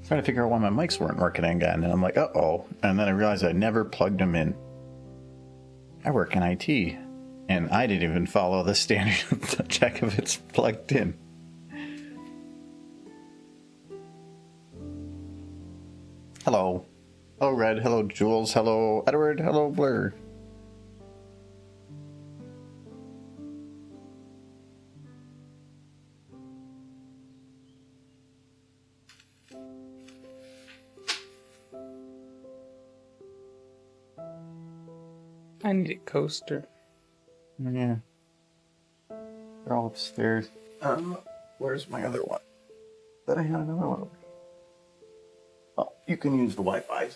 Trying to figure out why my mics weren't working again, and I'm like, uh-oh. And then I realized I never plugged them in. I work in IT, and I didn't even follow the standard to check if it's plugged in. Hello. Hello, Red. Hello, Jules. Hello, Edward. Hello, Blur. I need a coaster. Yeah. They're all upstairs. Where's my other one? That I had another one. Oh, you can use the Wi-Fi.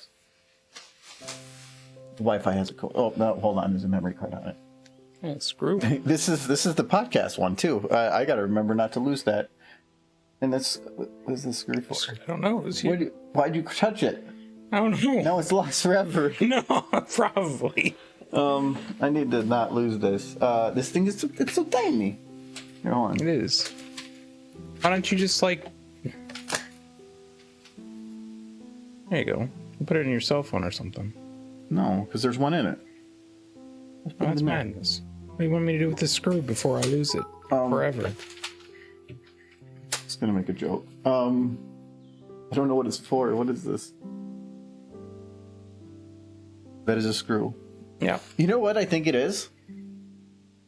The Wi-Fi has a code. Oh no, hold on. There's a memory card on it. Yeah, screw. This is the podcast one too. I got to remember not to lose that. And that's what is this screw for? I don't know. It was here. Why'd you touch it? I don't know. No, it's lost forever. No, probably. I need to not lose this. This thing is it's so tiny. Here, hold on. It is. Why don't you just like? There you go. You put it in your cell phone or something. No, because there's one in it. Oh, that's madness. What do you want me to do with this screw before I lose it forever? It's gonna make a joke. I don't know what it's for. What is this? That is a screw. Yeah. You know what I think it is?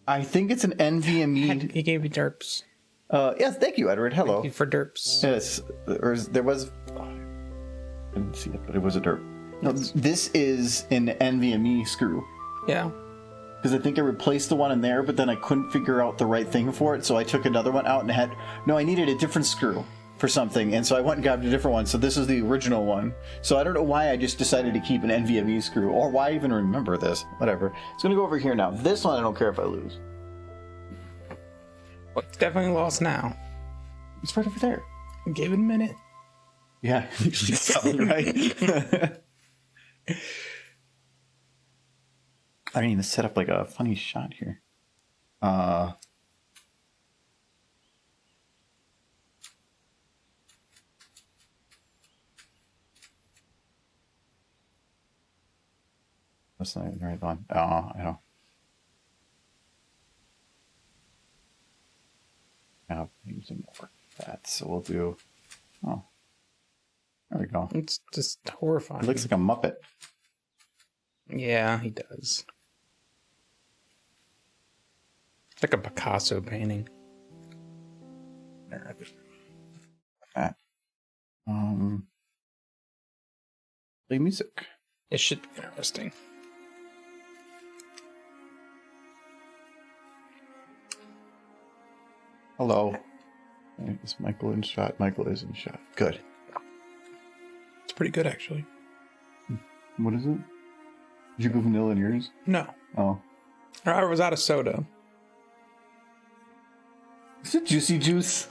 I think it's an NVMe. He gave you derps. Yes, thank you, Edward. Hello. Thank you for derps. Yes, there was. Oh, I didn't see it, but it was a derp. No, this is an NVMe screw. Yeah. Because I think I replaced the one in there, but then I couldn't figure out the right thing for it, so I took another one out and I needed a different screw for something, and so I went and grabbed a different one. So this is the original one. So I don't know why I just decided to keep an NVMe screw, or why I even remember this. Whatever. It's gonna go over here now. This one I don't care if I lose. Well, it's definitely lost now. It's right over there. Give it a minute. Yeah, usually something right. I mean, to set up like a funny shot here. That's not even the right one. Oh, I know. Yeah, using over that, so we'll do. Oh, there we go. It's just horrifying. It looks like a Muppet. Yeah, he does. It's like a Picasso painting. That. Play music. It should be interesting. Hello. Is Michael in shot? Michael is in shot. Good. It's pretty good, actually. What is it? Did you go vanilla in yours? No. Oh. I was out of soda. Is it juicy juice?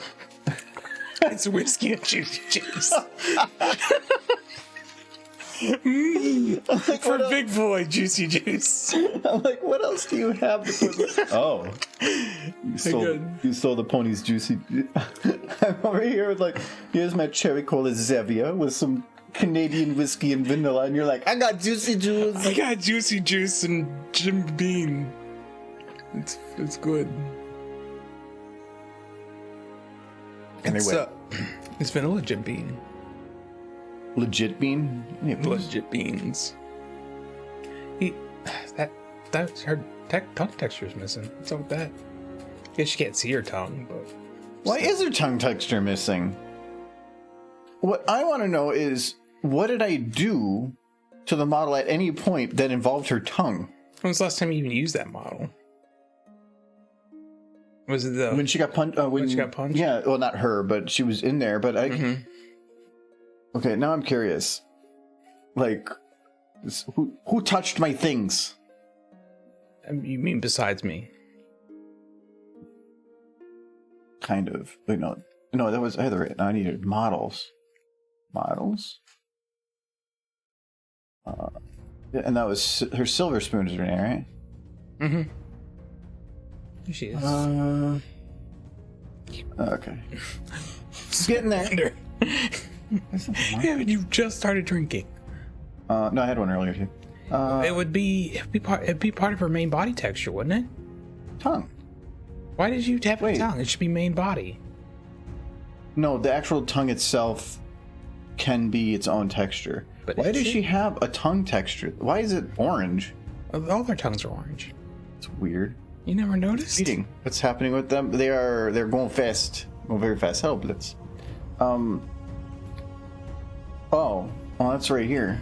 It's whiskey and juicy juice. Like, For big boy, juicy juice. I'm like, what else do you have to put? Oh. You stole the pony's juicy. I'm over here with like, here's my cherry cola Zevia with some Canadian whiskey and vanilla, and you're like, I got juicy juice. I got juicy juice and Jim Beam. It's good. Anyway. It's vanilla Jim Beam. Legit bean? Yeah, Legit beans. That's her tongue texture is missing. What's up with that? I guess you can't see her tongue, but why is her tongue texture missing? What I want to know is, what did I do to the model at any point that involved her tongue? when was the last time you even used that model? Was it when she got punched? When she got punched? Yeah, well, not her, but she was in there. But I. Okay, now I'm curious. Like, who touched my things? You mean besides me? Kind of. But no, that was either it. I needed models. Models? Yeah, and that was her silver spoons in there, right? Mm-hmm. Here she is. Okay. It's getting there. Yeah, but you just started drinking. No, I had one earlier too. It'd be part of her main body texture, wouldn't it? Tongue. Why did you tap Wait. the tongue? It should be main body. No, the actual tongue itself can be its own texture. But Why is does it? she have a tongue texture? Why is it orange? All their tongues are orange. It's weird. You never noticed? Eating. What's happening with them? They're going fast. Going very fast. Hello, Blitz. Oh, that's right here.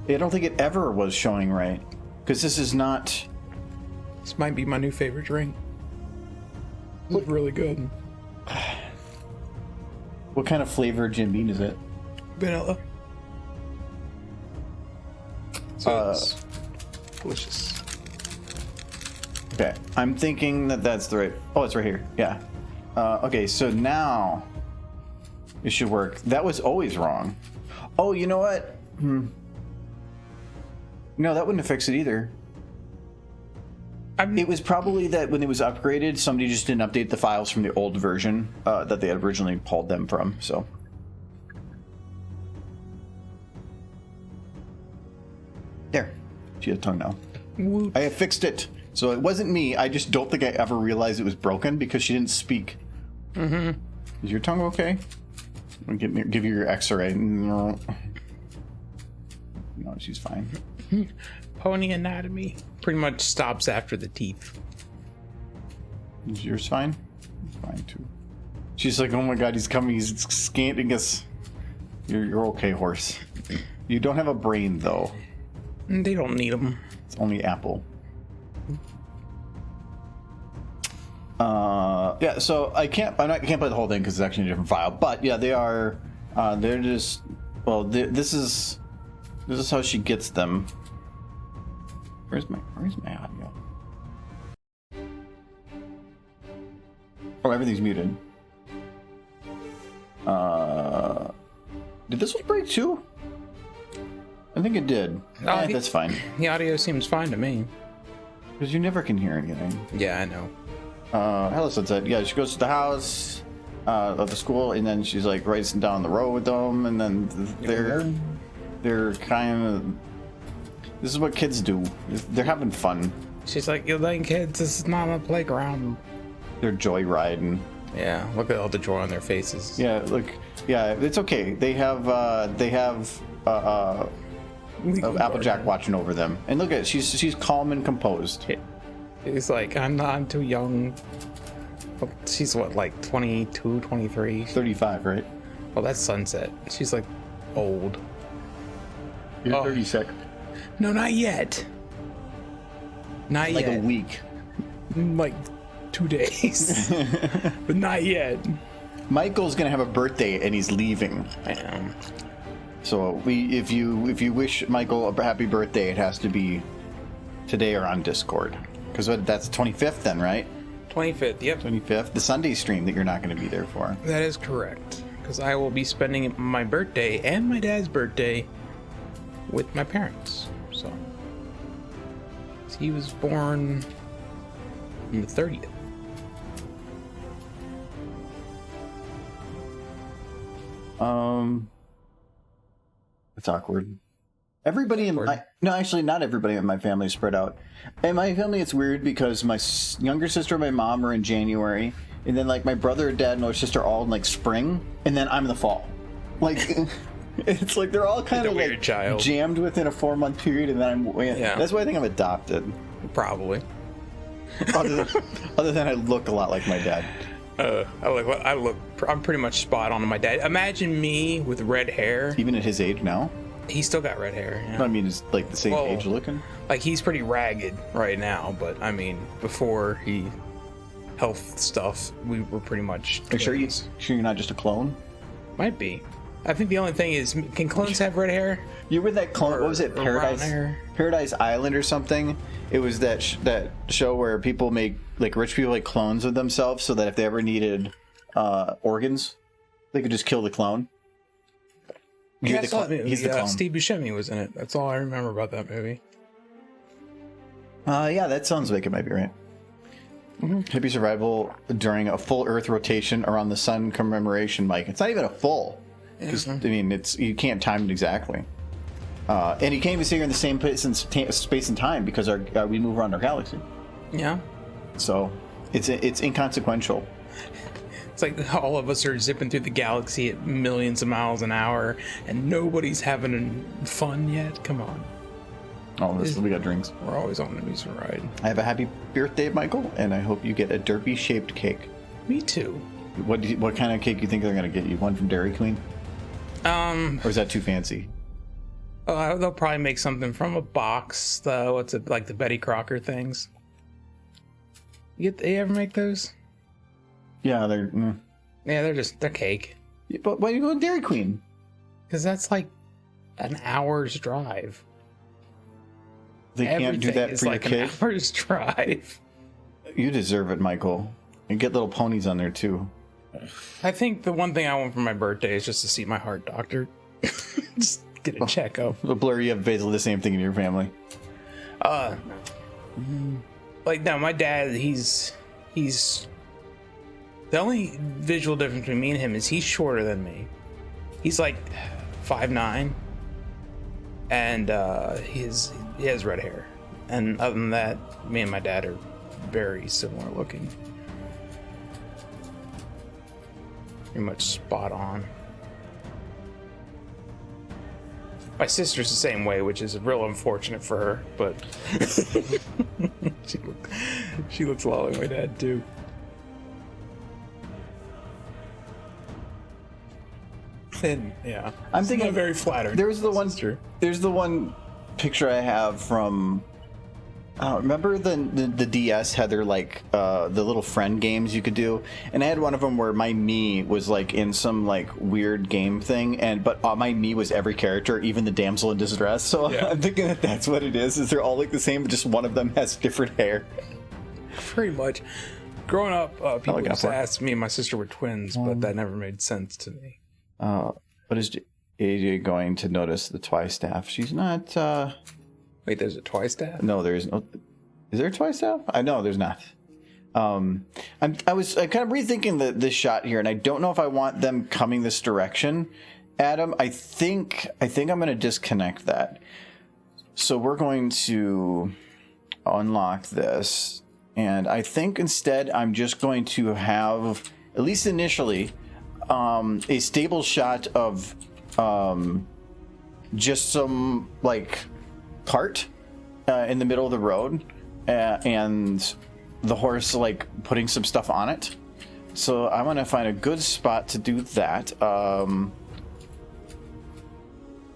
I don't think it ever was showing right. Because this is not... This might be my new favorite drink. It's really good. What kind of flavor Jim Beam is it? Vanilla. So it's delicious. Okay, I'm thinking that that's the right... Oh, it's right here. Yeah. Okay, so now it should work. That was always wrong. Oh, you know what? No, that wouldn't have fixed it either. It was probably that when it was upgraded, somebody just didn't update the files from the old version that they had originally pulled them from, so... There. She has a tongue now. Whoops. I have fixed it. So it wasn't me. I just don't think I ever realized it was broken because she didn't speak. Mm-hmm. Is your tongue okay? I'll give you your x-ray. No, she's fine. Pony anatomy pretty much stops after the teeth. Is yours fine? Fine too. She's like, oh my god, he's coming. He's scanting us. You're okay, horse. You don't have a brain though. They don't need them. It's only apple. Yeah, so I can't play the whole thing because it's actually a different file. But yeah, they are. They're just. Well, this is how she gets them. Where's my audio? Oh, everything's muted. Did this one break too? I think it did. That's fine. The audio seems fine to me. Because you never can hear anything. Yeah, I know. Hello, Sunset. Yeah, she goes to the house of the school, and then she's like racing down the road with them, and then they're kind of. This is what kids do. They're having fun. She's like, you're letting kids. This is not a playground. They're joyriding. Yeah, look at all the joy on their faces. Yeah, look. Yeah, it's okay. They have Applejack watching over them, and look at it. She's calm and composed. He's like, I'm too young. Oh, she's what, like 22, 23? 35, right? Well, that's Sunset. She's like old. You're 36. No, not yet. Not Like yet. a week. Like 2 days. But not yet. Michael's gonna have a birthday, and he's leaving. I am. So if you wish Michael a happy birthday, it has to be today or on Discord. Because that's 25th then, right? 25th, yep. 25th, the Sunday stream that you're not going to be there for. That is correct. Because I will be spending my birthday and my dad's birthday with my parents. So he was born on the 30th. It's awkward. Everybody in my... No, actually, not everybody in my family is spread out. In my family, it's weird because my younger sister and my mom are in January, and then, like, my brother, dad, and my sister are all in, like, spring, and then I'm in the fall. Like, it's like they're all kind of, like, child. jammed within a 4-month period, and then I'm... Yeah. That's why I think I'm adopted. Probably. Other than I look a lot like my dad. I'm pretty much spot on to my dad. Imagine me with red hair. Even at his age now? He's still got red hair. Yeah. I mean, it's like the same age looking. Like, he's pretty ragged right now, but I mean, before health stuff, we were pretty much. Are you sure you're not just a clone? Might be. I think the only thing is, can clones have red hair? You were that clone. What was it? Paradise Island or something? It was that show where people make, like, rich people make clones of themselves so that if they ever needed organs, they could just kill the clone. Yeah, I saw that movie. He's the clone. Steve Buscemi was in it. That's all I remember about that movie. Yeah, that sounds like it might be right. Mm-hmm. Hippie survival during a full Earth rotation around the sun commemoration, Mike. It's not even a full. because I mean, you can't time it exactly, and you can't even stay here in the same place in space and time because we move around our galaxy. Yeah. So it's inconsequential. It's like all of us are zipping through the galaxy at millions of miles an hour, and nobody's having fun yet. Come on. Oh, we got drinks. We're always on an amusement ride. I have a happy birthday, Michael, and I hope you get a derpy-shaped cake. Me too. What kind of cake do you think they're gonna get you? One from Dairy Queen? Or is that too fancy? They'll probably make something from a box, though. What's it like the Betty Crocker things? You ever make those? Yeah, they're. Yeah, they're cake. Yeah, but why do you go to Dairy Queen? Because that's like an hour's drive. They can't do that for your kid? An hour's drive. You deserve it, Michael. And get little ponies on there, too. I think the one thing I want for my birthday is just to see my heart doctor. Just get a checkup. Blur, you have basically the same thing in your family. Like, no, my dad, he's... The only visual difference between me and him is he's shorter than me. He's like 5'9", and he has red hair. And other than that, me and my dad are very similar looking. Pretty much spot on. My sister's the same way, which is real unfortunate for her, but she looks a lot like my dad too. And yeah, I'm thinking not very flattering. There's the one picture I have from. Remember the DS had their like the little friend games you could do, and I had one of them where my me was like in some like weird game thing, but my me was every character, even the damsel in distress. So yeah. I'm thinking that's what it is. Is they're all like the same, but just one of them has different hair. Pretty much. Growing up, people used to ask me and my sister were twins, but that never made sense to me. But is AJ going to notice the Twi-Staff? She's not. Wait, there's a Twi-Staff? No, there is no. Is there a Twi-Staff? I know there's not. I was kind of rethinking this shot here, and I don't know if I want them coming this direction. Adam, I think I'm going to disconnect that. So we're going to unlock this, and I think instead I'm just going to have, at least initially, a stable shot of just some like cart in the middle of the road and the horse like putting some stuff on it. So I want to find a good spot to do that.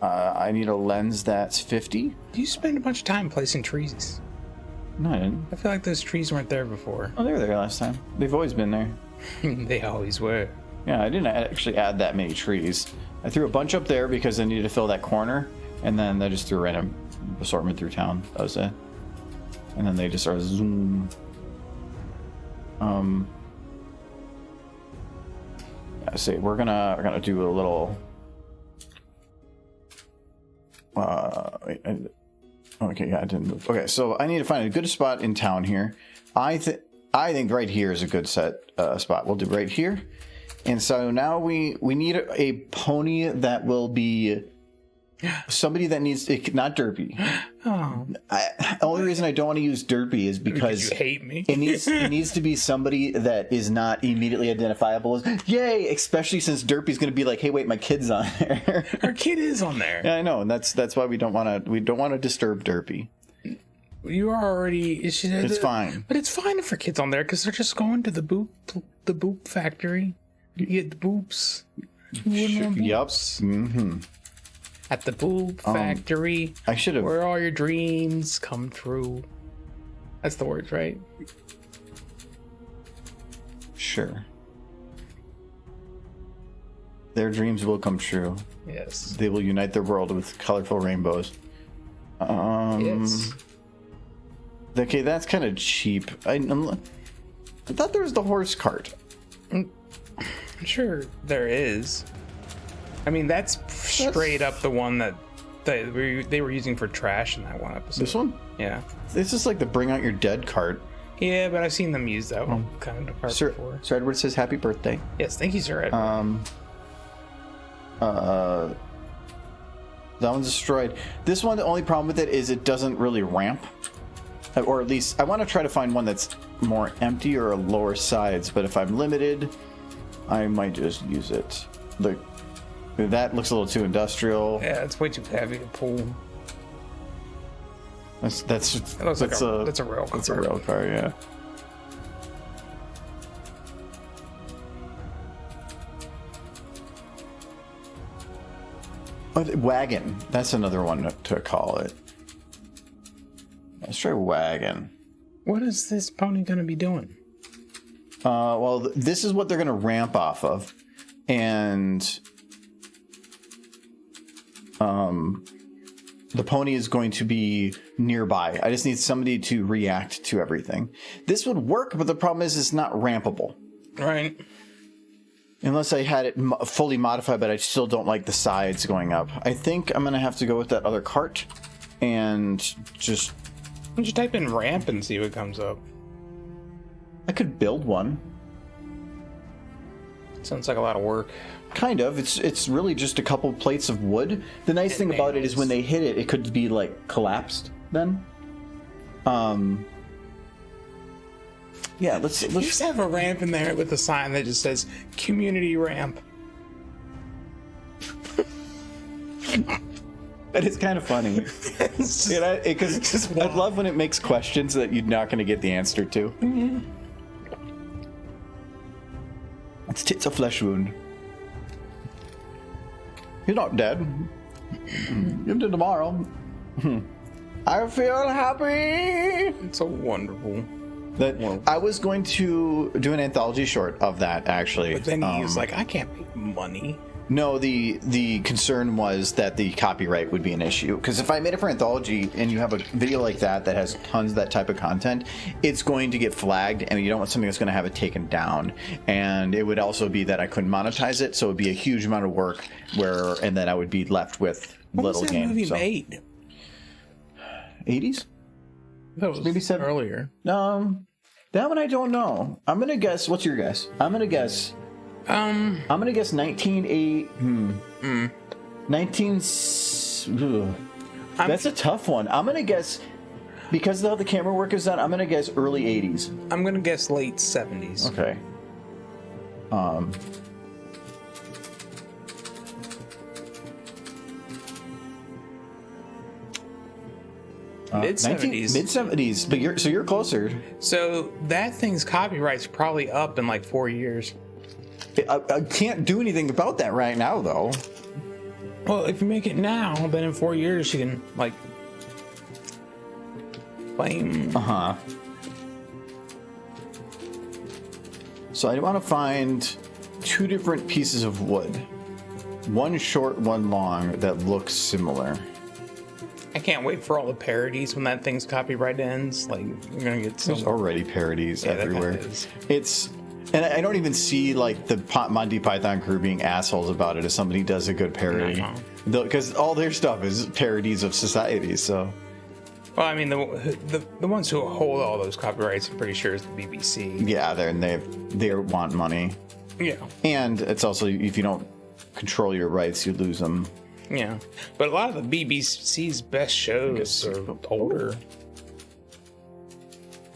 I need a lens that's 50. You spend a bunch of time placing trees. No, I didn't. I feel like those trees weren't there before. Oh, they were there last time. They've always been there. They always were. Yeah, I didn't actually add that many trees. I threw a bunch up there because I needed to fill that corner, and then I just threw a random assortment through town. That was it. And then they just sort of zoom. Yeah, see, we're gonna do a little. Okay, yeah, I didn't move. Okay, so I need to find a good spot in town here. I think right here is a good spot. We'll do right here. And so now we need a pony that will be somebody that needs not derpy. Oh. The only reason I don't want to use derpy is because you hate me. it needs to be somebody that is not immediately identifiable as yay, especially since derpy's going to be like, hey, wait, my kid's on there. Our kid is on there. Yeah, I know, and that's why we don't want to disturb derpy. You are already. It's fine, but it's fine for kids on there because they're just going to the boop factory. You get the boops. Yep. Mm-hmm. At the boop factory. I should have. Where all your dreams come true. That's the words, right? Sure. Their dreams will come true. Yes. They will unite their world with colorful rainbows. Yes. Okay, that's kind of cheap. I thought there was the horse cart. Sure, there is. I mean, that's straight up the one that they were using for trash in that one episode. This one? Yeah. This is like the bring out your dead cart. Yeah, but I've seen them use that one kind of part before. Sir Edward says happy birthday. Yes, thank you, Sir Edward. That one's destroyed. This one, the only problem with it is it doesn't really ramp. Or at least, I want to try to find one that's more empty or lower sides, but if I'm limited, I might just use it. Look, that looks a little too industrial. Yeah, it's way too heavy to pull. That's It looks like that's a rail car. That's a rail car, yeah. Wagon. That's another one to call it. Let's try wagon. What is this pony going to be doing? Well, this is what they're going to ramp off of. And the pony is going to be nearby. I just need somebody to react to everything. This would work, but the problem is it's not rampable. Right. Unless I had it fully modified, but I still don't like the sides going up. I think I'm going to have to go with that other cart and just... Why don't you type in ramp and see what comes up? I could build one. Sounds like a lot of work. Kind of. It's really just a couple plates of wood. The nice thing about it is when they hit it, it could be like collapsed then. Yeah, let's just have a ramp in there with a sign that just says community ramp. That is kind of funny. Because I love when it makes questions that you're not going to get the answer to. Mm-hmm. It's tits a flesh wound. He's not dead. Give him to tomorrow. I feel happy. It's so wonderful. I was going to do an anthology short of that, actually. But then he was like, I can't make money. No, the concern was that the copyright would be an issue. Because if I made it for anthology and you have a video like that that has tons of that type of content, it's going to get flagged, and you don't want something that's going to have it taken down. And it would also be that I couldn't monetize it, so it would be a huge amount of work and then I would be left with little gain. What was that movie made? 80s? That was maybe said earlier. That one I don't know. I'm gonna guess. What's your guess? I'm gonna guess 1908. 19. That's a tough one. I'm gonna guess because of how the camera work is done. I'm gonna guess early 80s. I'm gonna guess late 70s. Okay. Mid-70s. Mid-70s, but you're closer. So that thing's copyright's probably up in like 4 years. I can't do anything about that right now, though. Well, if you make it now, then in 4 years you can like claim. So I want to find two different pieces of wood, one short, one long, that looks similar. I can't wait for all the parodies when that thing's copyright ends. Like, you're gonna get some. There's already parodies everywhere. It's, and I don't even see like the Monty Python crew being assholes about it if somebody does a good parody, because all their stuff is parodies of society. So, well, I mean, the ones who hold all those copyrights, I'm pretty sure is the BBC. Yeah, they want money. Yeah, and it's also if you don't control your rights, you lose them. Yeah, but a lot of the BBC's best shows are older.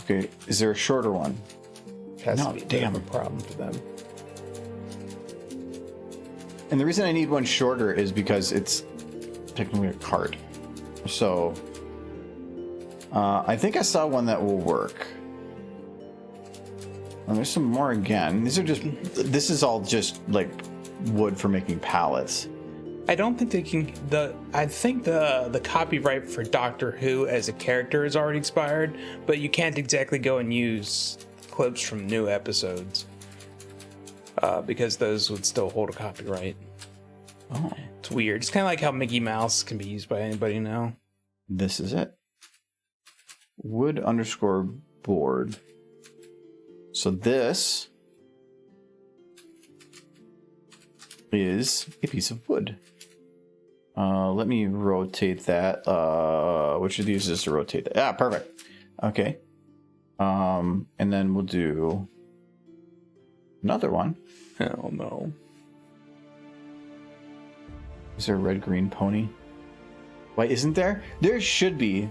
Okay, is there a shorter one? No, damn, a problem for them. And the reason I need one shorter is because it's technically a cart. So, I think I saw one that will work. And there's some more again. This is all just like wood for making pallets. I don't think they can. I think the copyright for Doctor Who as a character is already expired, but you can't exactly go and use clips from new episodes because those would still hold a copyright. Oh, it's weird. It's kind of like how Mickey Mouse can be used by anybody now. This is it. Wood_board. So this is a piece of wood. Let me rotate that. Which of these is to rotate that? Ah, perfect. Okay. And then we'll do another one. Hell no. Is there a red-green pony? Why isn't there? There should be.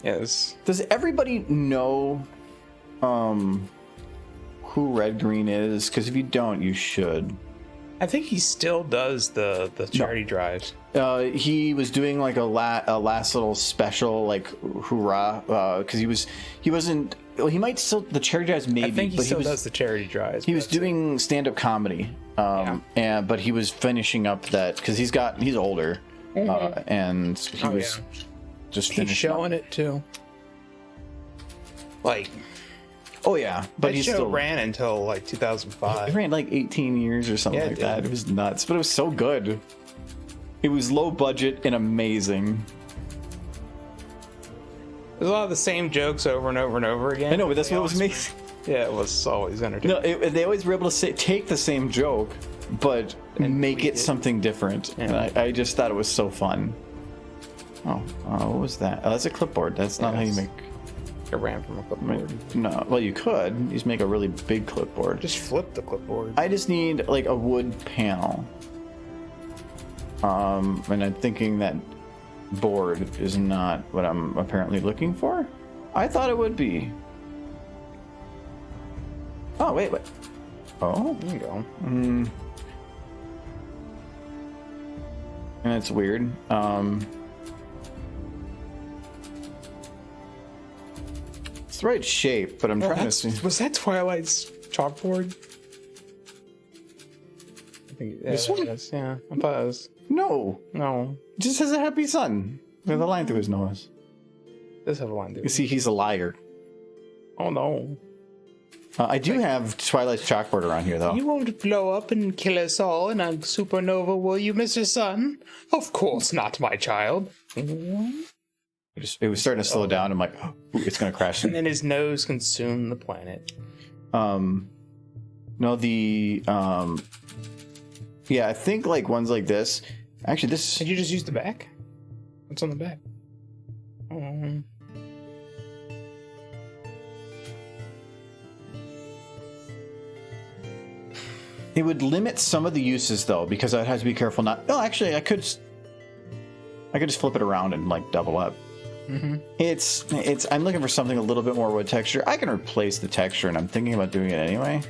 Yes. Does everybody know who Red Green is? Because if you don't, you should. I think he still does the charity drives. He was doing like a last little special, like hoorah, because he wasn't. Well, he might still the charity drives maybe. I think he but still does the charity drives. He was doing stand-up comedy, but he was finishing up that because he's older, and he was just he's showing it too. Like, oh yeah, but that he show still ran until like 2005. It ran like 18 years or something like that. It was nuts, but it was so good. It was low budget and amazing. There's a lot of the same jokes over and over and over again. I know, but that's what was amazing. Yeah, it was always entertaining. No, they always were able to take the same joke, but make it something different. Yeah. And I just thought it was so fun. Oh, what was that? Oh, that's a clipboard. That's not how you make. It ran from a clipboard. No, well, you could. You just make a really big clipboard. Just flip the clipboard. I just need like a wood panel. And I'm thinking that board is not what I'm apparently looking for. I thought it would be. Oh, wait. Oh, there you go. And it's weird. It's the right shape, but I'm trying to see. Was that Twilight's chalkboard? I think this one? Yeah, I thought it was. No. It just has a happy sun with a line through his nose. It does have a line through. You see, he's a liar. Oh no. I do have Twilight's chalkboard around here, though. You won't blow up and kill us all in a supernova, will you, Mr. Sun? Of course not, my child. It was starting to slow down. I'm like, oh, it's going to crash. And then his nose consumed the planet. No, yeah, I think like ones like this. Actually, this. Did you just use the back? What's on the back? It would limit some of the uses though, because I'd have to be careful not. Oh, actually, I could just flip it around and like double up. Mm-hmm. It's. I'm looking for something a little bit more wood texture. I can replace the texture, and I'm thinking about doing it anyway.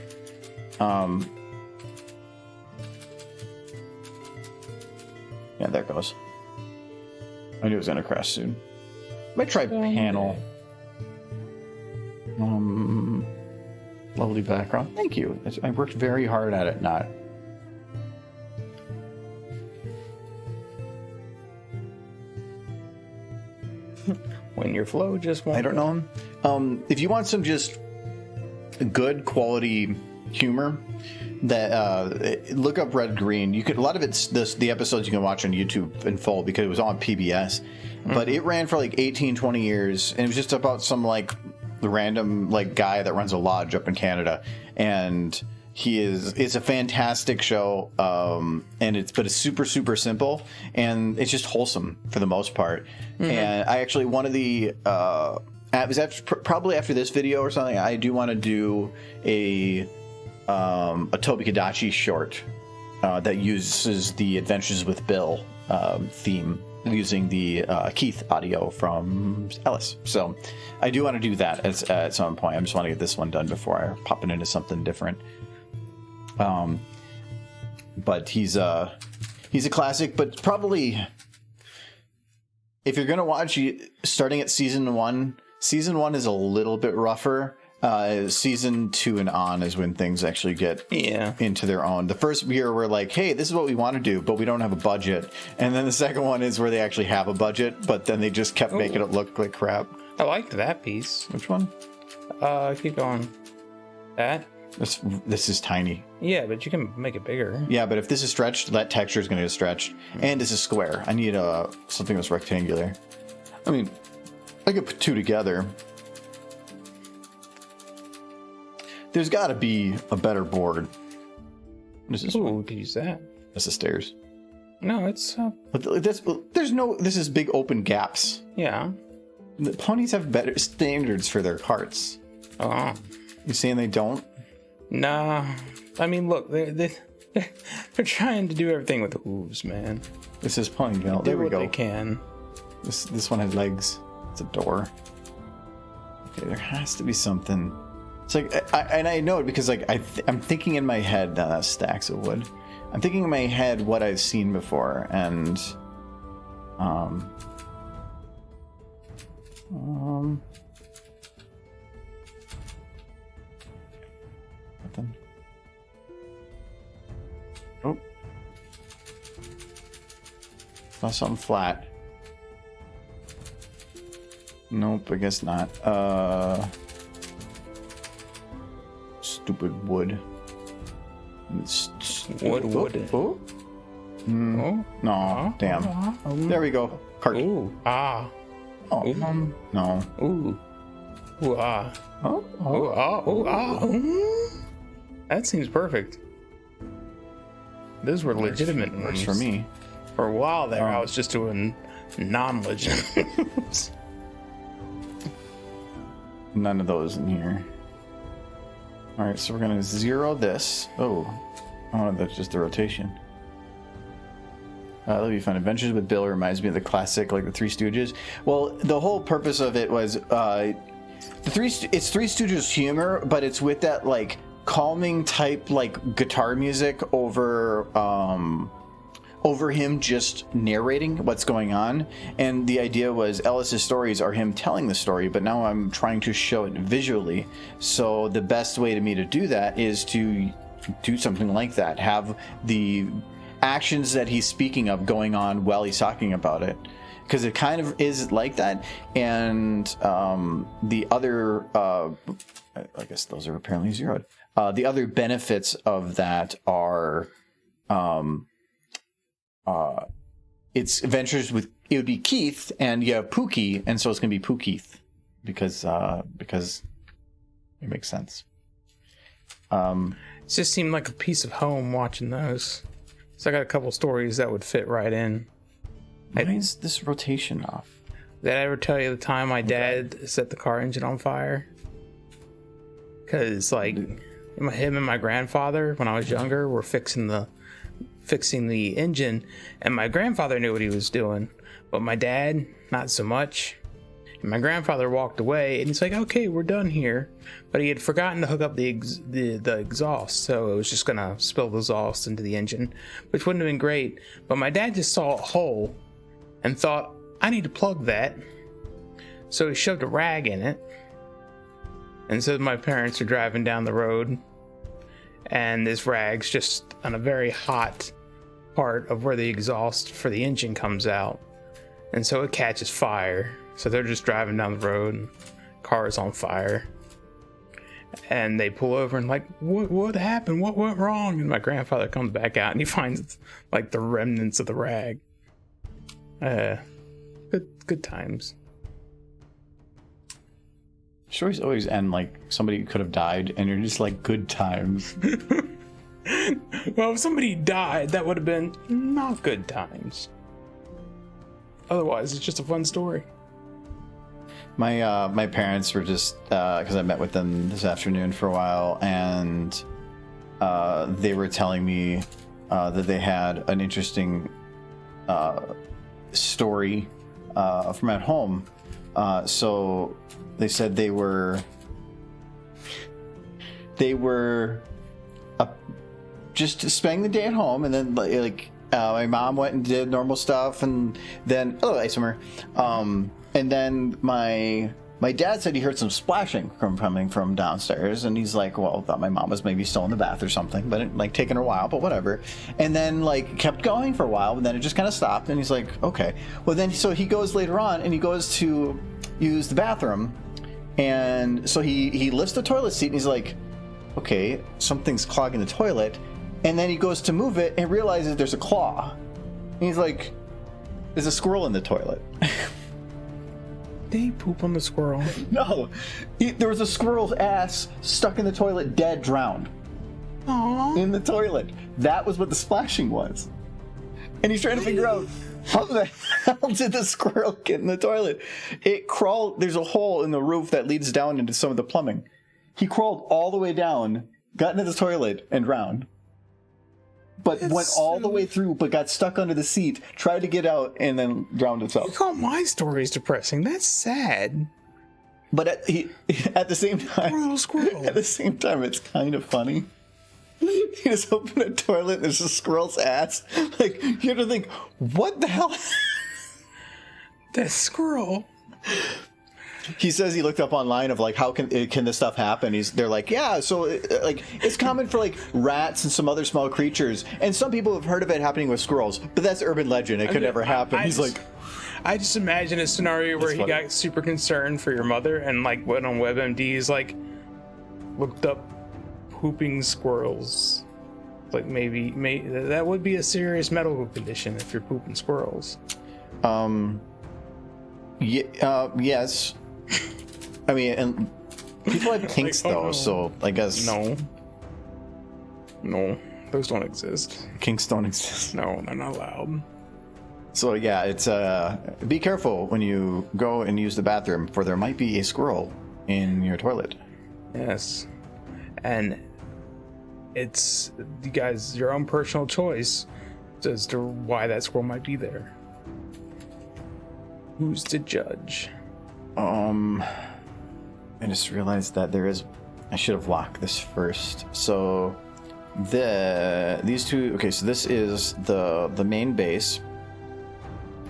Yeah, there it goes. I knew it was gonna crash soon. Might try panel. Lovely background. Thank you. I worked very hard at it. Not. When your flow just won't. I don't know. If you want some just good quality humor, that look up Red Green. You could a lot of it's the episodes you can watch on YouTube in full because it was on PBS, but it ran for like 18-20 years, and it was just about some like random like guy that runs a lodge up in Canada, and it's a fantastic show, and it's super simple, and it's just wholesome for the most part. And I actually one of the it was probably after this video or something, I do want to do a Toby Kadachi short that uses the Adventures with Bill theme using the Keith audio from Ellis. So I do want to do that at some point. I just want to get this one done before I pop it into something different. But he's a classic, but probably if you're gonna watch, starting at season one is a little bit rougher. Season 2 and on is when things actually get into their own. The first year we're like, hey, this is what we want to do, but we don't have a budget. And then the second one is where they actually have a budget, but then they just kept making it look like crap. I liked that piece. Which one? Keep going. That? This is tiny. Yeah, but you can make it bigger. Yeah, but if this is stretched, that texture is going to get stretched. And this is square. I need something that's rectangular. I mean, I could put two together. There's got to be a better board. This is. Ooh, we could use that. That's the stairs. No, it's. This is big open gaps. Yeah. The ponies have better standards for their carts. Oh. You saying they don't? Nah. I mean, look, They're trying to do everything with hooves, man. This is Ponyville. Do There we what go. they can. This one has legs. It's a door. Okay, there has to be something. It's like, I know it because like I'm thinking in my head that stacks of wood. I'm thinking in my head what I've seen before, and nothing. Oh, saw something flat. Nope, I guess not. Stupid wood. Wood. Oh? Oh. No, damn. There we go. Cart. Ooh. Ah. Oh, no. Ooh. Ooh. Ah. Oh, Ooh. Ah. Ooh. Ah. That seems perfect. Those were legitimate works moves. for me. For a while there, I was just doing non-legitimate moves. None of those in here. All right, so we're gonna zero this. Oh, that's just the rotation. That'll be fun. Adventures with Bill reminds me of the classic, like the Three Stooges. Well, the whole purpose of it was it's Three Stooges humor, but it's with that like calming type like guitar music over him just narrating what's going on. And the idea was Ellis's stories are him telling the story, but now I'm trying to show it visually. So the best way to me to do that is to do something like that. Have the actions that he's speaking of going on while he's talking about it. Because it kind of is like that. And the other, I guess those are apparently zeroed. The other benefits of that are... it's adventures with, it would be Keith, and you have Pookie, and so it's gonna be Pookeith because it makes sense. It just seemed like a piece of home watching those. So I got a couple stories that would fit right in. Why is this rotation off? Did I ever tell you the time my dad set the car engine on fire? Because like him and my grandfather, when I was younger, were fixing the engine, and my grandfather knew what he was doing, but my dad not so much. And my grandfather walked away, and he's like, okay, we're done here, but he had forgotten to hook up the exhaust, so it was just gonna spill the exhaust into the engine, which wouldn't have been great. But my dad just saw a hole and thought, I need to plug that, so he shoved a rag in it. And so my parents are driving down the road, and this rag's just on a very hot part of where the exhaust for the engine comes out, and so it catches fire. So they're just driving down the road, and car's on fire, and they pull over and like, what happened? What went wrong? And my grandfather comes back out, and he finds like the remnants of the rag. Good times. Stories always end like somebody could have died, and you're just like, good times. Well, if somebody died, that would have been not good times. Otherwise, it's just a fun story. My parents were just because I met with them this afternoon for a while, and they were telling me that they had an interesting story from at home. So they said they were just spending the day at home, and then my mom went and did normal stuff, and then isomer, and then my dad said he heard some splashing coming from downstairs, and he's like, well, thought my mom was maybe still in the bath or something, but it taking her a while, but whatever. And then kept going for a while, and then it just kind of stopped, and he's like, okay. Well, then so he goes later on, and he goes to use the bathroom, and so he lifts the toilet seat, and he's like, okay, something's clogging the toilet. And then he goes to move it and realizes there's a claw. And he's like, there's a squirrel in the toilet. Did he poop on the squirrel? No. There was a squirrel's ass stuck in the toilet, dead, drowned. Aww. In the toilet. That was what the splashing was. And he's trying to figure out, how the hell did the squirrel get in the toilet? It crawled, there's a hole in the roof that leads down into some of the plumbing. He crawled all the way down, got into the toilet, and drowned. but went all the way through, but got stuck under the seat, tried to get out, and then drowned You itself. call my stories depressing. That's sad. But at the same time, Poor little squirrel. at the same time, it's kind of funny. You just open a toilet, and there's a squirrel's ass. Like, you have to think, what the hell? That squirrel. He says he looked up online of like, how can this stuff happen? They're like, yeah, so like it's common for like rats and some other small creatures, and some people have heard of it happening with squirrels, but that's urban legend. It could never happen. I just imagine a scenario where he funny. got super concerned for your mother and like went on WebMD's, like looked up pooping squirrels. Like maybe that would be a serious medical condition if you're pooping squirrels. Yes. I mean, and people have kinks Like, oh, though, no. so I guess No, those don't exist. kinks don't exist. No, they're not allowed. So yeah, it's be careful when you go and use the bathroom, for there might be a squirrel in your toilet. Yes, and it's you guys your own personal choice as to why that squirrel might be there. Who's to judge? I just realized that I should have locked this first. So these two, okay, so this is the main base,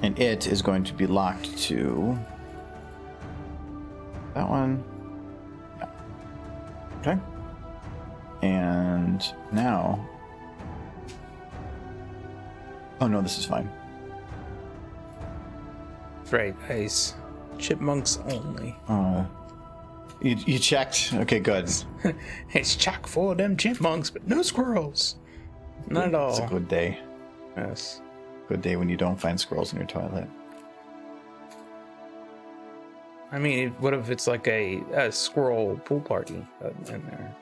and it is going to be locked to that one. Okay. And now, oh no, this is fine. That's right, ice. Chipmunks only. You checked? Okay, good. It's chock full of them chipmunks, but no squirrels. Not at all. It's a good day. Yes. Good day when you don't find squirrels in your toilet. I mean, what if it's like a squirrel pool party in there?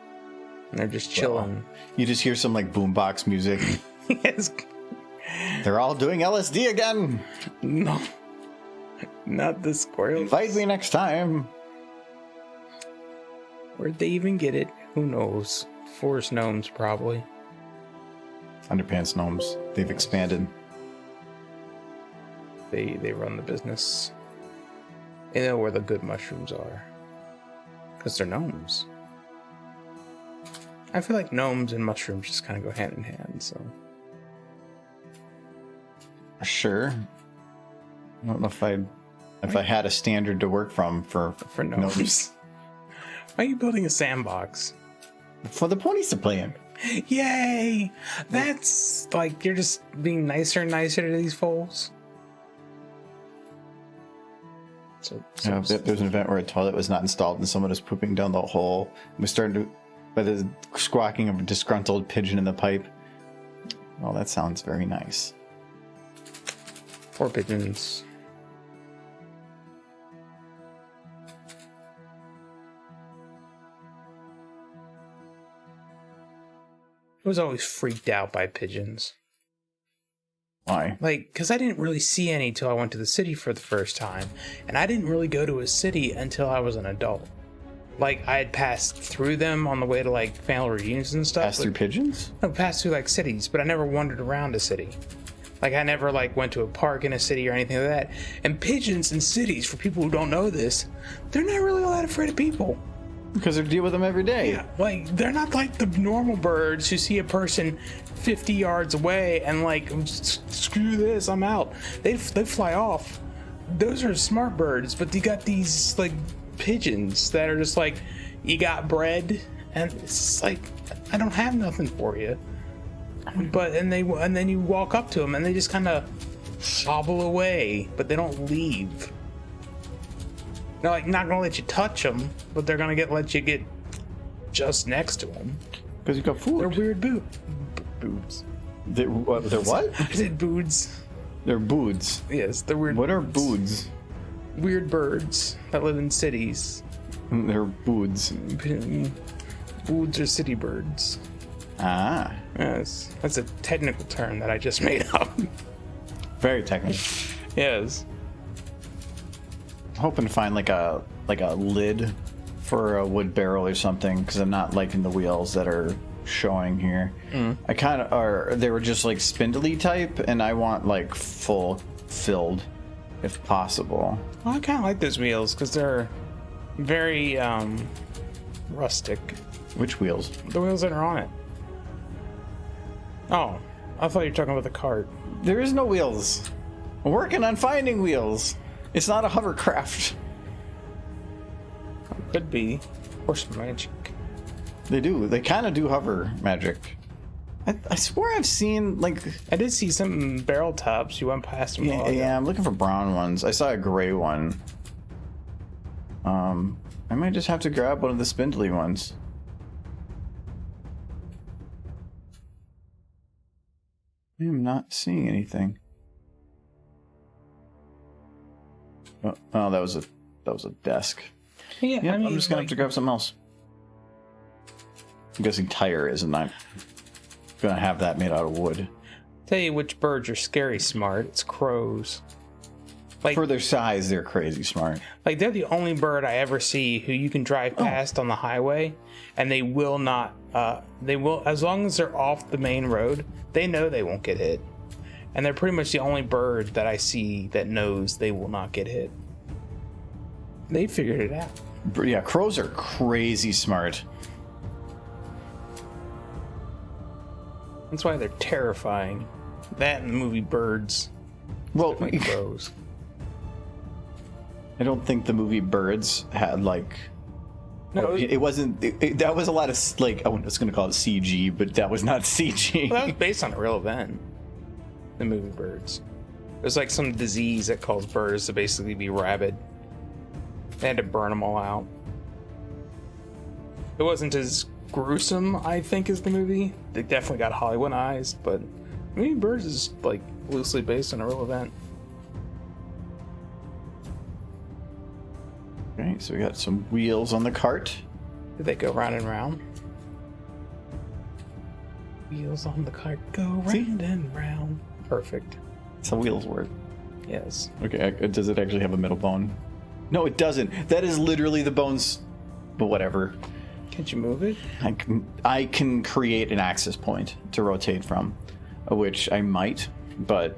And they're just chilling. You just hear some like boombox music. Yes. They're all doing LSD again. No. Not the squirrels. Invite me next time. Where'd they even get it? Who knows? Forest gnomes, probably. Underpants gnomes. They've expanded. They run the business. They know where the good mushrooms are. Because they're gnomes. I feel like gnomes and mushrooms just kind of go hand in hand, so. Sure. I don't know if I had a standard to work from for gnomes. Why are you building a sandbox? For the ponies to play in. Yay! That's like you're just being nicer and nicer to these foals. So There's an event where a toilet was not installed and someone was pooping down the hole. We started by the squawking of a disgruntled pigeon in the pipe. Well, that sounds very nice. Poor pigeons. I was always freaked out by pigeons. Why? Like, because I didn't really see any till I went to the city for the first time. And I didn't really go to a city until I was an adult. Like, I had passed through them on the way to, like, family reunions and stuff. Pass through pigeons? No, passed through, like, cities, but I never wandered around a city. Like, I never, like, went to a park in a city or anything like that. And pigeons in cities, for people who don't know this, they're not really all that afraid of people. Because they deal with them every day. Yeah, like, they're not like the normal birds who see a person 50 yards away and, like, screw this, I'm out. They fly off. Those are smart birds, but you got these, like, pigeons that are just like, you got bread? And it's just like, I don't have nothing for you. But, and then you walk up to them and they just kind of hobble away, but they don't leave. They're like not gonna let you touch them, but they're gonna let you get just next to them. Because you got food. They're weird boobs. They're what? I said boods. They're boods. Yes, they're weird. What are boods? boods? Weird birds that live in cities. They're boods. Boods are city birds. Ah. Yes, that's a technical term that I just made up. Very technical. Yes. I'm hoping to find like a lid for a wood barrel or something, because I'm not liking the wheels that are showing here. I kind of are. They were just like spindly type, and I want like full filled, if possible. Well, I kind of like those wheels because they're very rustic. Which wheels? The wheels that are on it. Oh, I thought you were talking about the cart. There is no wheels. I'm working on finding wheels. It's not a hovercraft. Could be horse magic. They do. They kind of do hover magic. I swear I've seen like. I did see some barrel tops. You went past them. Yeah, I'm looking for brown ones. I saw a gray one. I might just have to grab one of the spindly ones. I am not seeing anything. Oh, that was a desk. Yeah, Yeah, I mean, I'm just gonna have to grab something else. I'm guessing tire isn't. I'm gonna have that made out of wood. Tell you which birds are scary smart. It's crows. Like, for their size, they're crazy smart. Like, they're the only bird I ever see who you can drive past on the highway, and they will not. They will, as long as they're off the main road, they know they won't get hit. And they're pretty much the only bird that I see that knows they will not get hit. They figured it out. Yeah, crows are crazy smart. That's why they're terrifying. That and the movie Birds. Well, Like crows. I don't think the movie Birds had like. No, It wasn't. That was a lot of like. I was going to call it CG, but that was not CG. well, that was based on a real event. The movie Birds. There's like some disease that caused birds to basically be rabid. They had to burn them all out. It wasn't as gruesome, I think, as the movie. They definitely got Hollywoodized, but movie Birds is like loosely based on a real event. Okay, so we got some wheels on the cart. Did they go round and round? Wheels on the cart go round and round. Perfect. That's how wheels work. Yes. Okay, does it actually have a middle bone? No, it doesn't. That is literally the bones. But whatever. Can't you move it? I can create an axis point to rotate from, which I might, but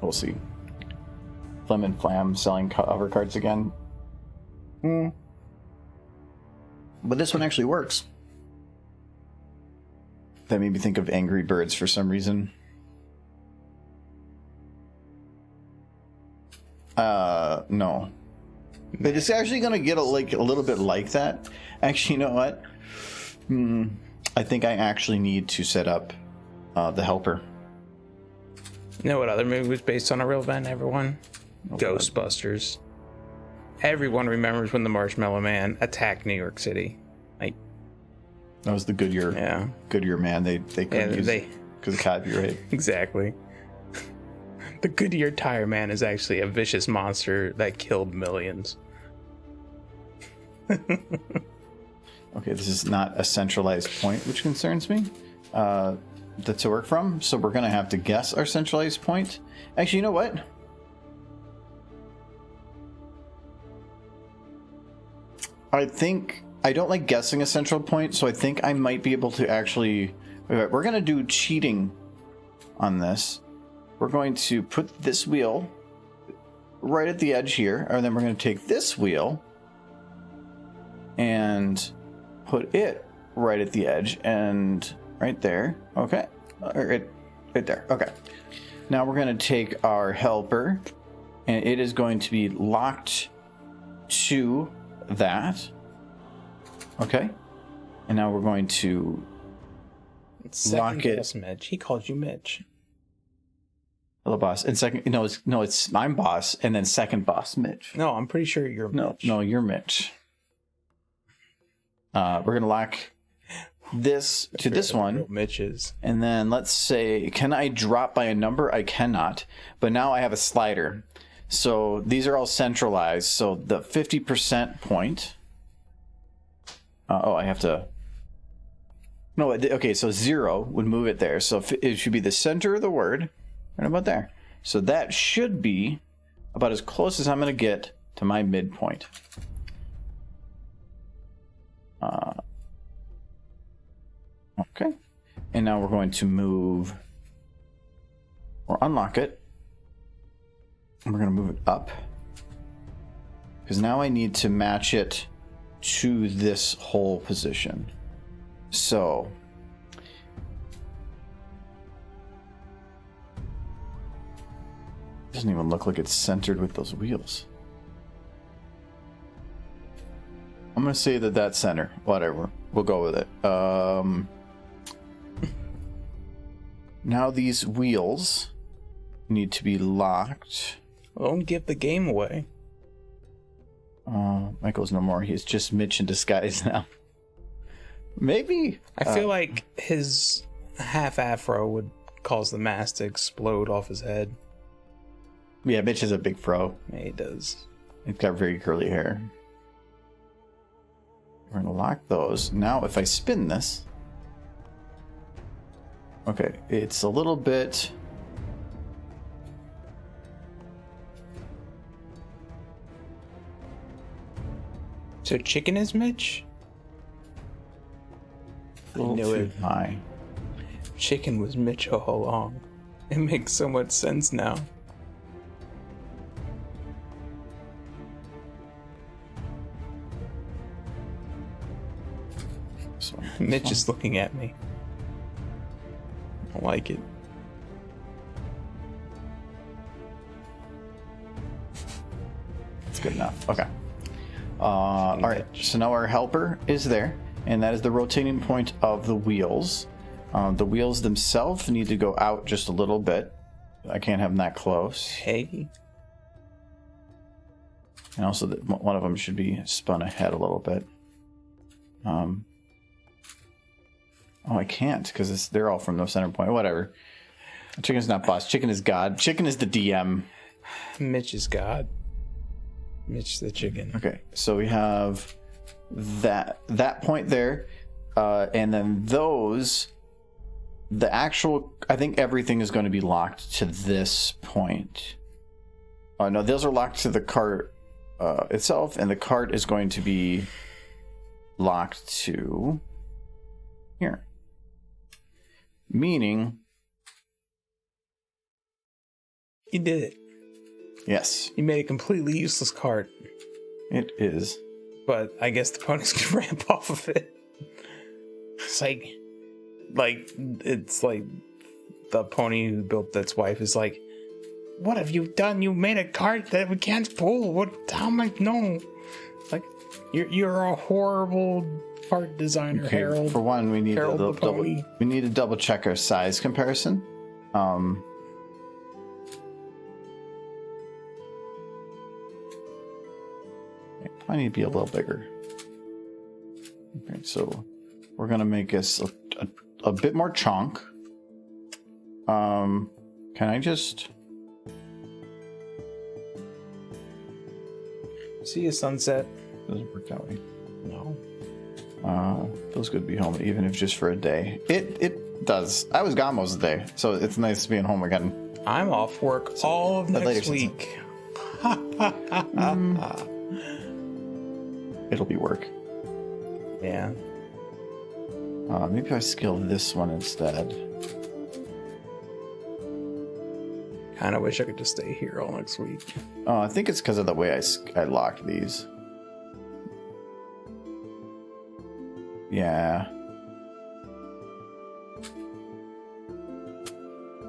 we'll see. Flim and Flam selling cover cards again. But this one actually works. That made me think of Angry Birds for some reason. No. But it's actually going to get a little bit like that. Actually, you know what? I think I actually need to set up the helper. You know what other movie was based on a real event, everyone? Ghostbusters. Everyone remembers when the Marshmallow Man attacked New York City. Like, that was the Goodyear Man. They couldn't use it because of copyright. Exactly. The Goodyear Tire Man is actually a vicious monster that killed millions. Okay, this is not a centralized point, which concerns me. That's to work from, so we're going to have to guess our centralized point. Actually, you know what? I think I don't like guessing a central point, so I think I might be able to actually... We're going to do cheating on this. We're going to put this wheel right at the edge here, and then we're going to take this wheel and put it right at the edge and right there. Okay. Right there. Okay. Now we're going to take our helper, and it is going to be locked to that. Okay. And now we're going to lock it. Mitch. He called you Mitch. Hello, boss. And second, it's I'm boss, and then second boss, Mitch. No, I'm pretty sure you're Mitch. No, you're Mitch. We're gonna lock this to this one. Mitch's. And then let's say, can I drop by a number? I cannot. But now I have a slider. So these are all centralized. So the 50% point. I have to. No, okay. So 0 would move it there. So it should be the center of the word. Right about there. So that should be about as close as I'm going to get to my midpoint. Okay. And now we're going to move or unlock it. And we're going to move it up. Because now I need to match it to this whole position. So it doesn't even look like it's centered with those wheels. I'm going to say that that's center. Whatever. We'll go with it. Now these wheels need to be locked. Don't give the game away. Michael's no more. He's just Mitch in disguise now. Maybe. I feel like his half afro would cause the mask to explode off his head. Yeah, Mitch is a big fro. Yeah, he does. He's got very curly hair. We're going to lock those. Now, if I spin this... Okay, it's a little bit... So chicken is Mitch? A little knew too it. high. Chicken was Mitch all along. It makes so much sense now. Mitch is looking at me. I like it. It's good enough. Okay. All right. So now our helper is there, and that is the rotating point of the wheels. The wheels themselves need to go out just a little bit. I can't have them that close. Hey. And also, one of them should be spun ahead a little bit. Oh, I can't because they're all from no center point. Whatever. Chicken's not boss. Chicken is God. Chicken is the DM. Mitch is God. Mitch the chicken. Okay, so we have that point there, and then those. The actual, I think everything is going to be locked to this point. No, those are locked to the cart itself, and the cart is going to be locked to here. Meaning... You did it. Yes. You made a completely useless cart. It is. But I guess the ponies can ramp off of it. It's like the pony who built that's wife is like, what have you done? You made a cart that we can't pull. What? How am I? No. Like, you're a horrible cart designer, Okay, Harold. for one, we need to Harold the pony. double check our size comparison. I need to be a little bigger. Okay, so we're gonna make us a bit more chunk. Can I just See a sunset? doesn't work that way? No. Feels good to be home, even if just for a day. It does. I was gone most of the day, so it's nice being home again. I'm off work all of next later week. It'll be work. Yeah. Maybe I scale this one instead. Kind of wish I could just stay here all next week. I think it's because of the way I locked these. Yeah.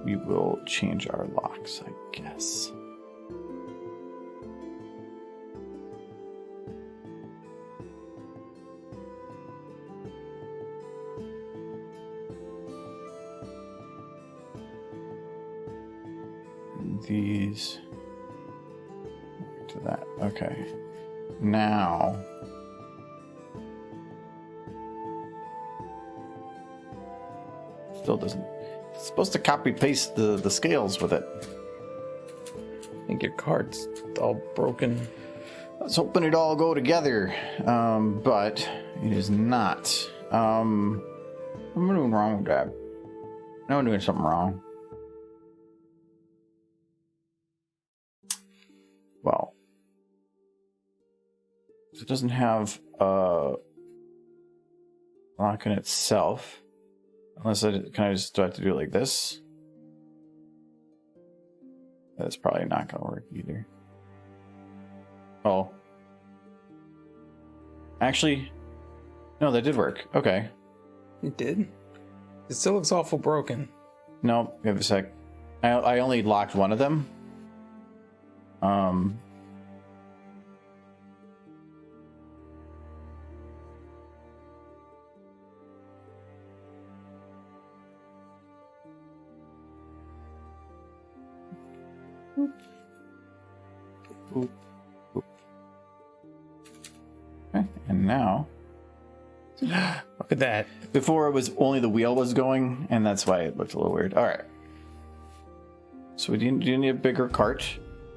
We will change our locks, I guess. These to that. Okay. Now still doesn't. It's supposed to copy paste the scales with it. I think your card's all broken. I was hoping it'd all go together, but it is not. What am I doing wrong with that? I know I'm doing something wrong. Well, it doesn't have a lock in itself. Unless can I just do I have to do it like this? That's probably not gonna work either. Oh. Actually, no, that did work. Okay. It did? It still looks awful broken. No, give a sec. I only locked one of them. Okay, and now Look at that. before it was only the wheel was going, and that's why it looked a little weird. All right. So we do need a bigger cart,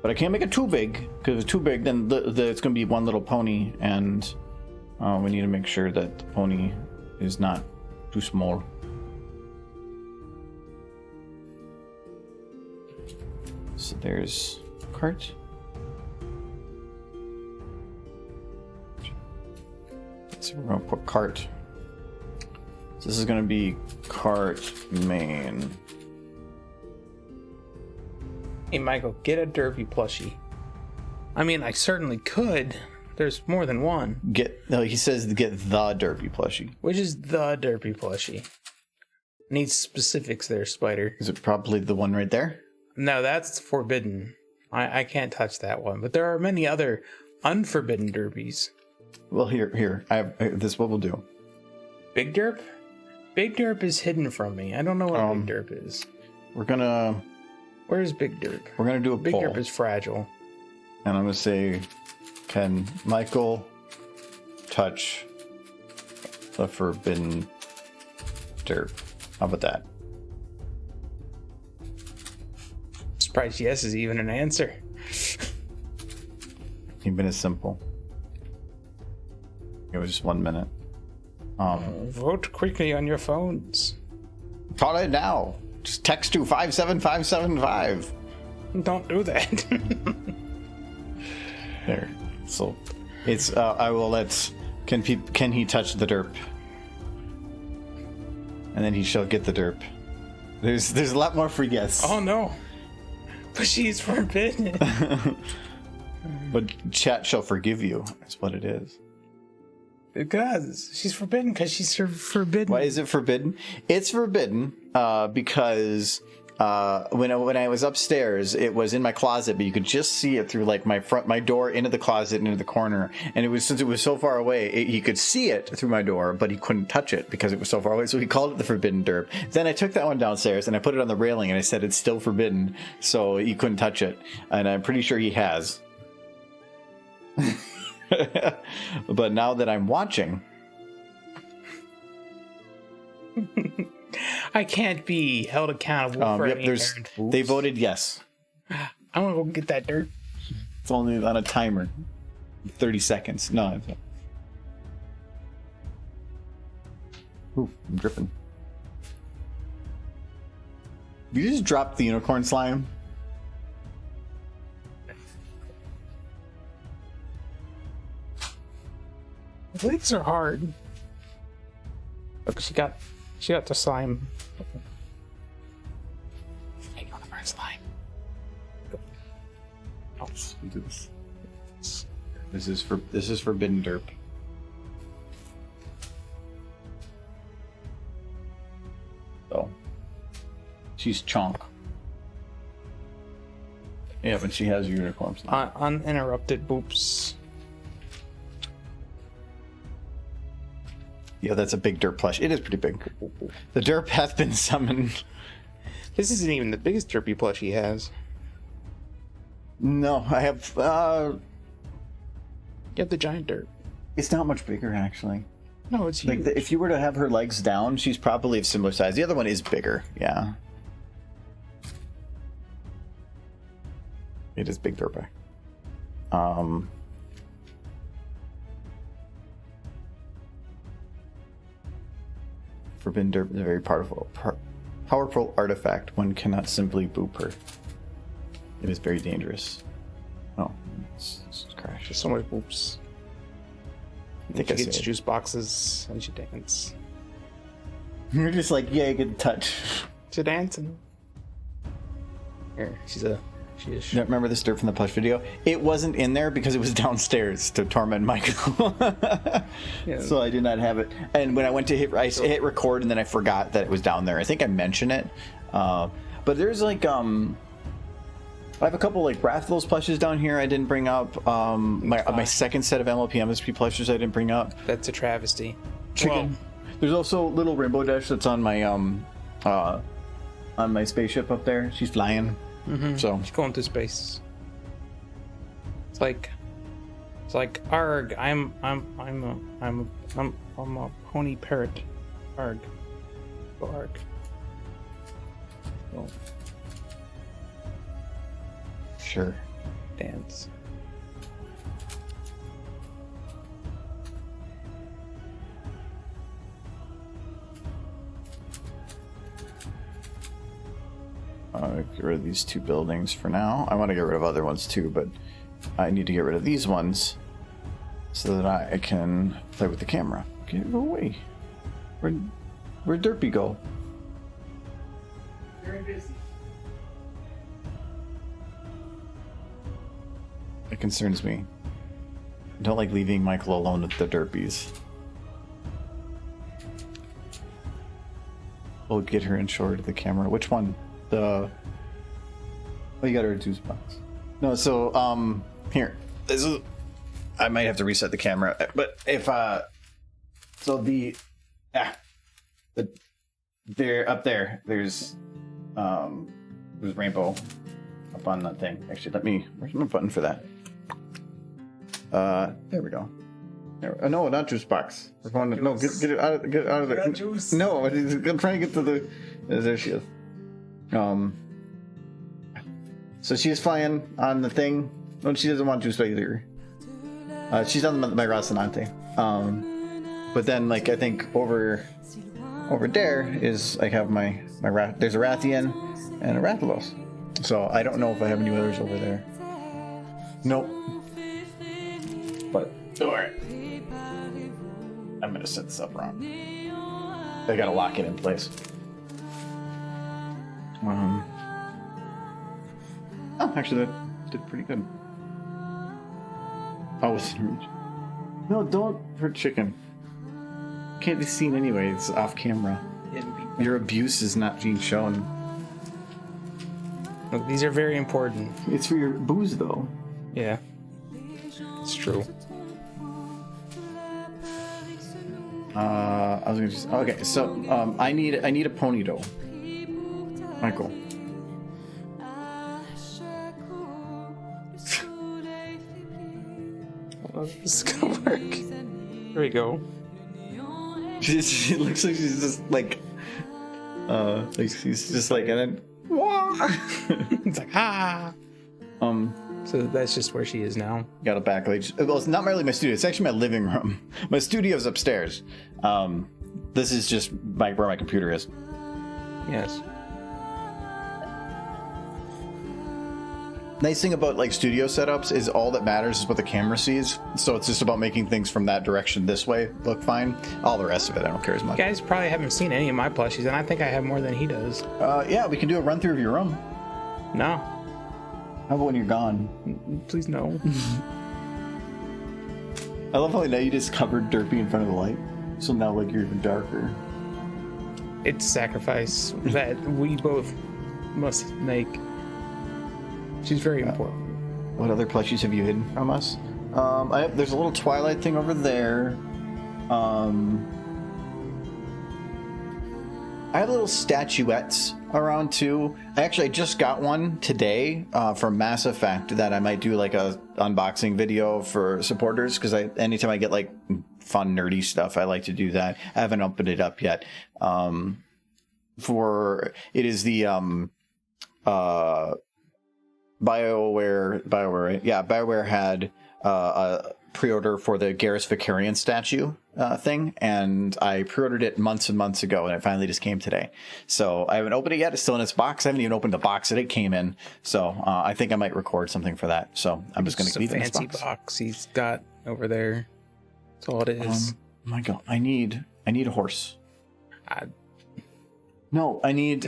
but I can't make it too big because if it's too big, then it's going to be one little pony, and we need to make sure that the pony is not too small. So there's cart. So we're going to put cart. So this is going to be cart main. Hey, Michael, get a derpy plushie. I mean, I certainly could. There's more than one. He says get the derpy plushie. Which is the derpy plushie? Needs specifics there, Spider. Is it probably the one right there? No, that's forbidden. I can't touch that one. But there are many other unforbidden derbies. Well, here. This is what we'll do. Big derp? Big derp is hidden from me. I don't know what big derp is. We're gonna... Where's big derp? We're gonna do a big poll. derp is fragile. And I'm gonna say, can Michael touch the forbidden derp? How about that? Surprised yes is even an answer. Even as simple. It was just 1 minute. Vote quickly on your phones. Call it now. Just text to 57575. Don't do that. There. So it's I will let can he touch the derp? And then he shall get the derp. There's a lot more free guests. Oh no. But she's forbidden. But chat shall forgive you. That's what it is. Because she's forbidden. Because she's forbidden. Why is it forbidden? It's forbidden because when I was upstairs, it was in my closet, but you could just see it through like my door into the closet and into the corner. And it was since it was so far away, he could see it through my door, but he couldn't touch it because it was so far away. So he called it the forbidden derp. Then I took that one downstairs and I put it on the railing and I said it's still forbidden, so he couldn't touch it. And I'm pretty sure he has. But now that I'm watching, I can't be held accountable for any errant whoops. They voted yes. I want to go get that dirt. It's only on a timer. 30 seconds. No. Ooh, I'm dripping. You just dropped the unicorn slime? Legs are hard. Look, she got the slime. Hang on to my slime. Oh, let's do this. This is forbidden derp. So she's chonk. Yeah, but she has a unicorn slime. Uninterrupted boops. Yeah, that's a big derp plush. It is pretty big. The derp hath been summoned. This isn't even the biggest derpy plush he has. No, I have. You have the giant derp. It's not much bigger, actually. No, it's huge. Like if you were to have her legs down, she's probably of similar size. The other one is bigger. Yeah. It is big derp. Forbidden derp is a very powerful artifact. One cannot simply boop her. It is very dangerous. Oh, it's crashed. There's so much boops. I think she I gets see it. juice boxes and she dance. You're just like, yeah, you get the touch. She's dancing. Here, she is. You remember this dirt from the plush video? It wasn't in there because it was downstairs to torment Michael. Yeah. So I did not have it. And when I went to I hit record and then I forgot that it was down there. I think I mentioned it. But there's like, I have a couple like Rathlow's plushes down here I didn't bring up. My second set of MLP MSP plushes I didn't bring up. That's a travesty. Chicken. Whoa. There's also little Rainbow Dash that's on my spaceship up there. She's flying. Mm-hmm. So she's going through space. It's like arg. I'm a pony parrot. Arg. Go arg. Go. Sure. Dance. Get rid of these two buildings for now. I want to get rid of other ones too, but I need to get rid of these ones so that I can play with the camera. Get away. Where'd Derpy go? Very busy. It concerns me. I don't like leaving Michael alone with the Derpies. We'll get her in short of the camera. Which one? Oh, you got her juice box. No, so here. This is. I might have to reset the camera, but if there up there. There's rainbow up on that thing. Actually, where's my button for that? There we go. No, not juice box. Get it out of the juice. No, I'm trying to get to the. There she is. So she's flying on the thing. No, she doesn't want juice either. She's on my Rocinante. But then, like, I think over there is I have there's a Rathian and a Rathalos. So I don't know if I have any others over there. Nope. But alright. I'm gonna set this up wrong. I gotta lock it in place. Actually, that did pretty good. Oh, it's reach. No, don't hurt chicken. Can't be seen anyway. It's off camera. Your abuse is not being shown. Look, these are very important. It's for your booze, though. Yeah, it's true. I was gonna just okay. So, I need a ponytail. Michael. This is gonna work. There we go. She looks like she's just like she's just like, and then it's like So that's just where she is now. Got a backlight. Well, it's not really my studio. It's actually my living room. My studio's upstairs. This is just where my computer is. Yes. Nice thing about like studio setups is all that matters is what the camera sees. So it's just about making things from that direction this way look fine. All the rest of it, I don't care as much. You guys probably haven't seen any of my plushies, and I think I have more than he does. Yeah, we can do a run through of your room. No. How about when you're gone? Please no. I love how now you just covered Derpy in front of the light. So now like you're even darker. It's a sacrifice that we both must make. She's very important. What other plushies have you hidden from us? There's a little Twilight thing over there. I have little statuettes around too. I just got one today from Mass Effect that I might do like a unboxing video for supporters because anytime I get like fun nerdy stuff, I like to do that. I haven't opened it up yet. It is the BioWare, right? Yeah, BioWare had a pre-order for the Garrus Vicarian statue thing, and I pre-ordered it months and months ago, and it finally just came today. So I haven't opened it yet. It's still in its box. I haven't even opened the box that it came in. So I think I might record something for that. So I'm just going to leave it in this box. Fancy box he's got over there. That's all it is. My God, I need a horse. No, I need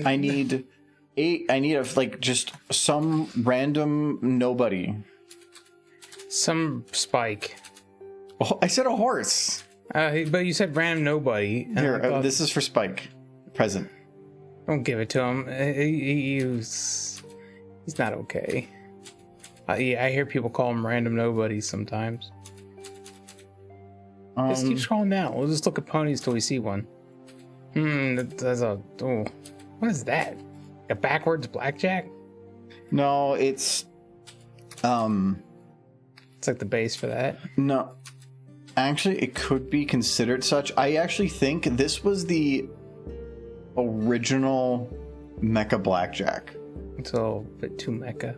like just some random nobody. Some Spike. Oh, I said a horse. But you said random nobody. Here, this is for Spike. Present. Don't give it to him. He's not okay. I hear people call him random nobodies sometimes. Just keep scrolling down. We'll just look at ponies till we see one. What is that? A backwards blackjack? No, it's It's like the base for that. no. Actually, it could be considered such. I actually think this was the original Mecha Blackjack. It's a little bit too mecha.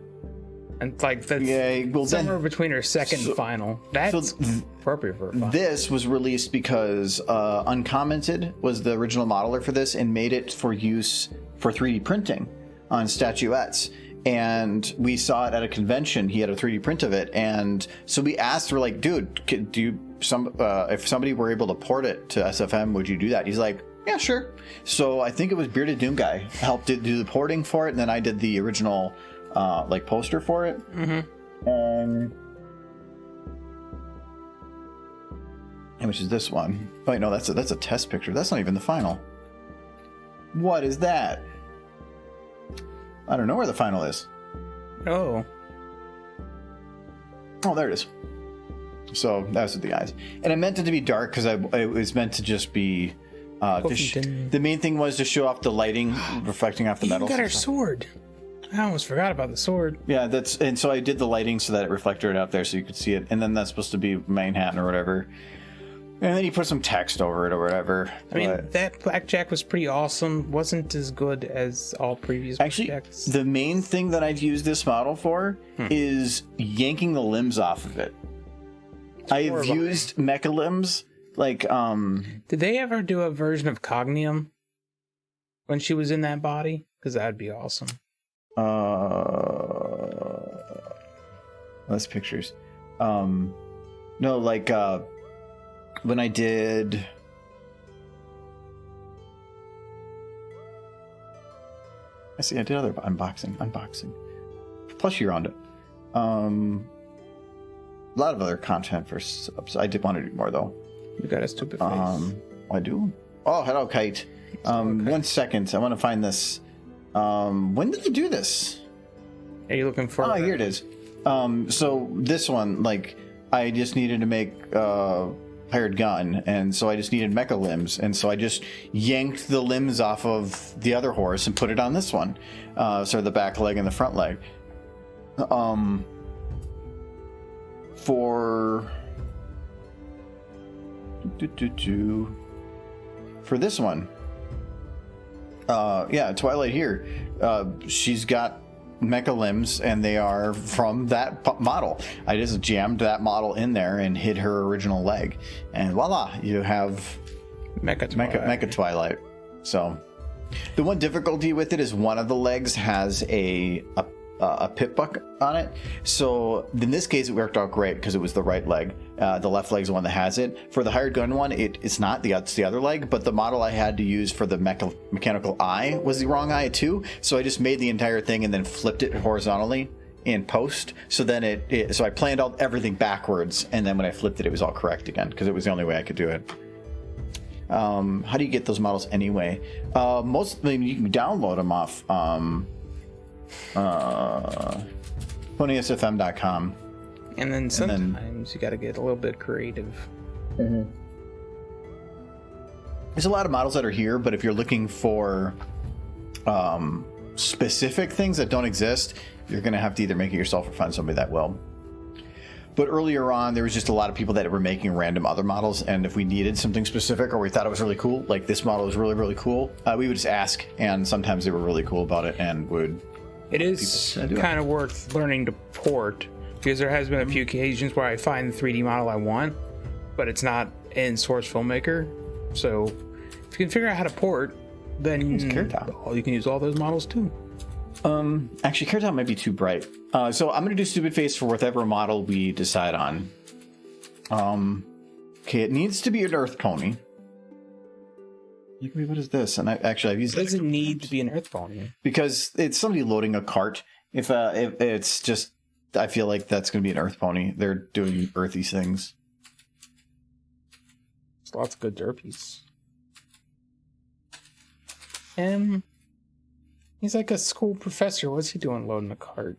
And like that's somewhere between her second and final. That's appropriate for a final. This was released because Uncommented was the original modeler for this and made it for use for 3D printing on statuettes. And we saw it at a convention. He had a 3D print of it, and so we asked, we're like, dude, if somebody were able to port it to SFM, would you do that? He's like, yeah, sure. So I think it was Bearded Doom Guy helped do the porting for it, and then I did the original like poster for it. Which is this one. Oh, wait, no, that's a test picture. That's not even the final. What is that? I don't know where the final is. Oh, there it is. So that's with the eyes, and I meant it to be dark because it was meant to just be. The main thing was to show off the lighting reflecting off the metal. You got her sword. I almost forgot about the sword. Yeah, and so I did the lighting so that it reflected it out there so you could see it, and then that's supposed to be Manhattan or whatever. And then he put some text over it or whatever. I mean, that blackjack was pretty awesome. Wasn't as good as all previous blackjacks. The main thing that I've used this model for is yanking the limbs off of it. I've used mecha limbs, like, Did they ever do a version of Cognium when she was in that body? Because that'd be awesome. Less pictures. No, like, when I did... I see, I did other unboxing. Plus you're on it. A lot of other content for subs. I did want to do more, though. You got a stupid face. I do? Oh, hello, Kite. 1 second. I want to find this. When did you do this? Are you looking for... Oh, here it is. So this one, like, I just needed to make... hired gun, and so I just needed mecha limbs, and so I just yanked the limbs off of the other horse and put it on this one, so the back leg and the front leg. For this one, Twilight here, she's got mecha limbs, and they are from that model. I just jammed that model in there and hid her original leg, and voila, you have Mecha Twilight. So the one difficulty with it is one of the legs has a pip buck on it. So in this case, it worked out great because it was the right leg. The left leg's the one that has it. For the hired gun one, it's not. It's the other leg. But the model I had to use for the mechanical eye was the wrong eye too. So I just made the entire thing and then flipped it horizontally in post. So then so I planned out everything backwards, and then when I flipped it, it was all correct again because it was the only way I could do it. How do you get those models anyway? Mostly you can download them off ponysfm.com. And then sometimes you got to get a little bit creative. There's a lot of models that are here, but if you're looking for specific things that don't exist, you're going to have to either make it yourself or find somebody that will. But earlier on, there was just a lot of people that were making random other models, and if we needed something specific or we thought it was really cool, like this model was really, really cool, we would just ask, and sometimes they were really cool about it and would... It is kind of worth learning to port, because there has been a few occasions where I find the 3D model I want, but it's not in Source Filmmaker. So if you can figure out how to port, then you can use all those models too. Actually, Carrot might be too bright. So I'm going to do Stupid Face for whatever model we decide on. Okay, it needs to be an Earth Pony. Wait, what is this? And I've used It doesn't need to be an earth pony. because it's somebody loading a cart. If it's just, I feel like that's going to be an earth pony. They're doing earthy things. There's lots of good derpies. He's like a school professor. What's he doing loading a cart?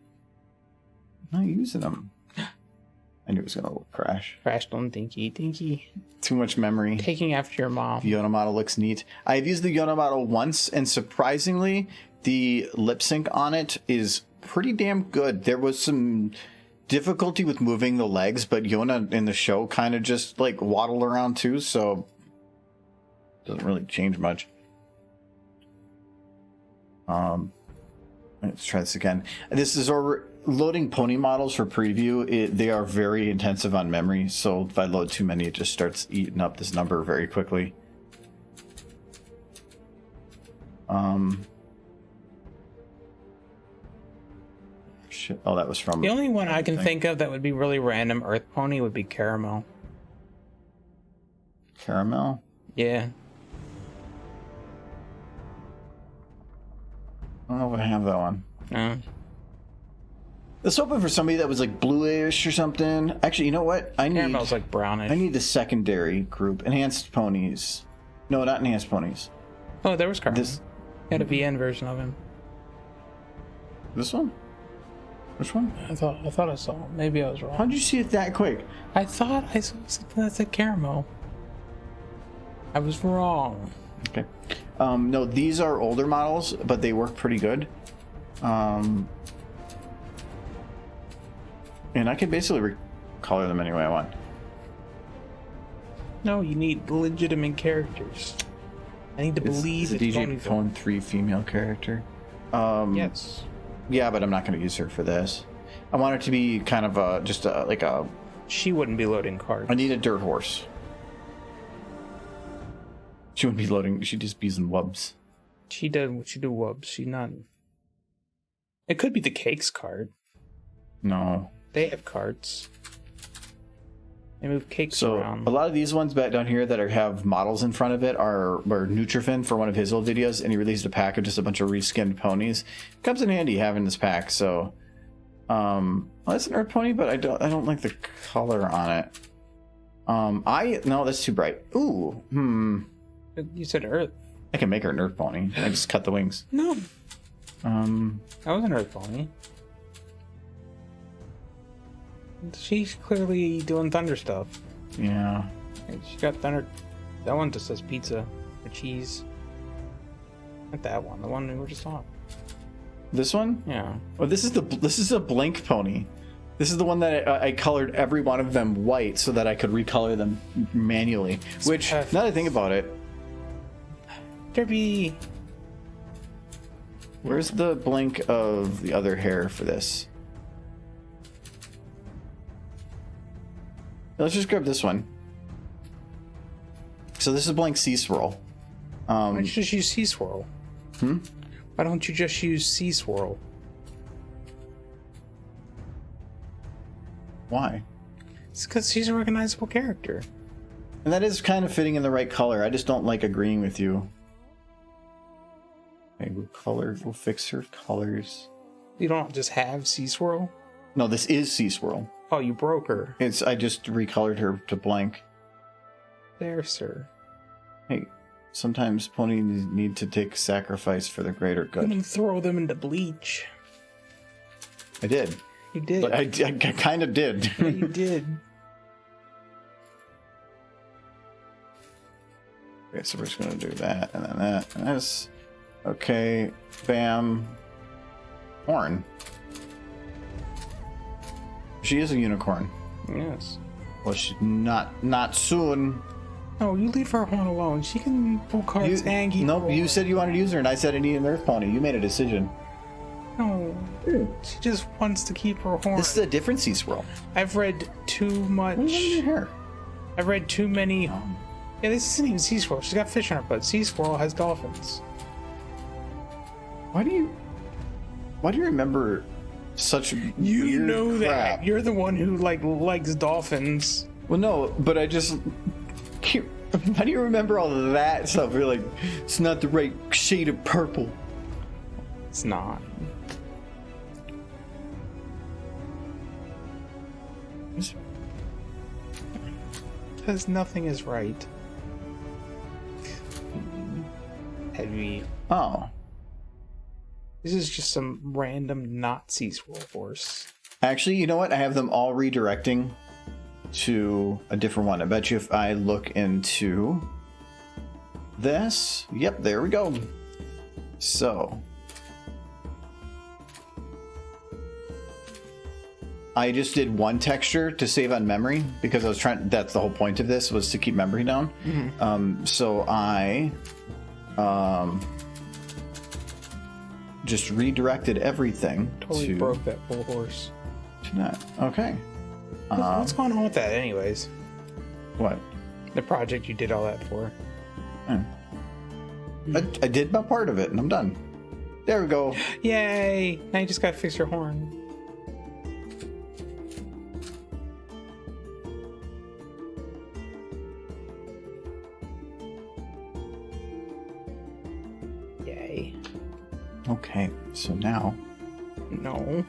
I'm not using them. I knew it was going to crash. Crashed on Dinky. Too much memory. Taking after your mom. The Yona model looks neat. I've used the Yona model once, and surprisingly, the lip sync on it is pretty damn good. There was some difficulty with moving the legs, but Yona in the show kind of just like waddled around too, so it doesn't really change much. Let's try this again. This is our loading pony models for preview. They are very intensive on memory, so if I load too many, it just starts eating up this number very quickly. Shit. Oh, that was from... The only one I can think of that would be really random earth pony would be Caramel. Caramel? Yeah. I don't know if I have that one. No. I was hoping for somebody that was like bluish or something. Actually, you know what? Caramel's like brownish. I need the secondary group. Enhanced ponies. No, not enhanced ponies. Oh, there was Caramel. This... Had a VN version of him. This one? Which one? I thought I saw him. Maybe I was wrong. How'd you see it that quick? I thought I saw something that said Caramel. I was wrong. Okay. No, these are older models, but they work pretty good. And I can basically recolor them any way I want. No, you need legitimate characters. I need to believe it's a it's DJ Ponyville. Phone 3 female character. Yes. Yeah, but I'm not going to use her for this. I want her to be kind of like a... She wouldn't be loading cards. I need a dirt horse. She wouldn't be loading. She'd just be using wubs. She do wubs. She not. It could be the cakes card. No. They have cards. They move cakes So around. a lot of these ones back down here that have models in front of it were Nutrifin for one of his old videos, and he released a pack of just a bunch of reskinned ponies. Comes in handy having this pack. So, well, that's an earth pony, but I don't like the color on it. No, that's too bright. Ooh, You said Earth. I can make her an earth pony. I just cut the wings. No. That was an Earth pony. She's clearly doing thunder stuff. Yeah. She got thunder. That one just says pizza or cheese. Not that one. The one we were just on. This one? Yeah. Oh, this is a blank pony. This is the one that I colored every one of them white so that I could recolor them manually. Which, now that I think about it, Derby. where's the blank of the other hair for this? Let's just grab this one. So this is blank Sea Swirl. Why don't you just use Sea Swirl? Why don't you just use Sea Swirl? Why? It's because she's a recognizable character. And that is kind of fitting in the right color. I just don't like agreeing with you. Okay, we'll fix her colors. You don't just have Sea Swirl? No, this is Sea Swirl. Oh, you broke her. I just recolored her to blank. There, sir. Hey, sometimes ponies need to take sacrifice for the greater You good. can throw them into bleach. I did. You did. But I kind of did. Yeah, you did. Okay, so we're just going to do that, and then that, and this. Okay, bam. Horn. She is a unicorn. Yes. Well, she's not soon. No, you leave her horn alone. She can pull cards and keep Nope, rolling. you said you wanted to use her, and I said I need an earth pony. You made a decision. No. She just wants to keep her horn. This is a different Sea Swirl. I've read too much. What is your hair? I've read too many. Yeah, this isn't even Sea Swirl. She's got fish in her butt. Sea Swirl has dolphins. Why do you remember such You weird know crap? that. You're the one who likes dolphins. Well, no, but I just How do you remember all of that stuff? You're like, it's not the right shade of purple. It's not. Because nothing is right. Heavy. Oh. This is just some random Nazis horse. Actually, you know what? I have them all redirecting to a different one. I bet you if I look into this, yep, there we go. So I just did one texture to save on memory because I was trying. That's the whole point of this, was to keep memory down. Mm-hmm. So I just redirected everything. Totally broke that poor horse. To that. Okay. What's going on with that, anyways? What? The project you did all that for. I did my part of it, and I'm done. There we go. Yay! Now you just gotta fix your horn. Yay. Okay, so now... No.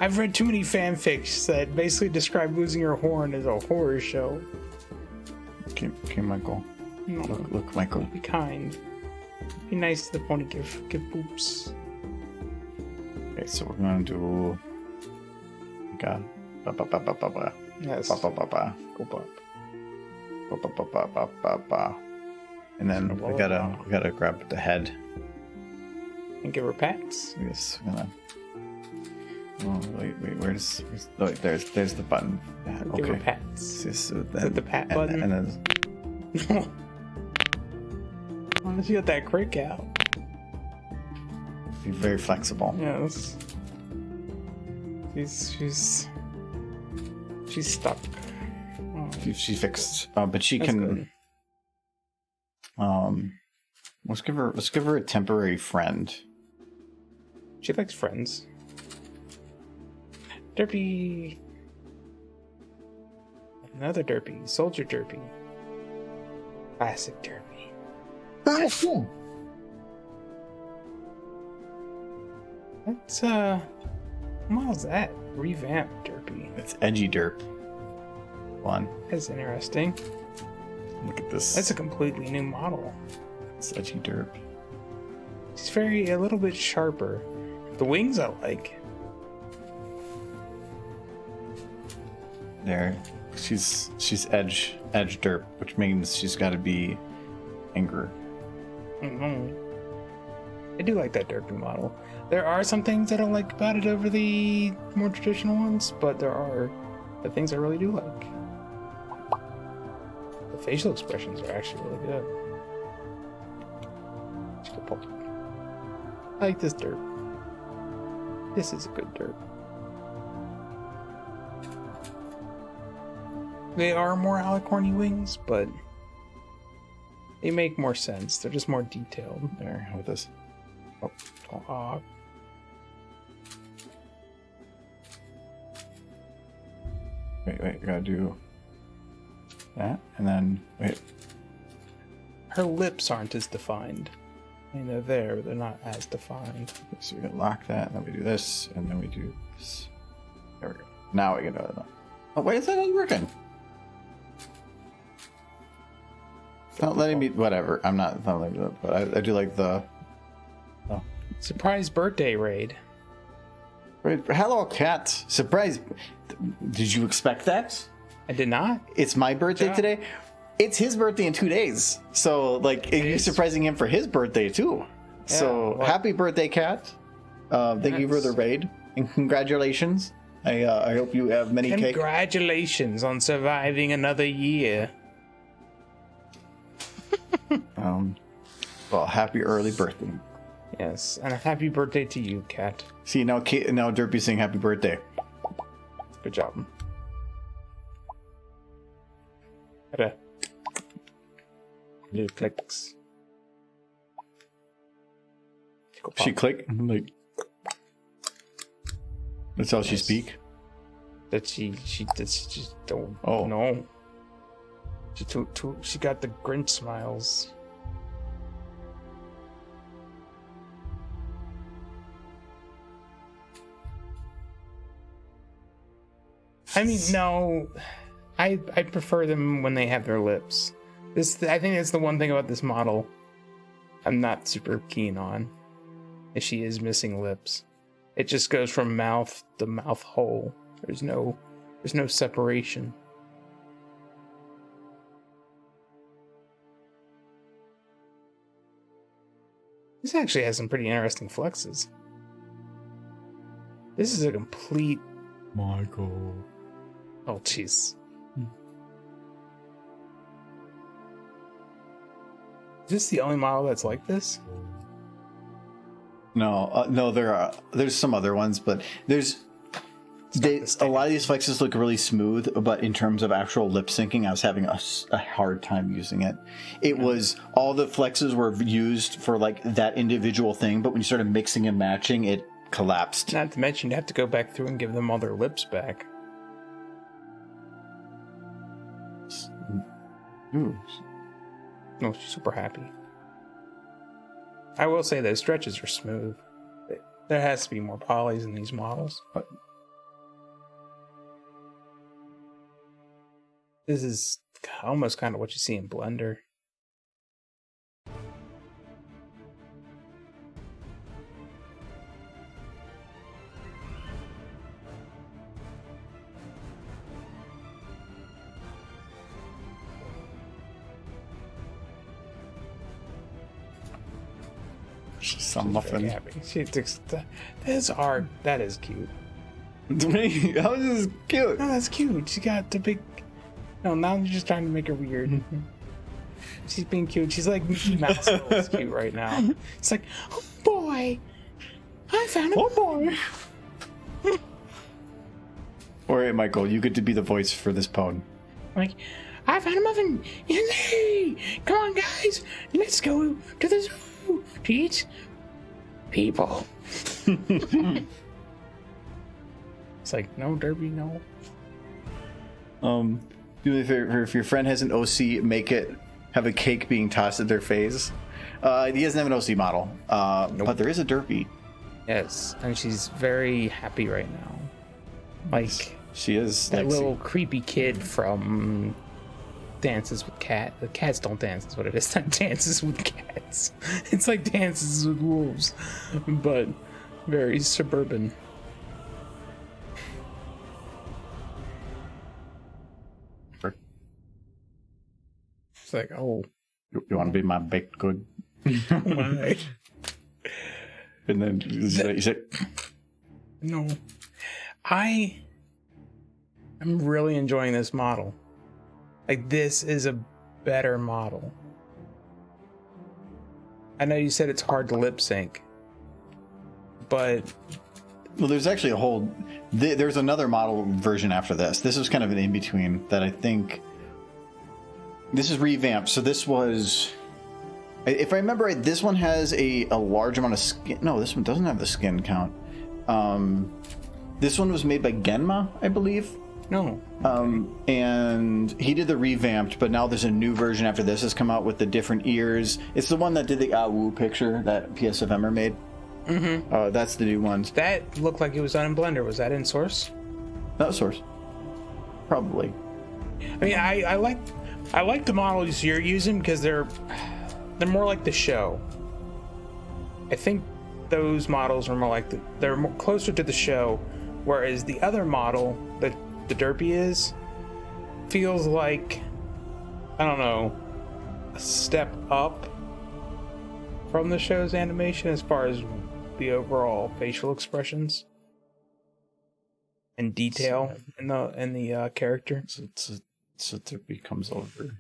I've read too many fanfics that basically describe losing your horn as a horror show. Okay, Michael. No. Look, Michael. Be kind. Be nice to the pony. Give boops. Okay, so we're gonna do... God. Ba ba ba ba ba ba. Yes. Ba ba ba ba. Go bop. Ba ba ba ba ba ba ba. And then we gotta grab the head. And give her pats. Yes, we're gonna... Oh, wait, where's oh, wait, there's the button. Give her Okay. pats. So Is the pat button? And then... Why don't you get that crick out? Be very flexible. Yes. She's stuck. Oh, She fixed, but she that's can. good. Let's give her a temporary friend. She likes friends. Derpy. Another Derpy. Soldier Derpy. Classic Derpy. That's how's that? Revamped Derpy. It's edgy derp. One. That's interesting. Look at this. That's a completely new model. It's edgy derp. She's a little bit sharper. The wings I like. There. She's edge derp, which means she's got to be angry. I do like that Derpy model. There are some things I don't like about it over the more traditional ones, but there are the things I really do like. The facial expressions are actually really good. I like this derp. This is a good derp. They are more alicorny wings, but they make more sense. They're just more detailed. There, how about this? Oh. Wait, we gotta do that, and then wait. Her lips aren't as defined. I mean, they're there, but they're not as defined. So we can lock that, and then we do this, and then we do this. There we go. Now we can do it. Oh, wait, is that not working? It's not letting me. Whatever. I'm not letting me. But I do like the. Oh. Surprise birthday raid. Wait, hello, cat. Surprise. Did you expect that? I did not. It's my birthday job. today. It's his birthday in 2 days. So, like, you're is. surprising him for his birthday, too. So, well- happy birthday, cat. Thank you for the raid. And congratulations. I hope you have many cake. Congratulations on surviving another year. Well, happy early birthday. Yes, and a happy birthday to you, Cat. See, now Derpy's saying happy birthday. Good job. Gotta little clicks. She click? Like, that's how she Yes. speak? That she just don't. Oh. No. She got the Grinch smiles. I mean, no, I prefer them when they have their lips. I think that's the one thing about this model I'm not super keen on. Is she is missing lips. It just goes from mouth to mouth hole. There's no separation. This actually has some pretty interesting flexes. This is a complete Michael. Oh, jeez. Is this the only model that's like this? No, there's some other ones, but a lot of these flexes look really smooth, but in terms of actual lip syncing, I was having a hard time using it. It was, all the flexes were used for like that individual thing, but when you started mixing and matching, it collapsed. Not to mention, you have to go back through and give them all their lips back. Ooh. No, she's super happy. I will say those stretches are smooth. There has to be more polys in these models. But this is almost kind of what you see in Blender. Some muffin. She thinks that's art. That is cute. How is this cute? No, that's cute. She got the big. No, now you're just trying to make her weird. She's being cute. She's like Mickey Mouse is cute right now. It's like, oh boy, I found a boy. All right, Michael, you get to be the voice for this poem. Like, I found a muffin. Yay! Come on, guys, let's go to the zoo to eat people. It's like, no, Derby, no. Do me a favor, if your friend has an OC, have a cake being tossed at their face. He doesn't have an OC model, but there is a Derpy. Yes, and she's very happy right now. Like, she is that little creepy kid from Dances with Cats. The cats don't dance, is what it is. It's not Dances with Cats. It's like Dances with Wolves, but very suburban. It's like, oh. You want to be my baked good? Oh my. And then you said, no. I'm really enjoying this model. Like, this is a better model. I know you said it's hard to lip sync, but... Well, there's actually a whole... There's another model version after this. This was kind of an in-between that I think... This is revamped, so this was... If I remember right, this one has a large amount of skin... No, this one doesn't have the skin count. This one was made by Genma, I believe. No. And he did the revamped, but now there's a new version after this has come out with the different ears. It's the one that did the Awu picture that PSFMer made. Mm-hmm. That's the new ones. That looked like it was done in Blender. Was that in Source? Not Source. Probably. I mean, I like the models you're using because they're more like the show. I think those models are more like they're more closer to the show, whereas the other model that the Derpy feels like, I don't know, a step up from the show's animation as far as the overall facial expressions and detail in the character. So Derpy comes over.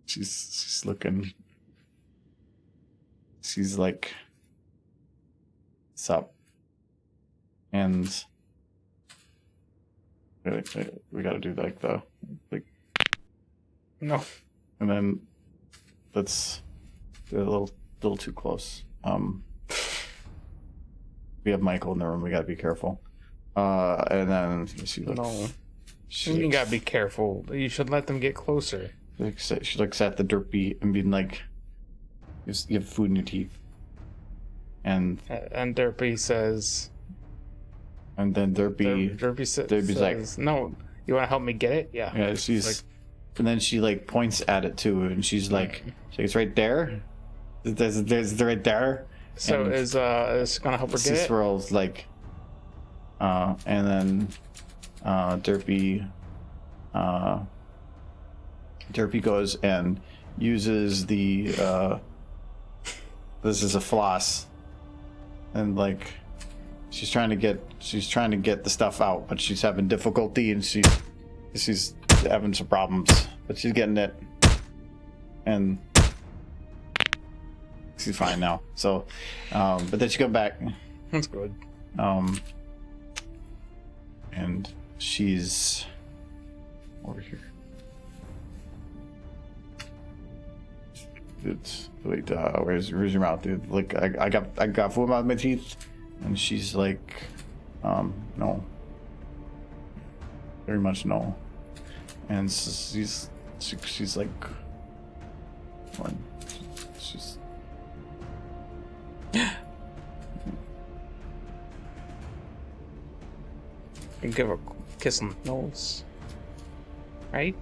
She's looking. She's like, "What's up?" And we got to do like no, and then that's a little too close. We have Michael in the room. We got to be careful. And then she looks. No. You gotta be careful. You should let them get closer. She looks at the Derpy and being like, you have food in your teeth. And Derpy says... And then Derpy's says, like... No, you want to help me get it? Yeah. Yeah, she's... Like, and then she, like, points at it, too, and she's like, it's right there? There's right there? So and is gonna help her get it? She swirls, like... and then... Derpy goes and uses the this is a floss, and like she's trying to get the stuff out, but she's having difficulty, and she's having some problems, but she's getting it, and she's fine now. So but then she comes back. That's good. And she's over here. Wait, where's your mouth, dude? Like, I got food in my teeth, and she's like, no, very much no, and she's like, what? She's. And give her a kiss on the nose, right?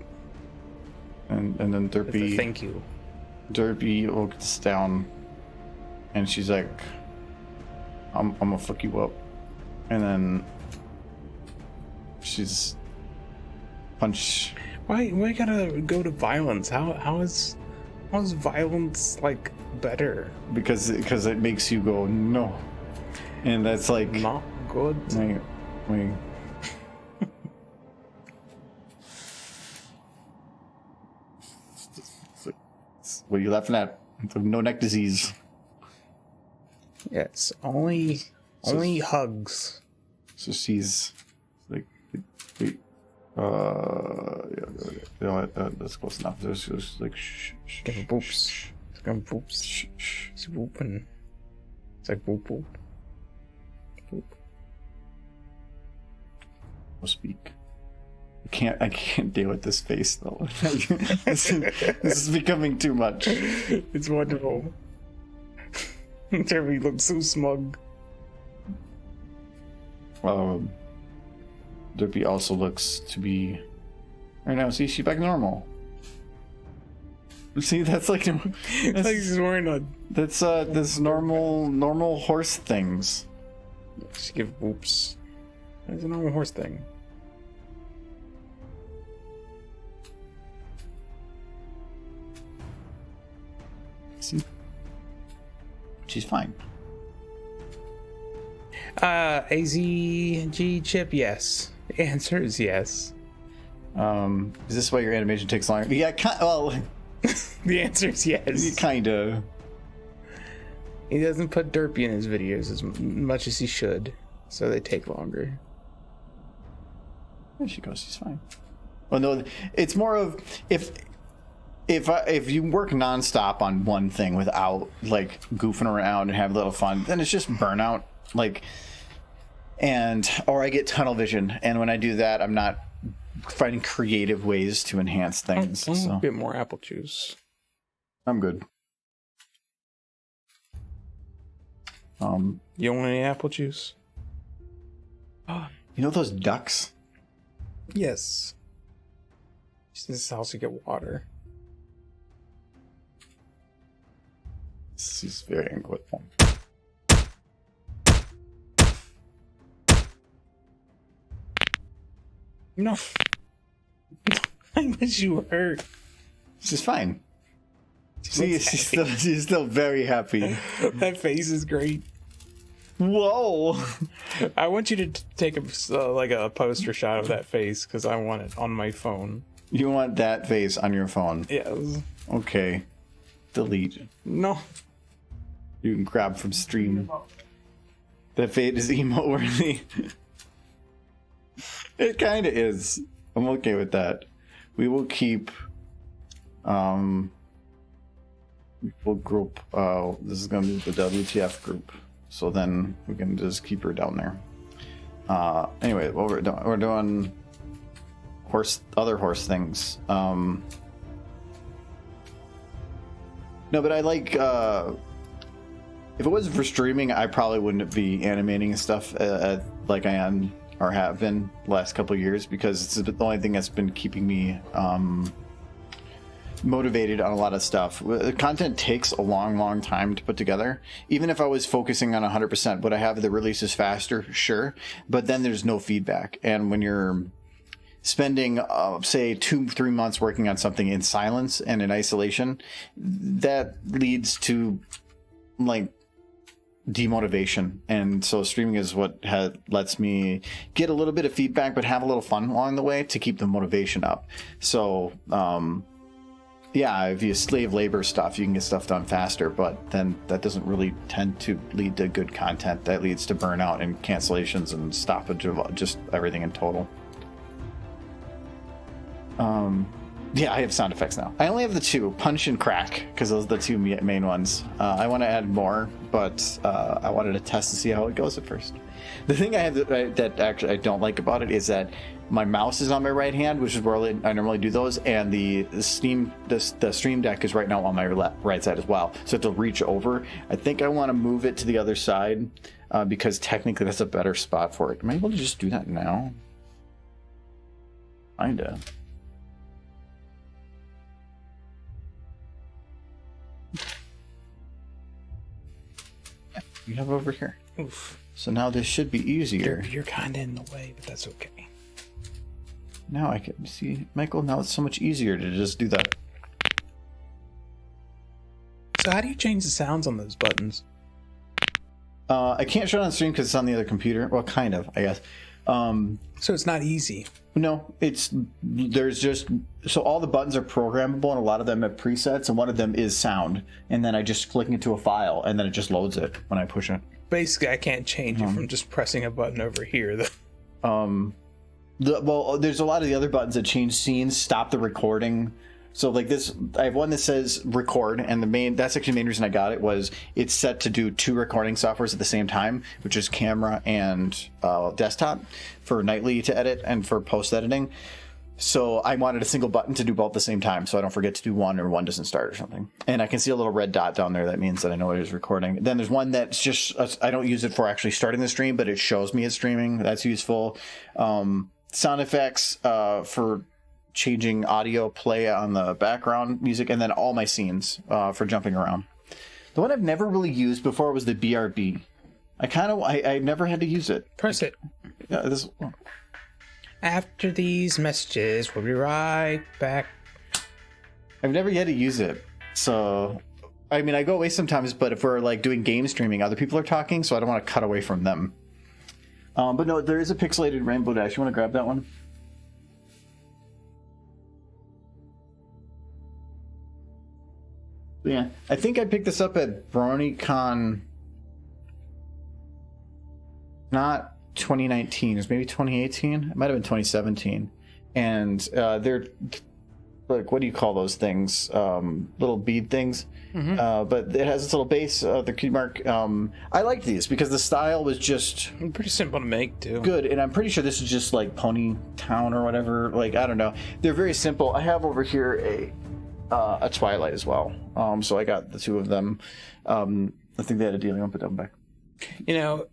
And then Derpy. Thank you. Derpy looks down, and she's like, "I'm gonna fuck you up," and then she's punch. Why you gotta go to violence? How is violence like better? Because it makes you go no, and that's like not good. Wait. What are you laughing at? No neck disease. Yes, only hugs. So she's like, wait, yeah, that's close enough. She's like, shh. Give her boops. It's going boops. Shh. She's whooping. It's like whoop whoop. Whoop. I'll speak. I can't deal with this face though. This is becoming too much. It's wonderful. Jeremy looks so smug. Derpy also looks to be right now. See, she's back normal. See, that's like like she's wearing a. That's this normal horse things. She give whoops. That's a normal horse thing. See? She's fine. AZG chip, yes. The answer is yes. Is this why your animation takes longer? Yeah, well... The answer is yes. Kinda. He doesn't put Derpy in his videos as much as he should, so they take longer. There she goes, she's fine. Well, no, it's more of... If you work nonstop on one thing without like goofing around and have a little fun, then it's just burnout. Like, or I get tunnel vision, and when I do that, I'm not finding creative ways to enhance things. A bit more apple juice. I'm good. You want any apple juice? You know those ducks? Yes. This is how to get water. She's very angry with them. No. I wish you were hurt. She's fine. See, she's still very happy. That face is great. Whoa! I want you to take a poster shot of that face because I want it on my phone. You want that face on your phone? Yes. Okay. Delete. No. You can grab from stream. That fate is emote worthy. It kind of is. I'm okay with that. We will keep. We'll group. This is gonna be the WTF group. So then we can just keep her down there. Anyway, what we're doing. other horse things. No, but I like, if it wasn't for streaming, I probably wouldn't be animating and stuff like I am or have been the last couple of years, because it's the only thing that's been keeping me motivated on a lot of stuff. The content takes a long time to put together. Even if I was focusing on 100%, would I have the releases faster? Sure. But then there's no feedback. And when you're spending, say, 2-3 months working on something in silence and in isolation, that leads to, like, demotivation. And so streaming is what lets me get a little bit of feedback, but have a little fun along the way to keep the motivation up. So, yeah, if you slave labor stuff, you can get stuff done faster, but then that doesn't really tend to lead to good content. That leads to burnout and cancellations and stoppage of just everything in total. Yeah, I have sound effects now. I only have the 2, punch and crack, because those are the 2 main ones. I want to add more, but I wanted to test to see how it goes at first. The thing I have that actually I don't like about it is that my mouse is on my right hand, which is where I normally do those, and the Stream Deck is right now on my right side as well. So I have to reach over. I think I want to move it to the other side because technically that's a better spot for it. Am I able to just do that now? Kinda. You have it over here. Oof. So now this should be easier. You're kind of in the way, but that's okay. Now I can see, Michael, now it's so much easier to just do that. So how do you change the sounds on those buttons? I can't show it on stream because it's on the other computer. Well, kind of, I guess. So it's not easy. No, so all the buttons are programmable, and a lot of them have presets, and one of them is sound. And then I just click into a file, and then it just loads it when I push it. Basically, I can't change it from just pressing a button over here. Well, there's a lot of the other buttons that change scenes, stop the recording. So like this, I have one that says record, and that's actually the main reason I got it was it's set to do 2 recording softwares at the same time, which is camera and desktop for nightly to edit and for post editing. So I wanted a single button to do both at the same time, so I don't forget to do one or one doesn't start or something. And I can see a little red dot down there. That means that I know it is recording. Then there's one that's just, I don't use it for actually starting the stream, but it shows me it's streaming. That's useful. Sound effects for changing audio play on the background music, and then all my scenes for jumping around. The one I've never really used before was the BRB. I've never had to use it. Press it. Yeah, After these messages, we'll be right back. I've never yet to use it. So, I mean, I go away sometimes, but if we're like doing game streaming, other people are talking, so I don't want to cut away from them. But no, there is a pixelated Rainbow Dash. You want to grab that one? Yeah, I think I picked this up at BronyCon. Not 2019, it was maybe 2018. It might have been 2017. And they're like, what do you call those things? Little bead things. Mm-hmm. But it has this little base, the key mark. I liked these because the style was just pretty simple to make too. Good, and I'm pretty sure this is just like Pony Town or whatever. Like, I don't know. They're very simple. I have over here a Twilight as well. So I got the 2 of them. I think they had a deal. You want to put them back? You know,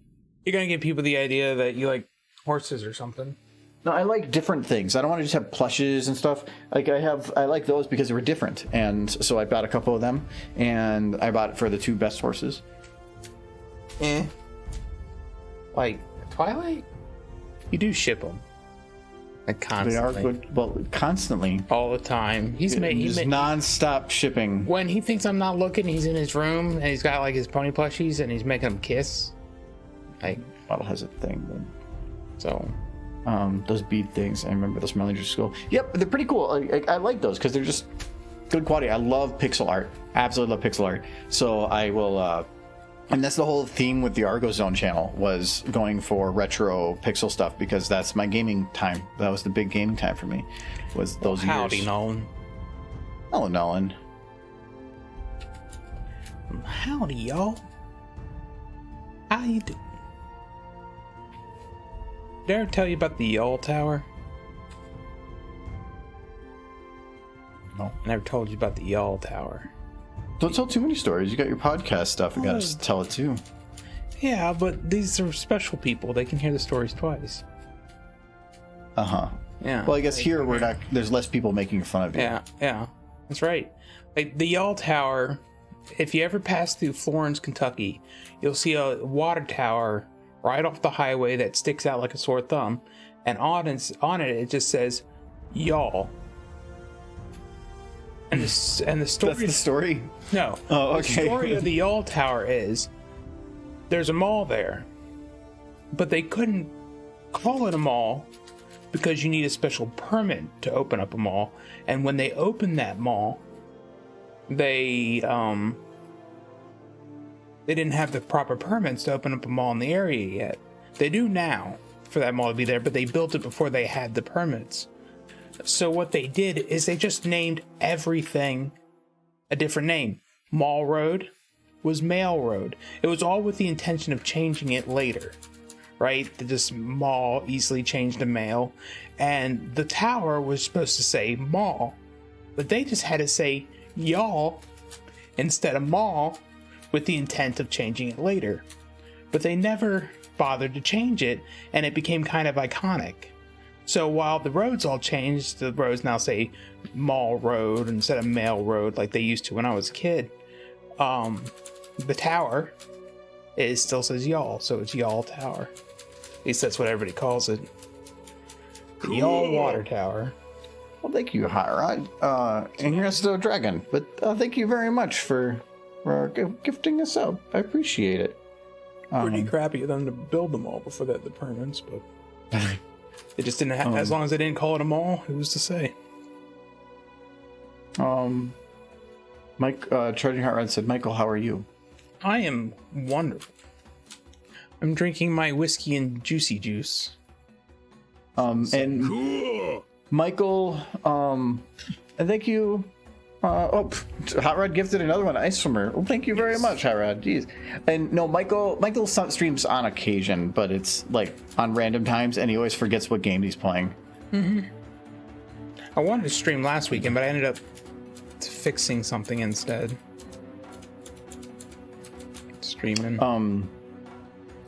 you're gonna give people the idea that you like horses or something. No, I like different things. I don't want to just have plushes and stuff. Like I like those because they were different, and so I bought a couple of them, and I bought it for the 2 best horses. Like Twilight, you do ship them. Like constantly. They are good. Well, constantly. All the time. He's non-stop shipping. When he thinks I'm not looking, he's in his room and he's got like his pony plushies and he's making them kiss. Like, model has a thing. Then. So, those bead things. I remember those from elementary school. Yep, they're pretty cool. I like those because they're just good quality. I love pixel art. Absolutely love pixel art. So I will. And that's the whole theme with the Argo Zone channel, was going for retro pixel stuff, because that's my gaming time. That was the big gaming time for me, was those years. Howdy, Nolan. Hello, Nolan. Howdy, y'all. How you doing? Did I ever tell you about the Y'all Tower? No. I never told you about the Y'all Tower. Don't tell too many stories. You got your podcast stuff. You gotta just tell it too. Yeah, but these are special people. They can hear the stories twice. Uh-huh. Yeah. Well, I guess here we're not. There's less people making fun of you. Yeah. That's right. Like the Y'all Tower, if you ever pass through Florence, Kentucky, you'll see a water tower right off the highway that sticks out like a sore thumb. And on it just says, Y'all. And the story... That's the story? No. Oh, okay. The story of the Y'all Tower is, there's a mall there, but they couldn't call it a mall because you need a special permit to open up a mall. And when they opened that mall, they didn't have the proper permits to open up a mall in the area yet. They do now for that mall to be there, but they built it before they had the permits. So what they did is they just named everything a different name. Mall Road was Mail Road. It was all with the intention of changing it later, right? This mall easily changed to mail, and the tower was supposed to say mall, but they just had to say y'all instead of mall with the intent of changing it later. But they never bothered to change it, and it became kind of iconic. So while the roads all changed, the roads now say Mall Road instead of Mail Road like they used to when I was a kid. The tower still says y'all, so it's Y'all Tower. At least that's what everybody calls it. The Y'all Water Tower. Well, thank you, Hyrod. And you're still a dragon, but thank you very much for gifting us up. I appreciate it. Pretty crappy of them to build them all before they had the permits, but they just didn't have, as long as they didn't call it a mall, who's to say? Mike, Charging Heart Rod said, Michael, how are you? I am wonderful. I'm drinking my whiskey and juicy juice. And cool. Michael, thank you. Hot Rod gifted another one, Ice Swimmer. Well, thank you very much, Hot Rod. Jeez. And no, Michael streams on occasion, but it's like on random times, and he always forgets what game he's playing. Mm-hmm. I wanted to stream last weekend, but I ended up fixing something instead. Streaming.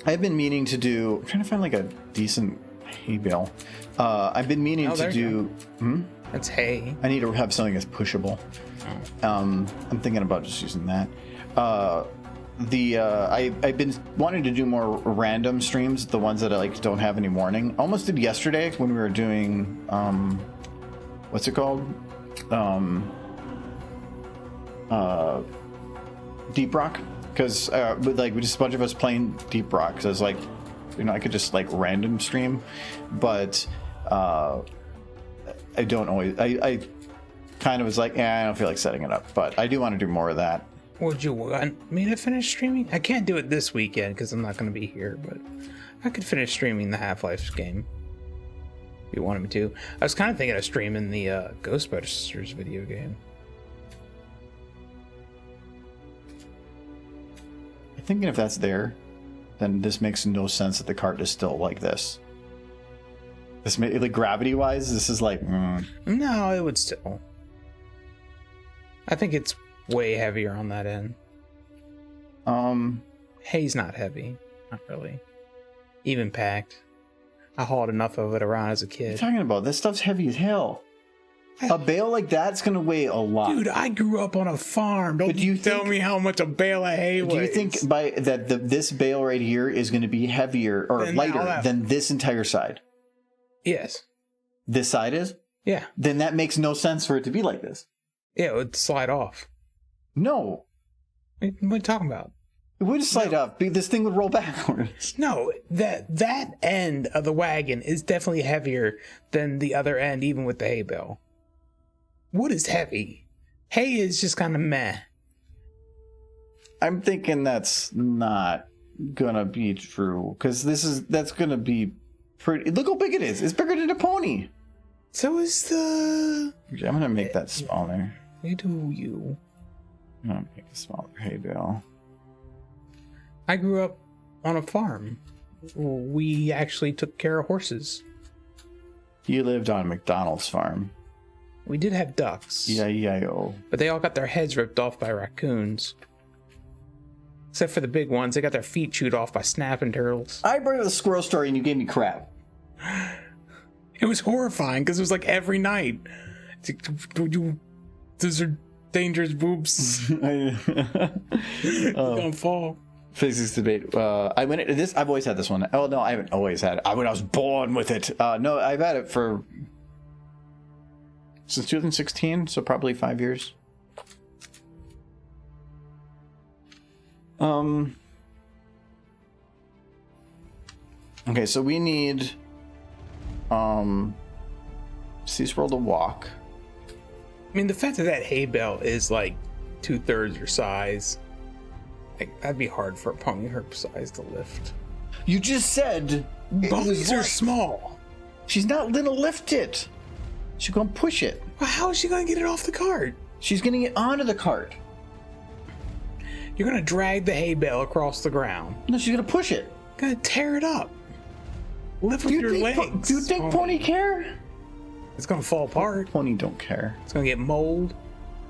I've been meaning to do. I'm trying to find like a decent hay bale. I've been meaning to do. That's hay. I need to have something that's pushable. I'm thinking about just using that. I've been wanting to do more random streams, the ones that I like don't have any warning. Almost did yesterday when we were doing what's it called? Deep Rock, because with just a bunch of us playing Deep Rock. Because I was like, I could just like random stream, but I don't always. I kind of was like, I don't feel like setting it up, but I do want to do more of that. Would you want me to finish streaming? I can't do it this weekend because I'm not going to be here, but I could finish streaming the Half-Life game if you wanted me to. I was kind of thinking of streaming the Ghostbusters video game. I'm thinking if that's there, then this makes no sense that the cart is still like this. This like gravity-wise, this is like. No, it would still. I think it's way heavier on that end. Hay's not heavy, not really. Even packed. I hauled enough of it around as a kid. What are you talking about? This stuff's heavy as hell. A bale like that's gonna weigh a lot. Dude, I grew up on a farm. Don't you tell me how much a bale of hay weighs. Do you think this bale right here is going to be heavier or lighter than this entire side? Yes. This side is? Yeah. Then that makes no sense for it to be like this. Yeah, it would slide off. No. What are you talking about? It would slide off. This thing would roll backwards. No, that end of the wagon is definitely heavier than the other end, even with the hay bale. Wood is heavy. Hay is just kind of meh. I'm thinking that's not gonna be true, because that's gonna be pretty. Look how big it is. It's bigger than a pony. So is the. I'm gonna make that smaller. You do you. I'm gonna make a smaller hay bale. I grew up on a farm. We actually took care of horses. You lived on McDonald's farm. We did have ducks. E-I-E-I-O. But they all got their heads ripped off by raccoons. Except for the big ones, they got their feet chewed off by snapping turtles. I brought up the squirrel story and you gave me crap. It was horrifying because it was like every night. Those are dangerous boobs. Gonna fall. Physics debate. I went into this. I've always had this one. Oh no, I haven't always had it. When I was born with it. No, I've had it since 2016, so probably 5 years. Okay, so we need Sea Swirl to walk. I mean, the fact that hay bale is like 2/3 your size, like that'd be hard for a pony her size to lift. You just said Ponies are small. She's not gonna lift it. She's gonna push it. Well, how is she gonna get it off the cart? She's getting it onto the cart. You're gonna drag the hay bale across the ground. No, she's gonna push it. Gonna tear it up. Lift with your legs. Do you think Pony care? It's gonna fall apart. Pony don't care. It's gonna get mold.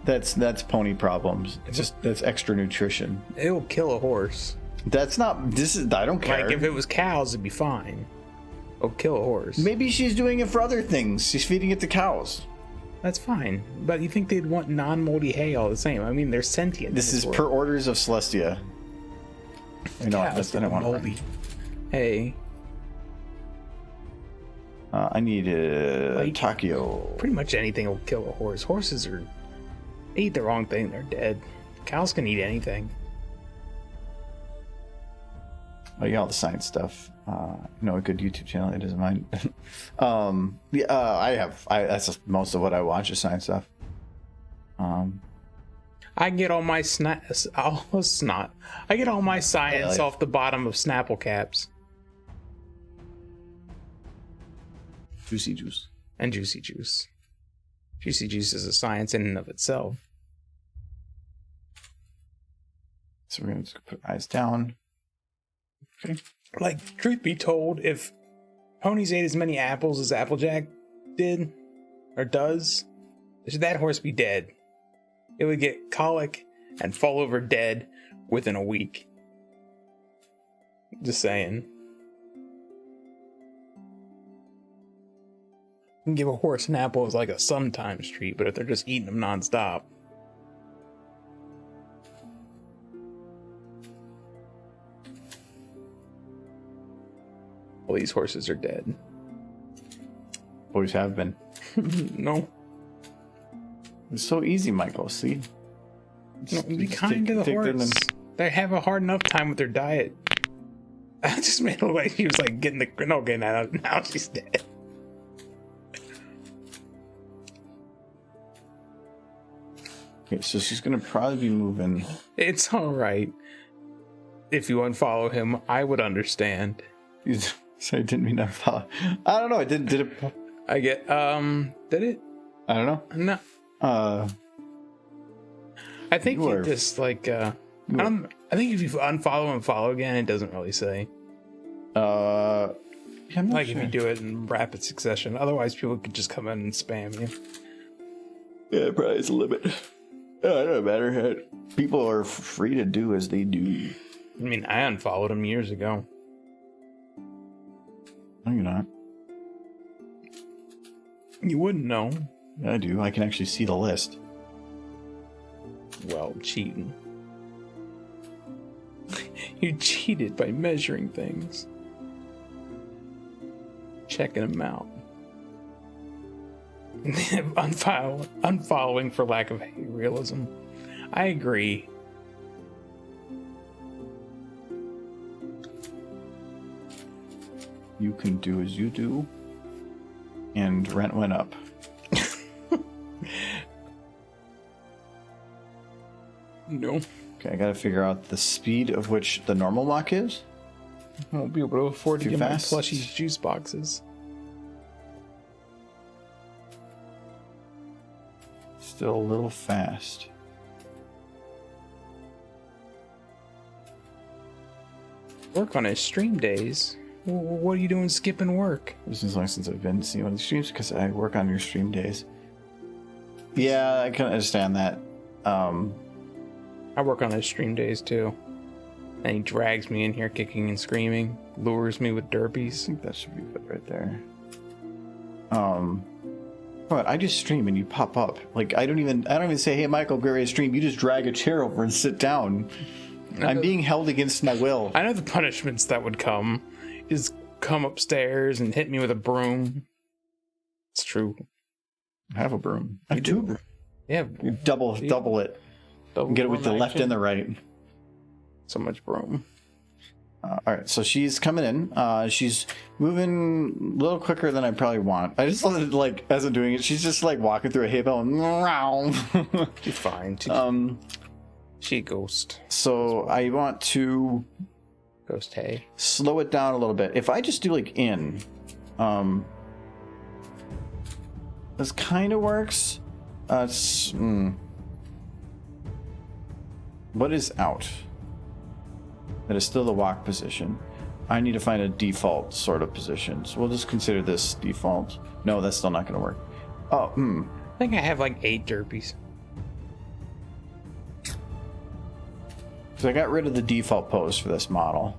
That's Pony problems. That's extra nutrition. It'll kill a horse. That's not. This is. I don't care. Like if it was cows, it'd be fine. It'll kill a horse. Maybe she's doing it for other things. She's feeding it to cows. That's fine. But you think they'd want non-moldy hay all the same? I mean, they're sentient. This is per orders of Celestia. You know, I don't want moldy hay. I need a Takio. Pretty much anything will kill a horse. Horses they eat the wrong thing, they're dead. Cows can eat anything. Oh, yeah, all the science stuff. A good YouTube channel. It doesn't mind. That's just most of what I watch is science stuff. I get all my I get all my science off the bottom of Snapple caps. Juicy juice. And juicy juice. Juicy juice is a science in and of itself. So we're going to put eyes down. Okay. Like, truth be told, if ponies ate as many apples as Applejack did, or does, that horse be dead. It would get colic and fall over dead within a week. Just saying. You can give a horse an apple as like a sometimes treat, but if they're just eating them nonstop. Well, these horses are dead. Always have been. No. It's so easy, Michael. See? No, be kind to the horse. They have a hard enough time with their diet. I just made it look like she was like getting the... Okay, now she's dead. Okay, so she's going to probably be moving. It's alright. If you unfollow him, I would understand. Sorry, I didn't mean to unfollow. I don't know. Did it? I get, did it? I don't know. No. I think you just like, I think if you unfollow and follow again, it doesn't really say. Yeah, I'm not like sure. if you do it in rapid succession. Otherwise, people could just come in and spam you. Yeah, probably is a limit. Yeah, it doesn't matter. People are free to do as they do. I mean, I unfollowed him years ago. No, you're not. You wouldn't know. I do. I can actually see the list. Well, cheating. You cheated by measuring things. Checking them out. Unfollowing for lack of realism. I agree. You can do as you do. And rent went up. No. Okay, I gotta figure out the speed of which the normal walk is. I won't be able to afford to Too get fast? my plushies juice boxes. Still a little fast. Work on his stream days. What are you doing skipping work? This is long since I've been seeing one of the streams because I work on your stream days. Yeah, I can understand that. I work on his stream days too. And he drags me in here kicking and screaming, lures me with derpies. I think that should be good right there. But I just stream and you pop up. Like I don't even say, hey Michael, get ready to stream. You just drag a chair over and sit down. I'm being held against my will. I know the punishments that would come. Is come upstairs and hit me with a broom. It's true. I have a broom. I do. Yeah. You double it. Double Get it with the broom left action. and the right. So much broom. All right, so she's coming in. She's moving a little quicker than I probably want. I just love it, like, as I'm doing it, she's just like walking through a hay bale and She's fine. She a ghost. So I want to Ghost hay. slow it down a little bit. If I just do like in, this kind of works. What is out? That is still the walk position. I need to find a default sort of position. So we'll just consider this default. No, that's still not going to work. Oh, I think I have like 8 derpies. So I got rid of the default pose for this model.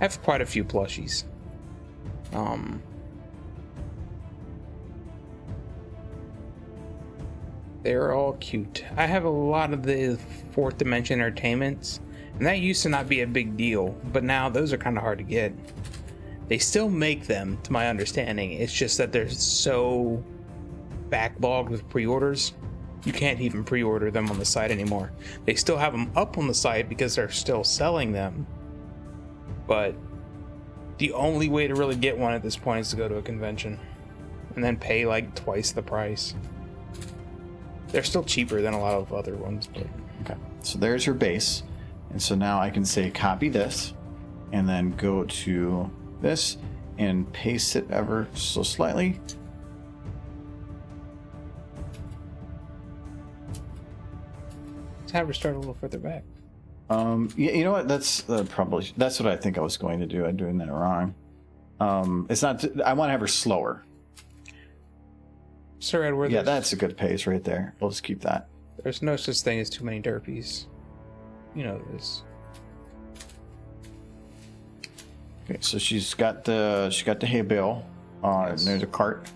I have quite a few plushies. They're all cute. I have a lot of the 4th dimension entertainments, and that used to not be a big deal, but now those are kind of hard to get. They still make them, to my understanding. It's just that they're so backlogged with pre-orders, you can't even pre-order them on the site anymore. They still have them up on the site because they're still selling them, but the only way to really get one at this point is to go to a convention and then pay like twice the price. They're still cheaper than a lot of other ones, but Okay, so there's your base. And so now I can say copy this and then go to this and paste it ever so slightly. let's have her start a little further back. Yeah, you know what? That's probably that's what I think I was going to do. I'm doing that wrong. It's not. I want to have her slower. Sir Edward, Yeah, that's a good pace right there. We'll just keep that. there's no such thing as too many derpies. You know this. Okay, so she got the hay bale. Yes. There's a cart,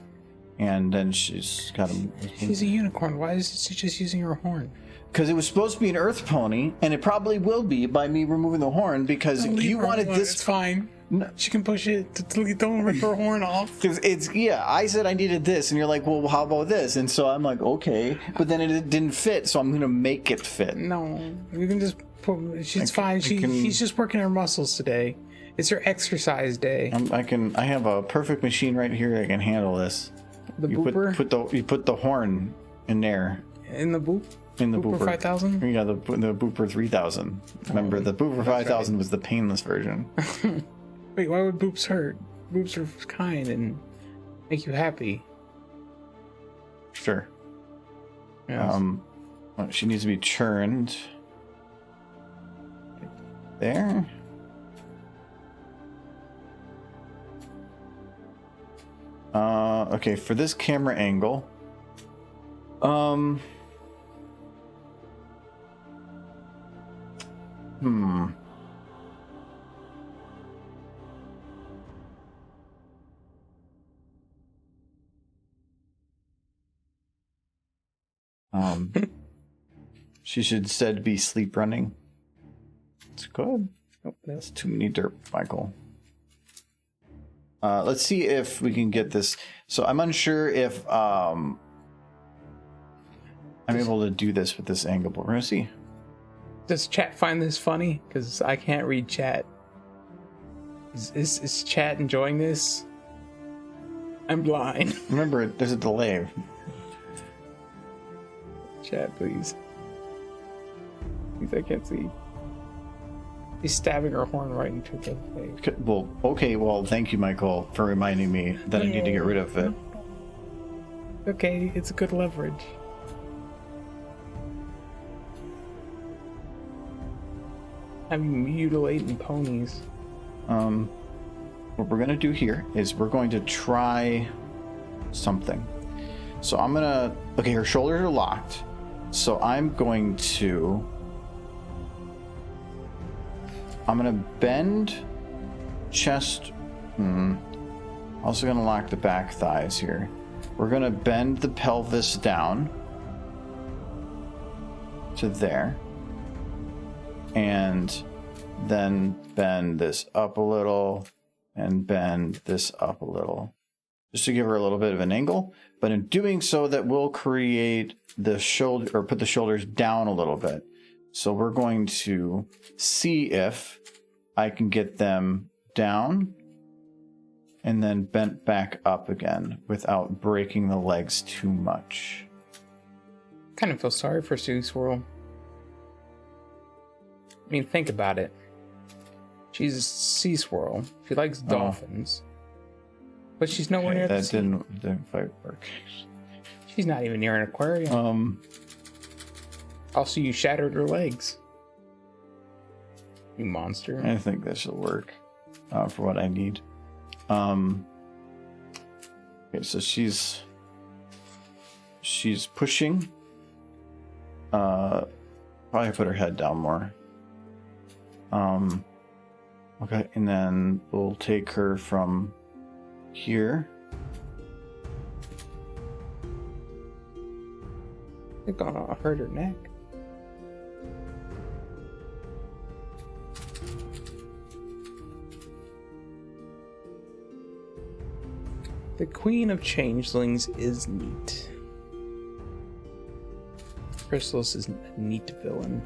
and then she's got a. She's a unicorn. Why is she just using her horn? Because it was supposed to be an earth pony, and it probably will be by me removing the horn. Because you wanted this. It's fine. No. She can push it. Don't rip her horn off. Because I said I needed this, and you're like, well, how about this? And so I'm like, okay, but then it didn't fit, so I'm gonna make it fit. No, you can just put. She's fine. She's just working her muscles today. It's her exercise day. I have a perfect machine right here that can handle this. The You booper you put the horn in there. in the boop. In the Booper Booper 5000? Yeah, the Booper 3000. Remember, the Booper 5000 was the painless version. Wait, why would boops hurt? Boops are kind and make you happy. Sure. Yes. She needs to be churned. There. Okay, for this camera angle. She should instead be sleep running. It's good. Oh, that's too many dirt, Michael. Let's see if we can get this. So I'm unsure if I'm able to do this with this angle, but we're gonna see. Does chat find this funny? Because I can't read chat. Is chat enjoying this? I'm blind. Remember, there's a delay. Chat, please. Please, I can't see. He's stabbing her horn right into the face. Well, okay. Well, thank you, Michael, for reminding me that I need to get rid of it. Okay, it's a good leverage. I'm mutilating ponies. What we're gonna do here is we're going to try something. So I'm gonna, okay, her shoulders are locked. So I'm gonna bend chest. Also gonna lock the back thighs here. We're gonna bend the pelvis down to there. And then bend this up a little and bend this up a little. Just to give her a little bit of an angle. But in doing so, that will create the shoulder, or put the shoulders down a little bit. So we're going to see if I can get them down and then bent back up again without breaking the legs too much. Kind of feel sorry for Sea Swirl. I mean, think about it. She's a sea swirl. She likes dolphins. But she's nowhere near the sea. That didn't quite work. She's not even near an aquarium. Also, you shattered her legs. You monster. I think this will work for what I need. Okay, so she's pushing. Probably put her head down more. Okay, and then we'll take her from here. They're gonna hurt her neck. The Queen of Changelings is neat. Chrysalis is a neat villain.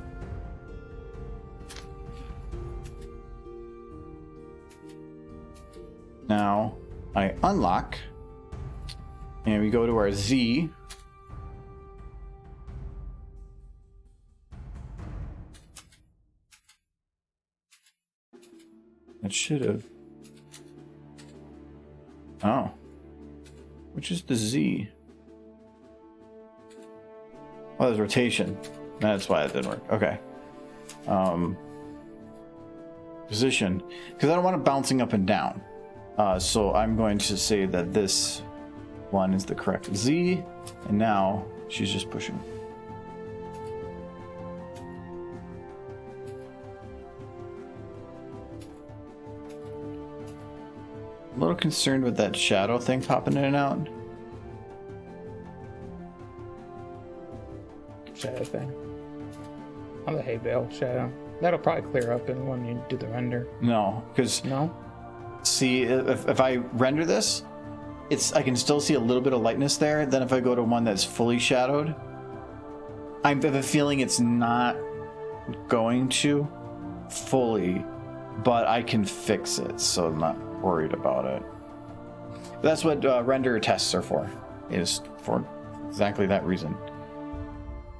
Now I unlock and we go to our Z. It should have. Oh. Which is the Z? Oh, there's rotation. That's why it didn't work. Okay. Position. Because I don't want it bouncing up and down. So I'm going to say that this one is the correct Z. And now she's just pushing. A little concerned with that shadow thing popping in and out. Shadow thing. On the hay bale shadow. That'll probably clear up when you do the render. No, because No? see, if I render this, I can still see a little bit of lightness there. Then if I go to one that's fully shadowed, I have a feeling it's not going to fully, but I can fix it, so I'm not worried about it. That's what render tests are for, is for exactly that reason.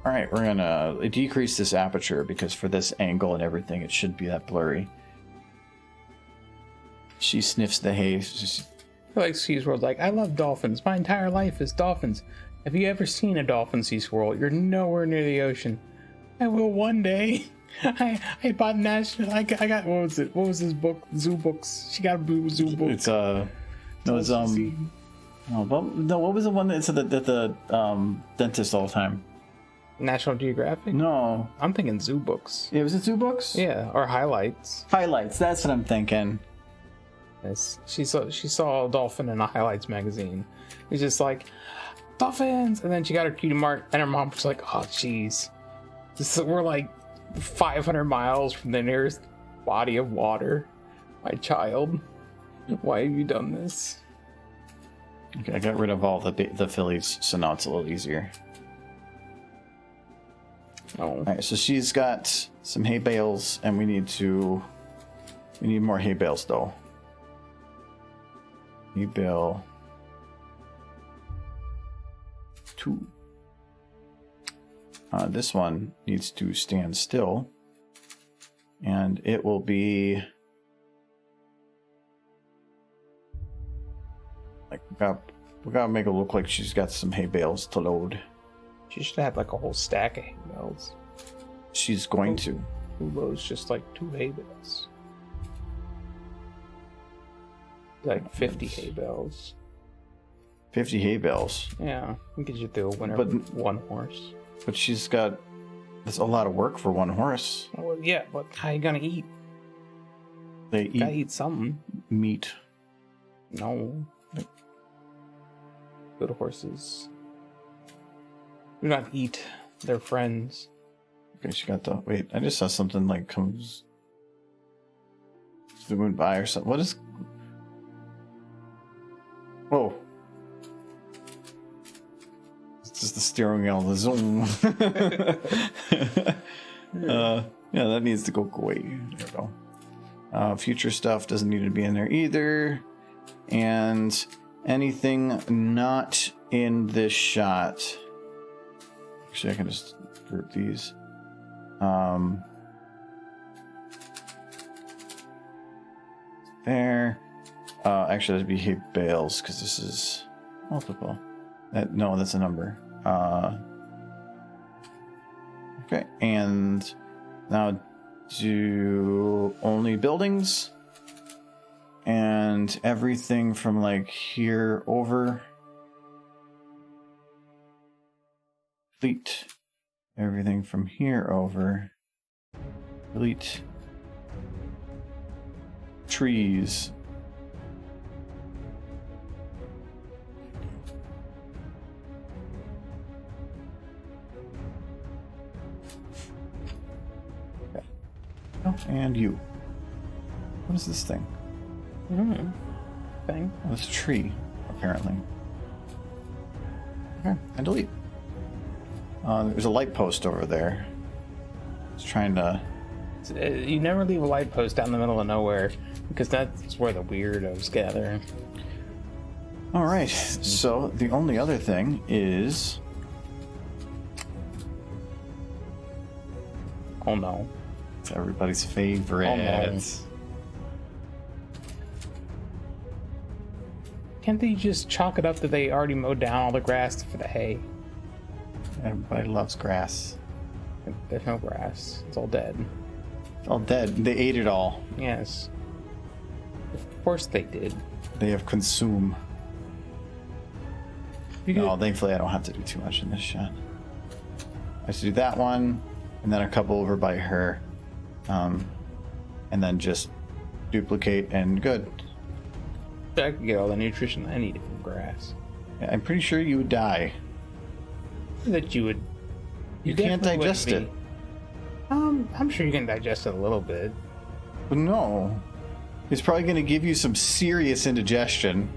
All right, we're gonna decrease this aperture because for this angle and everything, it should be that blurry. She sniffs the hay. I feel like Sea Swirl's like, I love dolphins. My entire life is dolphins. Have you ever seen a dolphin, Sea Swirl? You're nowhere near the ocean. I will one day. I bought national. I got what was it? What was this book? Zoo books. She got a blue zoo book. It's no, it's no, what was the one that said that the dentist all the time? National Geographic? No, I'm thinking zoo books. it was it Zoo Books. Yeah, or highlights. Highlights. That's what I'm thinking. Yes, she saw a dolphin in a highlights magazine. It's just like dolphins, and then she got her cutie mark, and her mom was like, "Oh, jeez, we're like 500 miles from the nearest body of water. My child, why have you done this?" Okay, I got rid of all the fillies, so now it's a little easier. Oh, All right, so she's got some hay bales, and we need more hay bales though. Hay bale 2. This one needs to stand still, and it will be like we gotta make it look like she's got some hay bales to load. she should have like a whole stack of hay bales. She's going to. Who loads just like 2 hay bales? Like 50 hay bales. 50 hay bales. Yeah, we get you through a winter But- with one horse. But she's got... That's a lot of work for one horse. Well, yeah, but how you gonna eat? They Gotta eat eat something. meat. No. Good horses do not eat their friends. Okay, she got the... Wait, I just saw something like comes... zooming by or something. What is... Whoa. It's just the steering wheel, the zoom. Yeah, that needs to go away. There we go. Future stuff doesn't need to be in there either. And anything not in this shot. Actually, I can just group these. There. Actually, that'd be hay bales because this is multiple. No, that's a number. Okay, and now do only buildings and everything from like here over. Delete everything from here over. Delete trees. And you. What is this thing? Thing. Oh, it's a tree, apparently. Okay, and delete. There's a light post over there. It's trying to... You never leave a light post down the middle of nowhere because that's where the weirdos gather. Alright, so the only other thing is... Oh no. It's everybody's favorite. Oh, no. Can't they just chalk it up that they already mowed down all the grass for the hay? Everybody loves grass. There's no grass. It's all dead. It's all dead. They ate it all. Yes. Of course they did. They have consumed. You could, No, thankfully I don't have to do too much in this shot. I have to do that one, and then a couple over by her. And then just duplicate and good. I could get all the nutrition I needed from grass. Yeah, I'm pretty sure you would die. That you would. You can't definitely digest wouldn't it. be. I'm sure you can digest it a little bit. But no. It's probably going to give you some serious indigestion.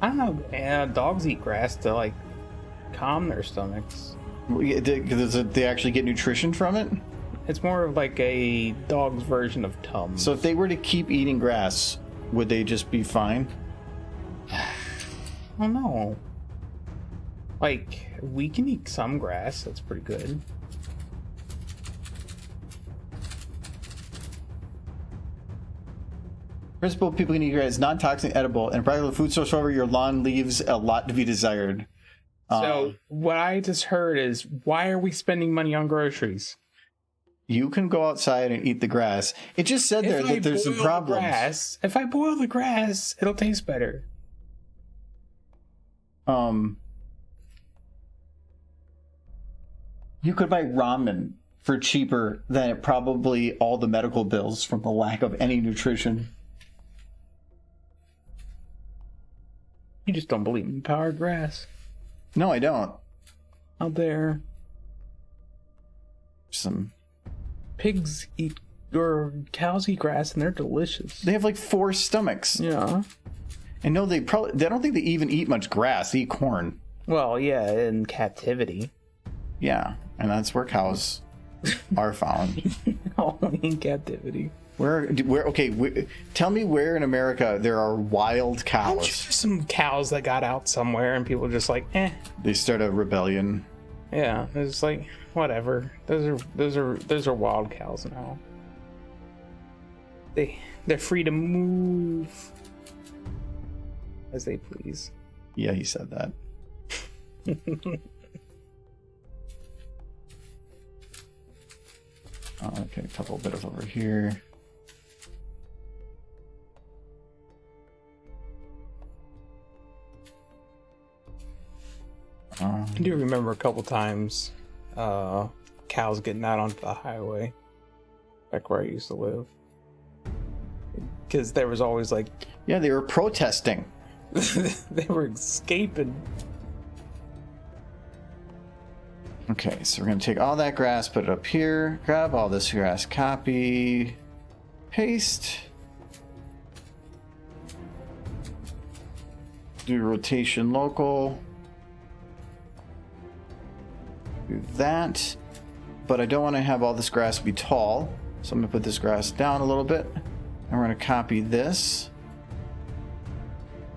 I don't know. Dogs eat grass to like calm their stomachs. Does they actually get nutrition from it? It's more of like a dog's version of Tums. So if they were to keep eating grass, would they just be fine? I don't know. Like, we can eat some grass. That's pretty good. Principle people can eat grass is non-toxic, edible, and practical food source. However, your lawn leaves a lot to be desired. So what I just heard is, why are we spending money on groceries? You can go outside and eat the grass. It just said there that there's some problems. If I boil the grass, it'll taste better. You could buy ramen for cheaper than probably all the medical bills from the lack of any nutrition. You just don't believe in the power of grass. No, I don't. Out there, Some... pigs eat, or cows eat grass, and they're delicious. They have like 4 stomachs. Yeah. And no, they don't think they even eat much grass. They eat corn. Well, yeah, in captivity. Yeah, and that's where cows are found. Only in captivity. Tell me where in America there are wild I'm cows. sure there's some cows that got out somewhere, and people are just like, eh. They start a rebellion. Yeah, it's like, whatever. Those are wild cows now. They're free to move as they please. Yeah, he said that. Okay, a couple bit of over here. I do remember a couple times cows getting out onto the highway back where I used to live. Because there was always like... Yeah, they were protesting. They were escaping. Okay, so we're going to take all that grass, put it up here, grab all this grass, copy, paste. Do rotation local. Do that. But I don't want to have all this grass be tall. So I'm going to put this grass down a little bit. And we're going to copy this.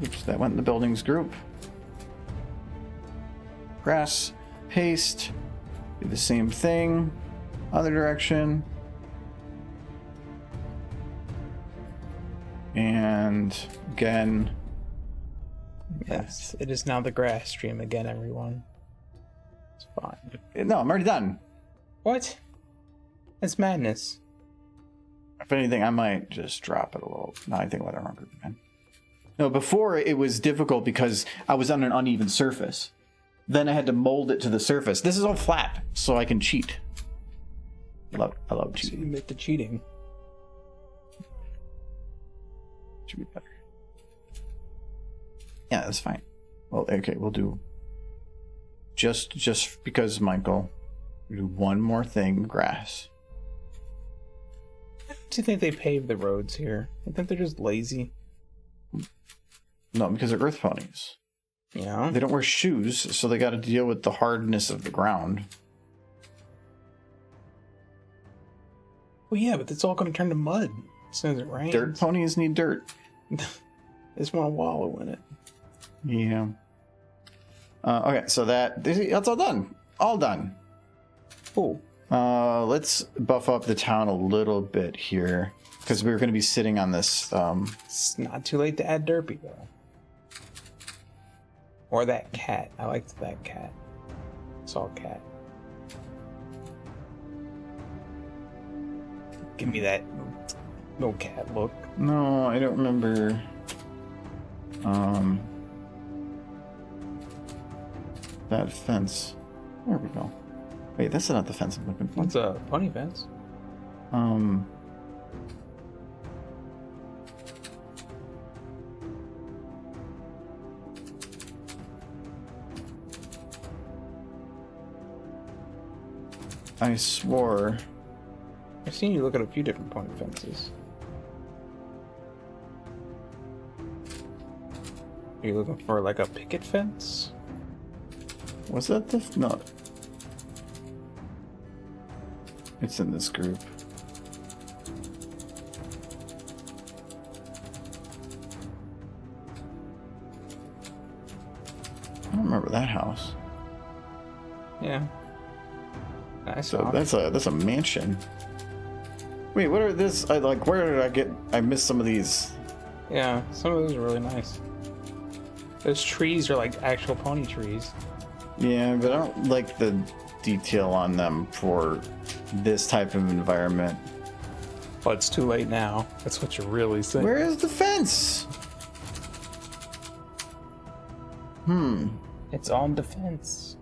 Oops, that went in the buildings group. Grass, paste. Do the same thing. Other direction. And again. Yes, it is now the grass stream again, everyone. It's fine. No, I'm already done. What? It's madness. If anything, I might just drop it a little. No, I think whether I'm group again. No, before it was difficult because I was on an uneven surface. Then I had to mold it to the surface. This is all flat, so I can cheat. I love So cheating. you make the cheating. Should be better. Yeah, that's fine. Well, okay, we'll do just because, Michael, we'll do one more thing, grass. Do you think they pave the roads here? I think they're just lazy. No, because they're earth ponies. Yeah. They don't wear shoes, so they got to deal with the hardness of the ground. Well, yeah, but it's all going to turn to mud as soon as it rains. Dirt ponies need dirt. They just want to wallow in it. Yeah. Okay, so that's all done. All done. Cool. Let's buff up the town a little bit here because we're going to be sitting on this. It's not too late to add Derpy, though. Or that cat. I liked that cat. Saw a cat. Give me that no cat look. No, I don't remember. That fence. There we go. Wait, that's not the fence I'm looking for. It's a bunny fence. I swore. I've seen you look at a few different pony fences. Are you looking for like a picket fence? Was that the... No. It's in this group. I don't remember that house. Yeah. Nice. So that's a mansion. Wait, what are this? Where did I get? I missed some of these. Yeah, some of those are really nice. Those trees are like actual pony trees. Yeah, but I don't like the detail on them for this type of environment. But it's too late now. That's what you're really saying. Where is the fence? It's on defense.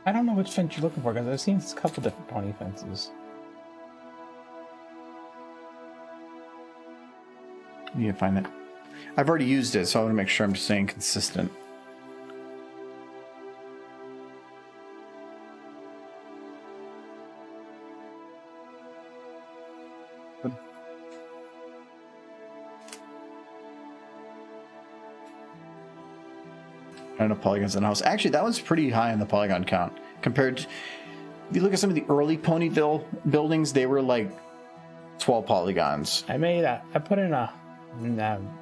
I don't know which fence you're looking for because I've seen a couple different pony fences. You need to find it. I've already used it, so I want to make sure I'm staying consistent. Good. I don't know polygons in the house. Actually, that one's pretty high in the polygon count compared to. If you look at some of the early Ponyville buildings, they were like 12 polygons. I didn't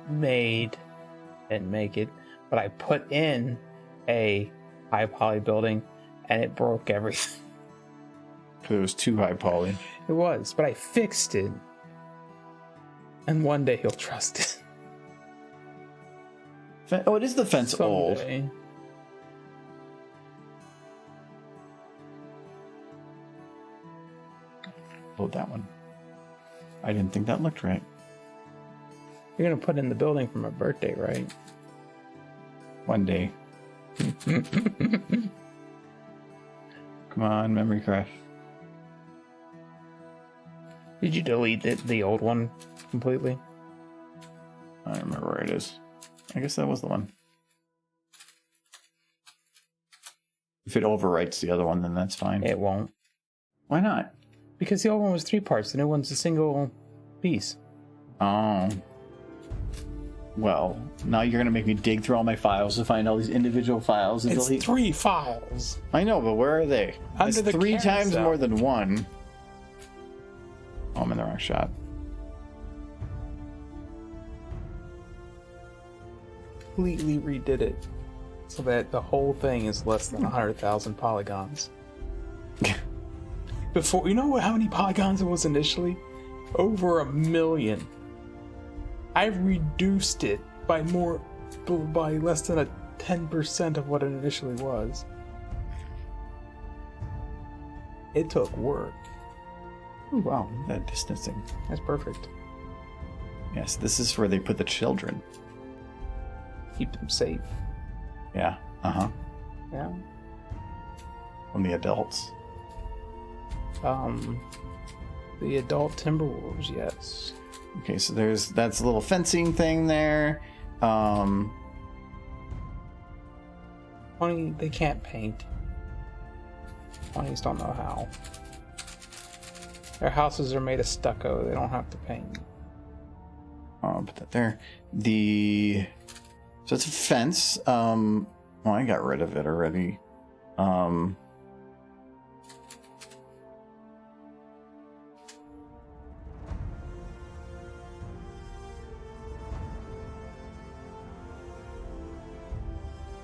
make it, but I put in a high poly building and it broke everything. It was too high poly. It was, but I fixed it. And one day he'll trust it. Oh, it is the fence old. Someday. Load that one. I didn't think that looked right. You're gonna put in the building for my birthday, right? One day. Come on, memory crash. Did you delete the old one completely? I don't remember where it is. I guess that was the one. If it overwrites the other one, then that's fine. It won't. Why not? Because the old one was 3 parts, the new one's a single piece. Oh. Well, now you're gonna make me dig through all my files to find all these individual files and It's delete. 3 files. I know, but where are they? Under That's the 3 carousel. times more than 1. Oh, I'm in the wrong shot. Completely redid it so that the whole thing is less than 100,000 polygons. Before, you know how many polygons it was initially? Over 1 million. I've reduced it by less than a 10% of what it initially was. It took work. Ooh, wow, that distancing. That's perfect. Yes, this is where they put the children. Keep them safe. Yeah, uh-huh. Yeah. From the adults. The adult Timberwolves, yes. Okay, so that's a little fencing thing there. Funny, they can't paint. Funnies don't know how. Their houses are made of stucco. They don't have to paint. I'll put that there. So it's a fence. Well, I got rid of it already.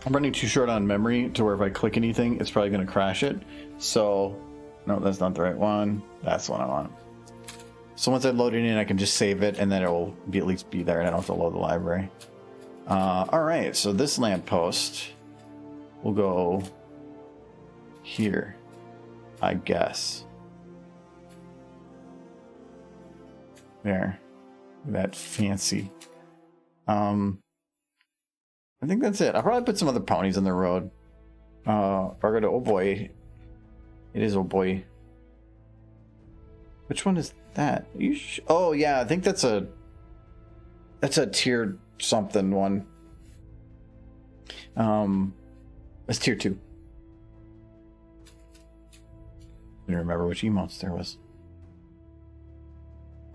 I'm running too short on memory to where if I click anything, it's probably going to crash it. So, no, that's not the right one. That's the one I want. So once I load it in, I can just save it, and then it will be at least be there, and I don't have to load the library. All right, so this lamppost will go here, I guess. There, that fancy. I think that's it. I'll probably put some other ponies on the road. Or go to, oh boy. It is oh boy. Which one is that? Oh yeah, I think that's a tier something one. It's tier 2. I don't remember which emotes there was.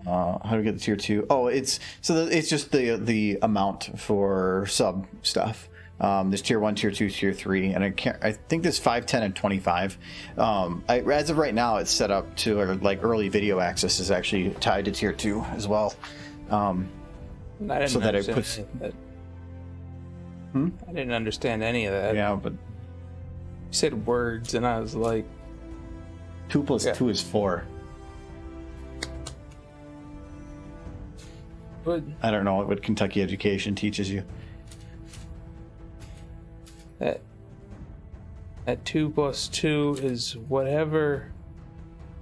How do we get the tier 2? Oh, it's just the amount for sub stuff. There's tier 1, tier 2, tier 3, and I think there's 5, 10, and 25. As of right now, it's set up to like early video access is actually tied to tier 2 as well. I didn't So that it understand puts- any of that. I didn't understand any of that. Yeah, but You said words, and I was like, 2 plus 2 is 4. but I don't know what Kentucky education teaches you. that 2 plus 2 is whatever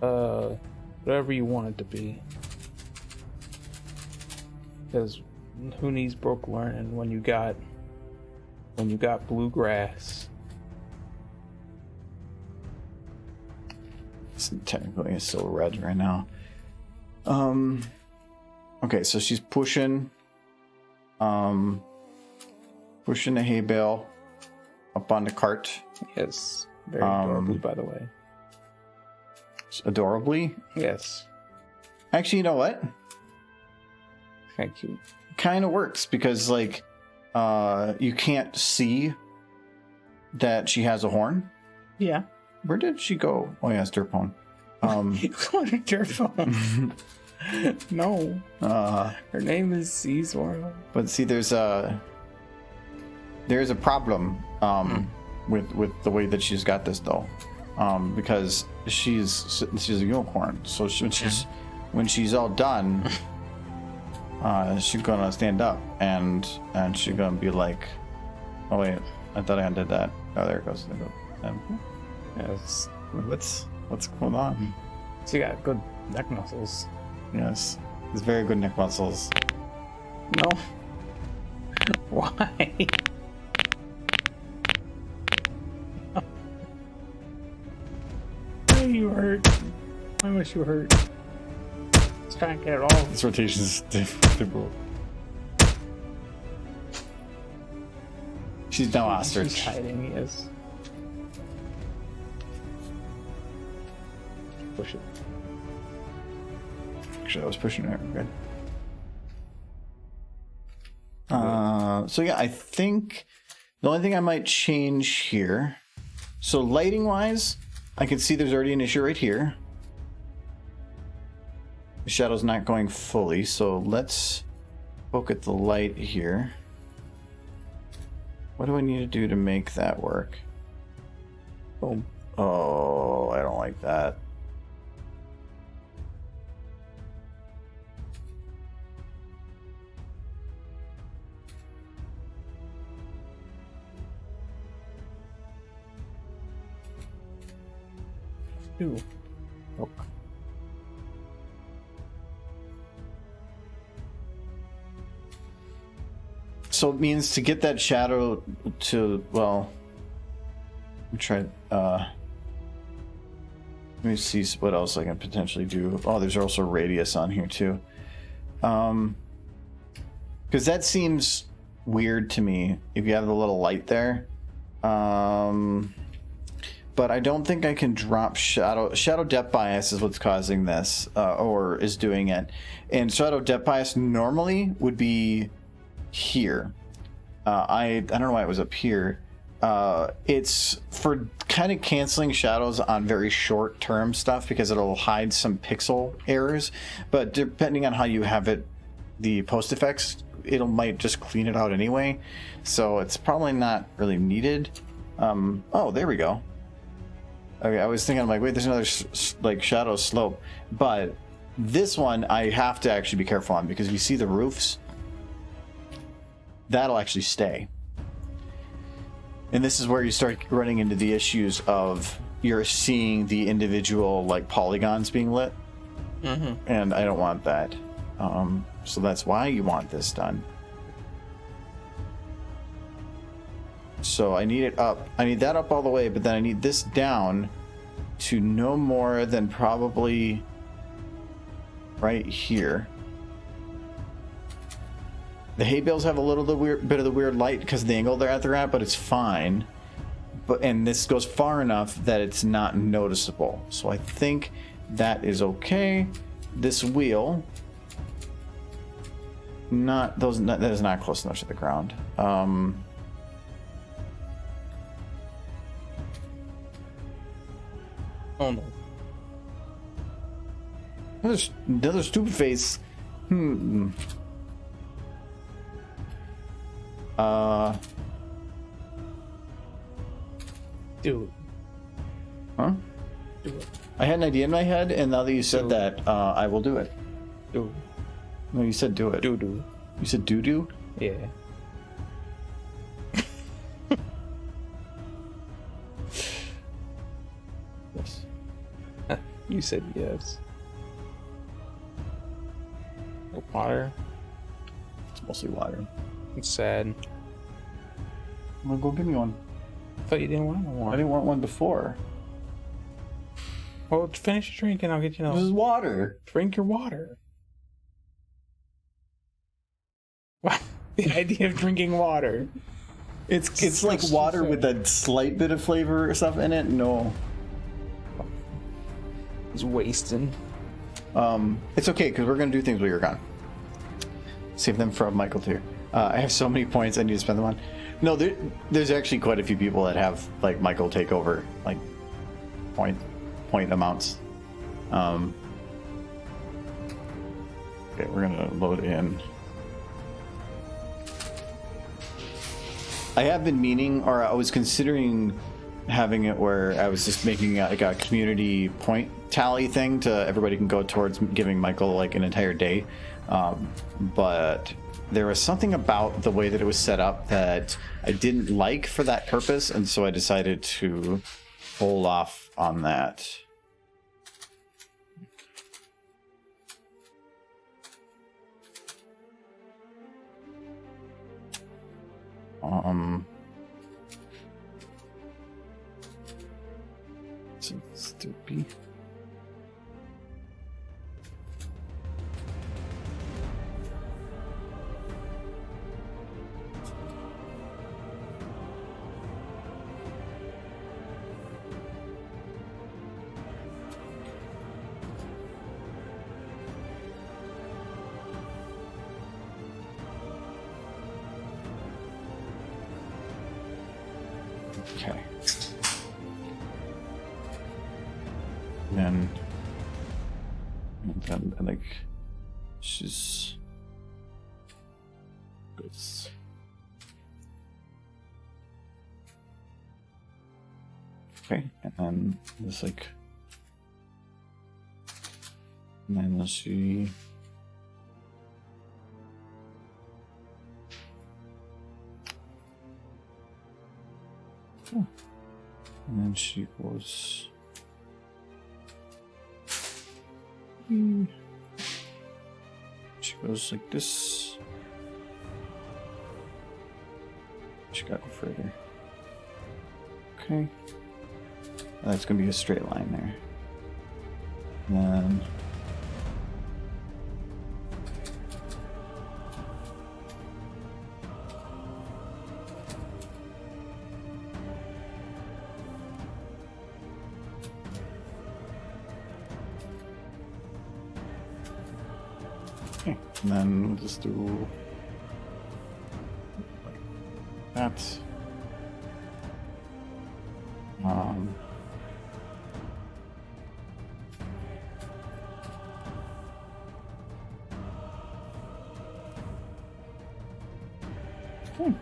you want it to be. Because who needs broke learning when you got bluegrass? Technically, it's still red right now. Okay, so she's pushing the hay bale up on the cart. Yes, very adorably, by the way. Adorably. Yes, Actually, you know what? thank you. Kind of works because like you can't see that she has a horn. Yeah. Where did she go? Oh yeah, it's Derpone. You called her Derpone. No. Her name is Caesar. But see, there's a problem with the way that she's got this though, because she's a unicorn. So when she's all done, she's gonna stand up and she's gonna be like, oh wait, I thought I undid that. Oh, there it goes. Yes. What's going on? She got good neck muscles. Yes, it's very good neck muscles. No. Why? Why are you hurt? Why was you hurt? Let's try and get it all. This rotation is difficult. She's now ostrich. She's hiding, yes. Push it. Actually, I was pushing her. Good. So yeah, I think the only thing I might change here. So lighting wise, I can see there's already an issue right here. The shadow's not going fully, so let's poke at the light here. What do I need to do to make that work? Boom. Oh, I don't like that. Ooh. Oh. So it means to get that shadow to, well, let me try, let me see what else I can potentially do. Oh, there's also radius on here too. Because that seems weird to me if you have the little light there. But I don't think I can drop shadow. Shadow depth bias is what's causing this, or is doing it. And shadow depth bias normally would be here. I don't know why it was up here. It's for kind of canceling shadows on very short term stuff because it'll hide some pixel errors. But depending on how you have it, the post effects, might just clean it out anyway. So it's probably not really needed. Oh, there we go. Okay, I was thinking, I'm like, wait, there's another like shadow slope, but this one I have to actually be careful on because if you see the roofs, that'll actually stay. And this is where you start running into the issues of you're seeing the individual like polygons being lit, and I don't want that. So that's why you want this done. So I need it up. I need that up all the way, but then I need this down to no more than probably right here. The hay bales have a little bit of the weird light because of the angle they're at, but it's fine. And this goes far enough that it's not noticeable. So I think that is okay. This wheel, that is not close enough to the ground. Oh no. Another stupid face. Dude. Huh? Do it. I had an idea in my head, and now that you said that, I will do it. Do. No, you said do it. Do. You said do? Yeah. Yes. You said yes. No water. It's mostly water. It's sad. Well, go give me one. I thought you didn't want one. I didn't want one before. Well, finish your drink and I'll get you This is water. Drink your water. What? The idea of drinking water. It's like water with a slight bit of flavor or stuff in it. No. It's wasting. It's okay because we're gonna do things while you're gone. Save them for Michael too. I have so many points I need to spend them on. No, there's actually quite a few people that have like Michael take over like point amounts. Okay, we're gonna load in. I have been meaning, or I was considering having it where I was just making like a community point tally thing to everybody can go towards giving Michael like an entire day. But there was something about the way that it was set up that I didn't like for that purpose, and so I decided to hold off on that. Stupid. Okay. And then like she's this. Okay, and then this like, and then she. Oh. And then she goes. She goes like this. She got go further. Okay. That's gonna be a straight line there. And then. And then we'll just do like that. Okay.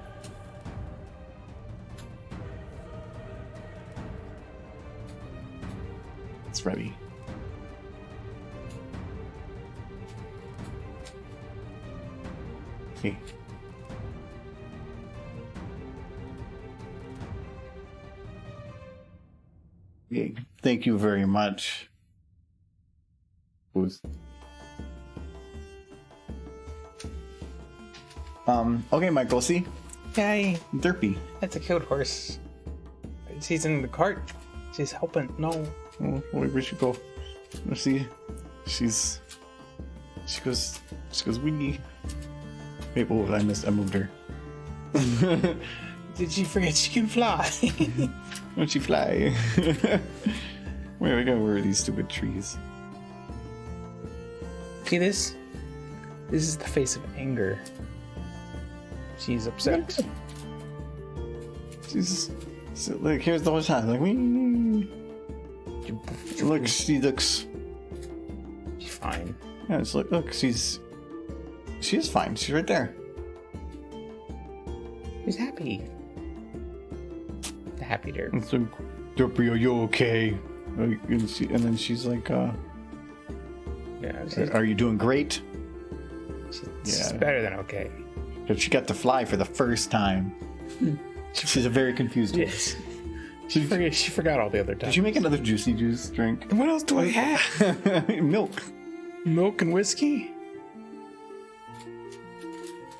It's ready. Okay. Okay. Thank you very much. Who's okay, Michael, see? Yay! Derpy. That's a cute horse. She's in the cart. She's helping. No. Oh, wait, where'd she go? Let's see. She goes, Winnie. Wait, oh, I moved her. Did she forget she can fly? Won't she fly? Wait, we gotta worry these stupid trees. See this? This is the face of anger. She's upset. She's like, here's the whole time. Like, wee. Look, she looks. She's fine. Yeah, it's like, look, she is fine. She's right there. She's happy. The happy dirt. It's like, Derpy, are you okay? And then she's like, Yeah, are you doing great? she's better than okay. Because she got to fly for the first time. She's a very confused Yes. She forgot all the other times. Did you make another juicy juice drink? What else do I have? Milk. Milk and whiskey?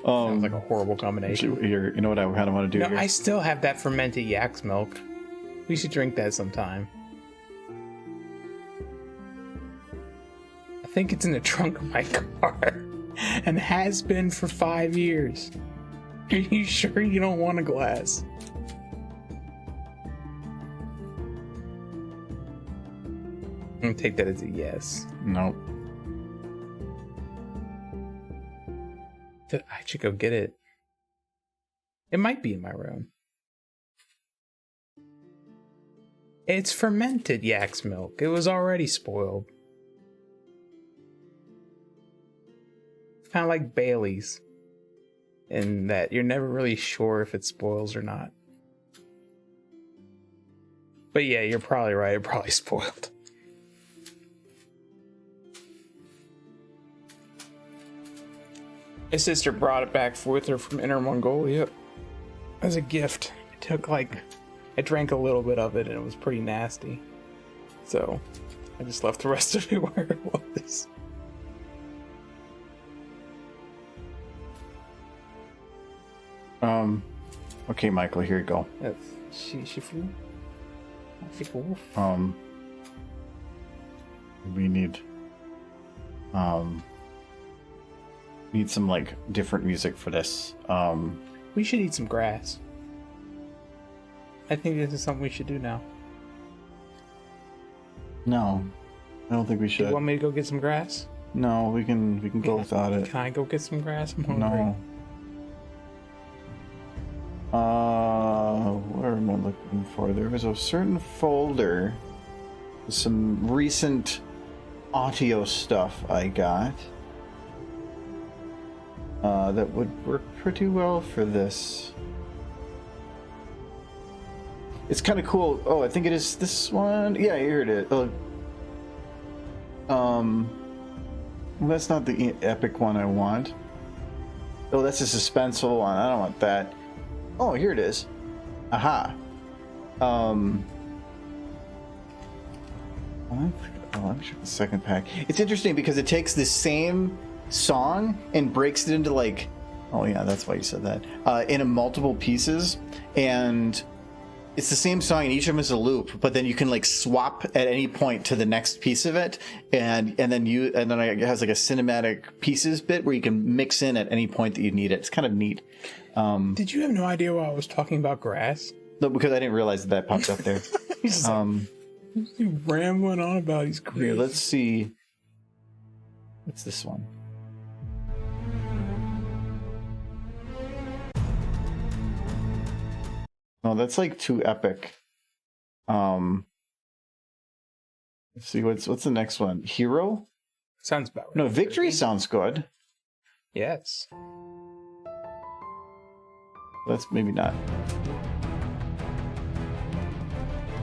Sounds like a horrible combination. Here, you know what I kind of want to do No, here? I still have that fermented yak's milk. We should drink that sometime. I think it's in the trunk of my car. And has been for 5 years. Are you sure you don't want a glass? I'm gonna take that as a yes. No. I should go get it. It might be in my room. It's fermented yak's milk. It was already spoiled. Kind of like Bailey's. In that you're never really sure if it spoils or not. But yeah, you're probably right. It probably spoiled. My sister brought it back with her from Inner Mongolia as a gift. I drank a little bit of it and it was pretty nasty. So I just left the rest of it where it was. Okay, Michael, here you go. She flew. She flew. We need some like different music for this. We should eat some grass. I think this is something we should do now. No, I don't think we should. You want me to go get some grass? No, we can go without it. Can I go get some grass? I'm hungry. No. Where am I looking for? There was a certain folder with some recent audio stuff I got that would work pretty well for this. It's kind of cool. Oh, I think it is this one. Yeah, here it is. Well, that's not the epic one I want. Oh, that's a suspenseful one. I don't want that. Oh, here it is. Aha. Let me check the second pack. It's interesting because it takes the same song and breaks it into like, oh yeah, that's why you said that, into multiple pieces, and it's the same song and each of them is a loop, but then you can like swap at any point to the next piece of it, and then it has like a cinematic pieces bit where you can mix in at any point that you need it. It's kind of neat. Did you have no idea why I was talking about grass? No, because I didn't realize that popped up there. You rambling on about his career. Here, let's see. What's this one? Oh, that's like too epic. Let's see what's the next one. Hero? Sounds about right. No, Victory sounds good. Yes. That's maybe not.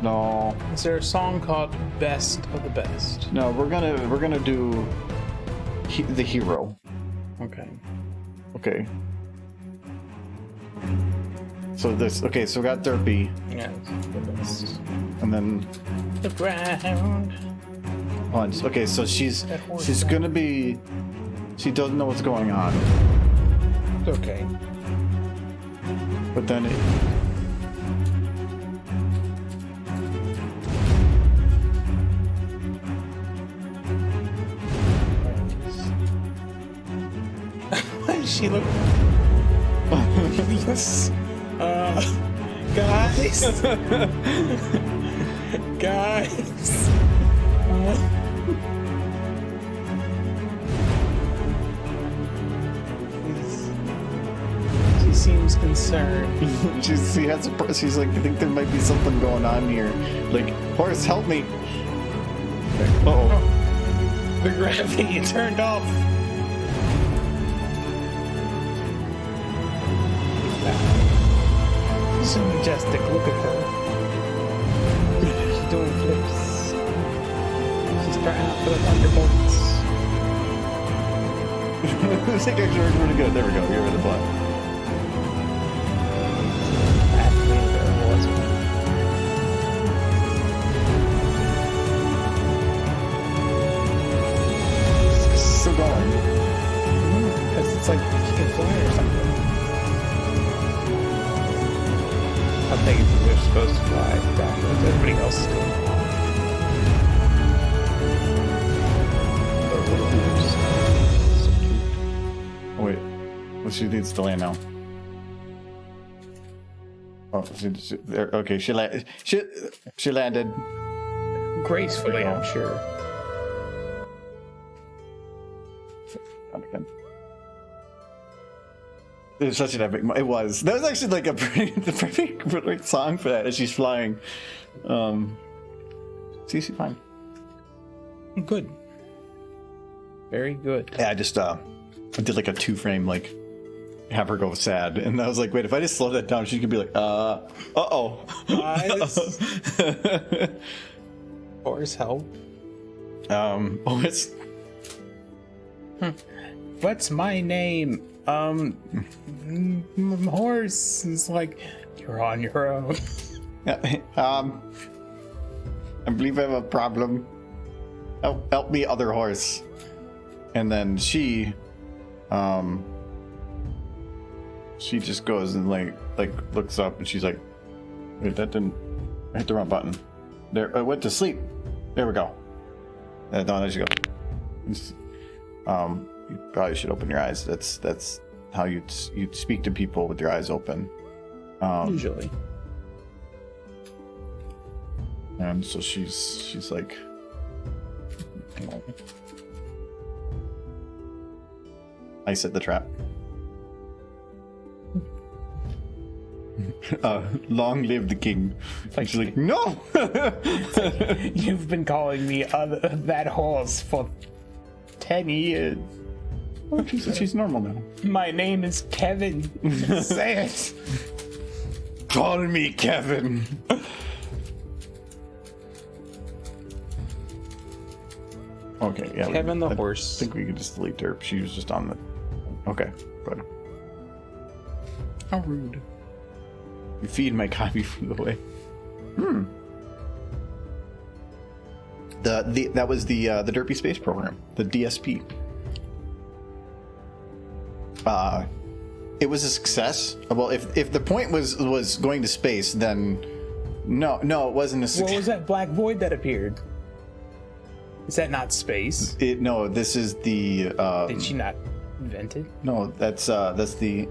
No. Is there a song called Best of the Best? No, we're gonna do the Hero. Okay. Okay. So so we got Derpy. Yeah, it's the best. And then The ground. okay, so she's gonna be, she doesn't know what's going on. It's okay. But then She looked. Yes. Guys. Guys. She seems concerned. she's like, I think there might be something going on here. Like, horse, help me. Uh-oh. The gravity turned off. So majestic, look at her. She's doing flips. She's trying out for the Thunderbolts. This thing actually works really good. There we go. Here with the blood. It's still going. Because it's like she can fly or something. I think we're supposed to fly backwards. Everybody else is doing Oh wait, well, she needs to land now. Oh, there. Okay, she landed. gracefully, I'm sure. It was such an epic. It was. That was actually like the perfect song for that as she's flying. She's fine. Good. Very good. Yeah, I just I did like a 2-frame like have her go sad, and I was like, wait, if I just slow that down, she could be like, uh-oh. Guys. Horse help. Oh, it's. What's my name? Horse is like, you're on your own. I believe I have a problem. Help me, other horse. And then she, she just goes and like looks up and she's like, wait, that didn't, I hit the wrong button. There, I went to sleep. There we go. No, there you go. You probably should open your eyes. That's how you speak to people with your eyes open. Usually. And so she's like, I set the trap. Long live the king. She's like, no. You've been calling me that horse for 10 years. Oh, she's normal now. My name is Kevin. Say it. Call me Kevin. Okay, yeah. Kevin the horse. I think we could just delete her. She was just on the. Okay, good. How rude. You feed my copy flew away. That was the Derpy Space Program, the DSP. It was a success. Well, if the point was going to space, then no, it wasn't a success. What was that black void that appeared? Is that not space? No, this is the. Did she not invent it? No, that's the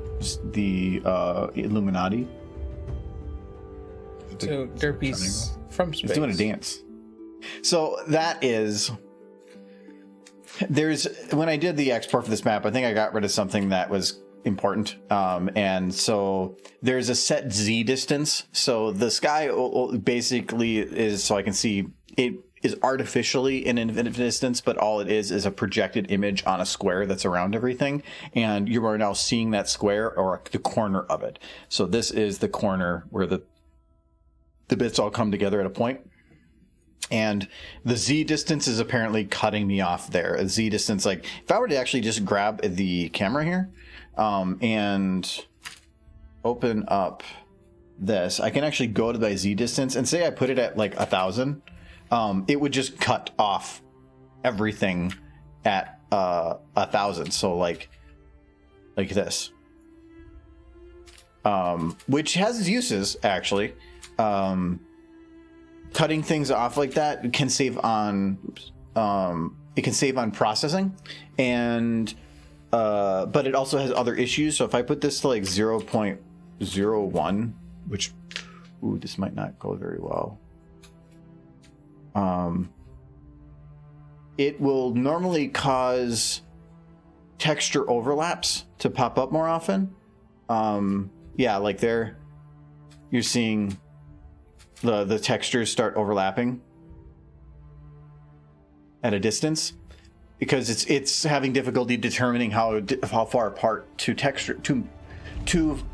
Illuminati. So Derpy's from space. It's doing a dance. So that is. When I did the export for this map, I think I got rid of something that was important, and so there's a set Z distance. So the sky basically is, so I can see it is artificially an infinite distance, but all it is a projected image on a square that's around everything, and you are now seeing that square or the corner of it. So this is the corner where the bits all come together at a point. And the Z distance is apparently cutting me off there. A Z distance, like if I were to actually just grab the camera here and open up this, I can actually go to my Z distance and say I put it at like 1,000. It would just cut off everything at 1,000. So like this, which has its uses actually. Cutting things off like that can save on processing, and but it also has other issues. So if I put this to like 0.01, which this might not go very well. It will normally cause texture overlaps to pop up more often. Yeah, like there, you're seeing the textures start overlapping at a distance because it's having difficulty determining how far apart two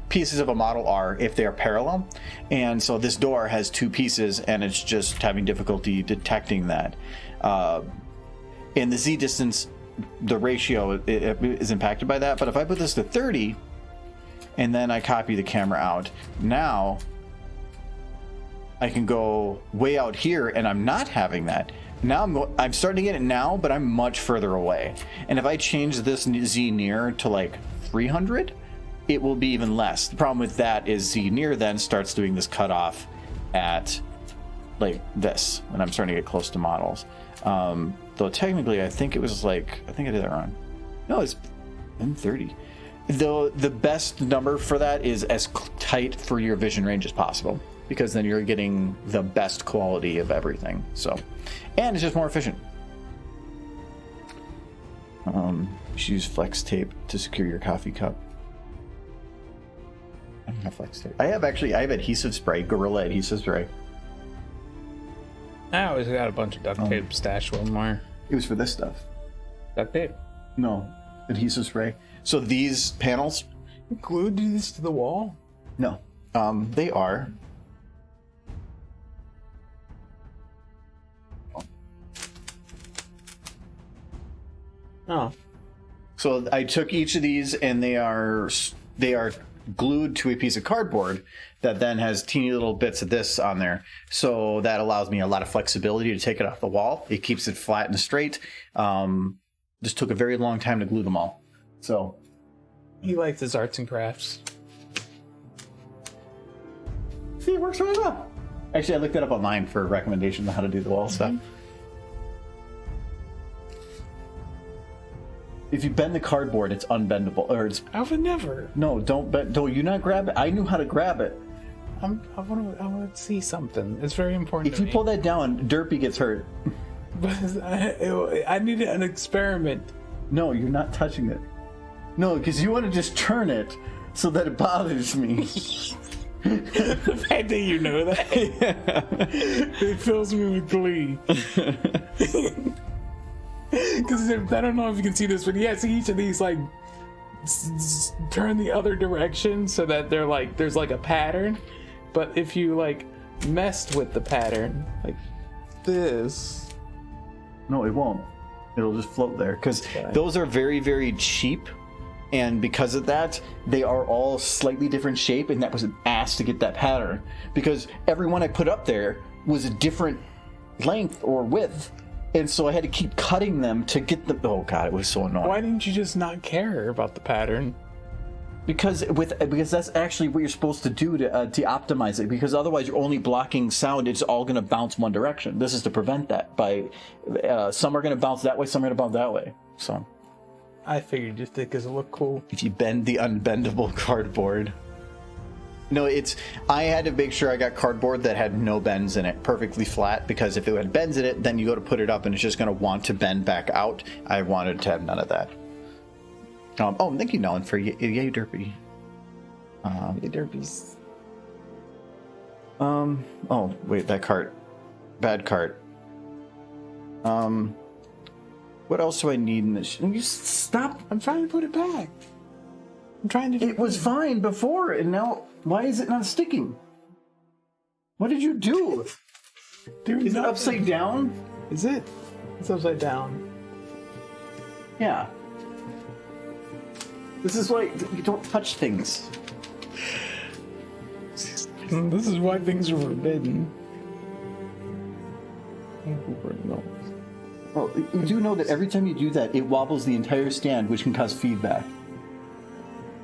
pieces of a model are if they are parallel. And so this door has two pieces and it's just having difficulty detecting that. In the Z distance, the ratio is impacted by that. But if I put this to 30 and then I copy the camera out, now I can go way out here and I'm not having that. Now I'm starting to get it now, but I'm much further away. And if I change this Z near to like 300, it will be even less. The problem with that is Z near then starts doing this cutoff at like this when I'm starting to get close to models. Though technically I think it was like, I think I did that wrong. No, it's M30. Though the best number for that is as tight for your vision range as possible, because then you're getting the best quality of everything. So, and it's just more efficient. You should use flex tape to secure your coffee cup. I don't have flex tape. I have adhesive spray, Gorilla adhesive spray. I always got a bunch of duct tape stashed somewhere. It was for this stuff. Duct tape? No, adhesive spray. So these panels. You glued this to the wall? No, they are. Oh. So I took each of these and they are glued to a piece of cardboard that then has teeny little bits of this on there. So that allows me a lot of flexibility to take it off the wall. It keeps it flat and straight. Just took a very long time to glue them all. So he likes his arts and crafts. it works really well. Actually, I looked that up online for recommendations on how to do the wall stuff. If you bend the cardboard, it's unbendable, or it's... I would never. No, don't bend. Don't you not grab it? I knew how to grab it. I want to see something. It's very important. If you pull that down, Derpy gets hurt. But I need an experiment. No, you're not touching it. No, because you want to just turn it so that it bothers me. The fact that you know that, it fills me with glee. Because I don't know if you can see this, but see each of these like turn the other direction so that they're like there's like a pattern. But if you like messed with the pattern like this, no, it won't. It'll just float there because those are very, very cheap. And because of that, they are all slightly different shape, and that was an ass to get that pattern. Because every one I put up there was a different length or width. And so I had to keep cutting them to get the... Oh, God, it was so annoying. Why didn't you just not care about the pattern? Because that's actually what you're supposed to do to optimize it. Because otherwise you're only blocking sound. It's all going to bounce one direction. This is to prevent that. Some are going to bounce that way, some are going to bounce that way. So... I figured just because it looked cool. If you bend the unbendable cardboard. No, I had to make sure I got cardboard that had no bends in it, perfectly flat, because if it had bends in it, then you go to put it up and it's just going to want to bend back out. I wanted to have none of that. Thank you, Nolan, for Yay Derpy. Yay Derpies. Oh, wait, that cart. Bad cart. What else do I need in this? You stop. I'm trying to put it back. I'm trying to do it. Was fine before, and now why is it not sticking? What did you do? Is it upside down? Is it? It's upside down. Yeah. This is why you don't touch things. This is why things are forbidden. Well, you do know that every time you do that, it wobbles the entire stand, which can cause feedback.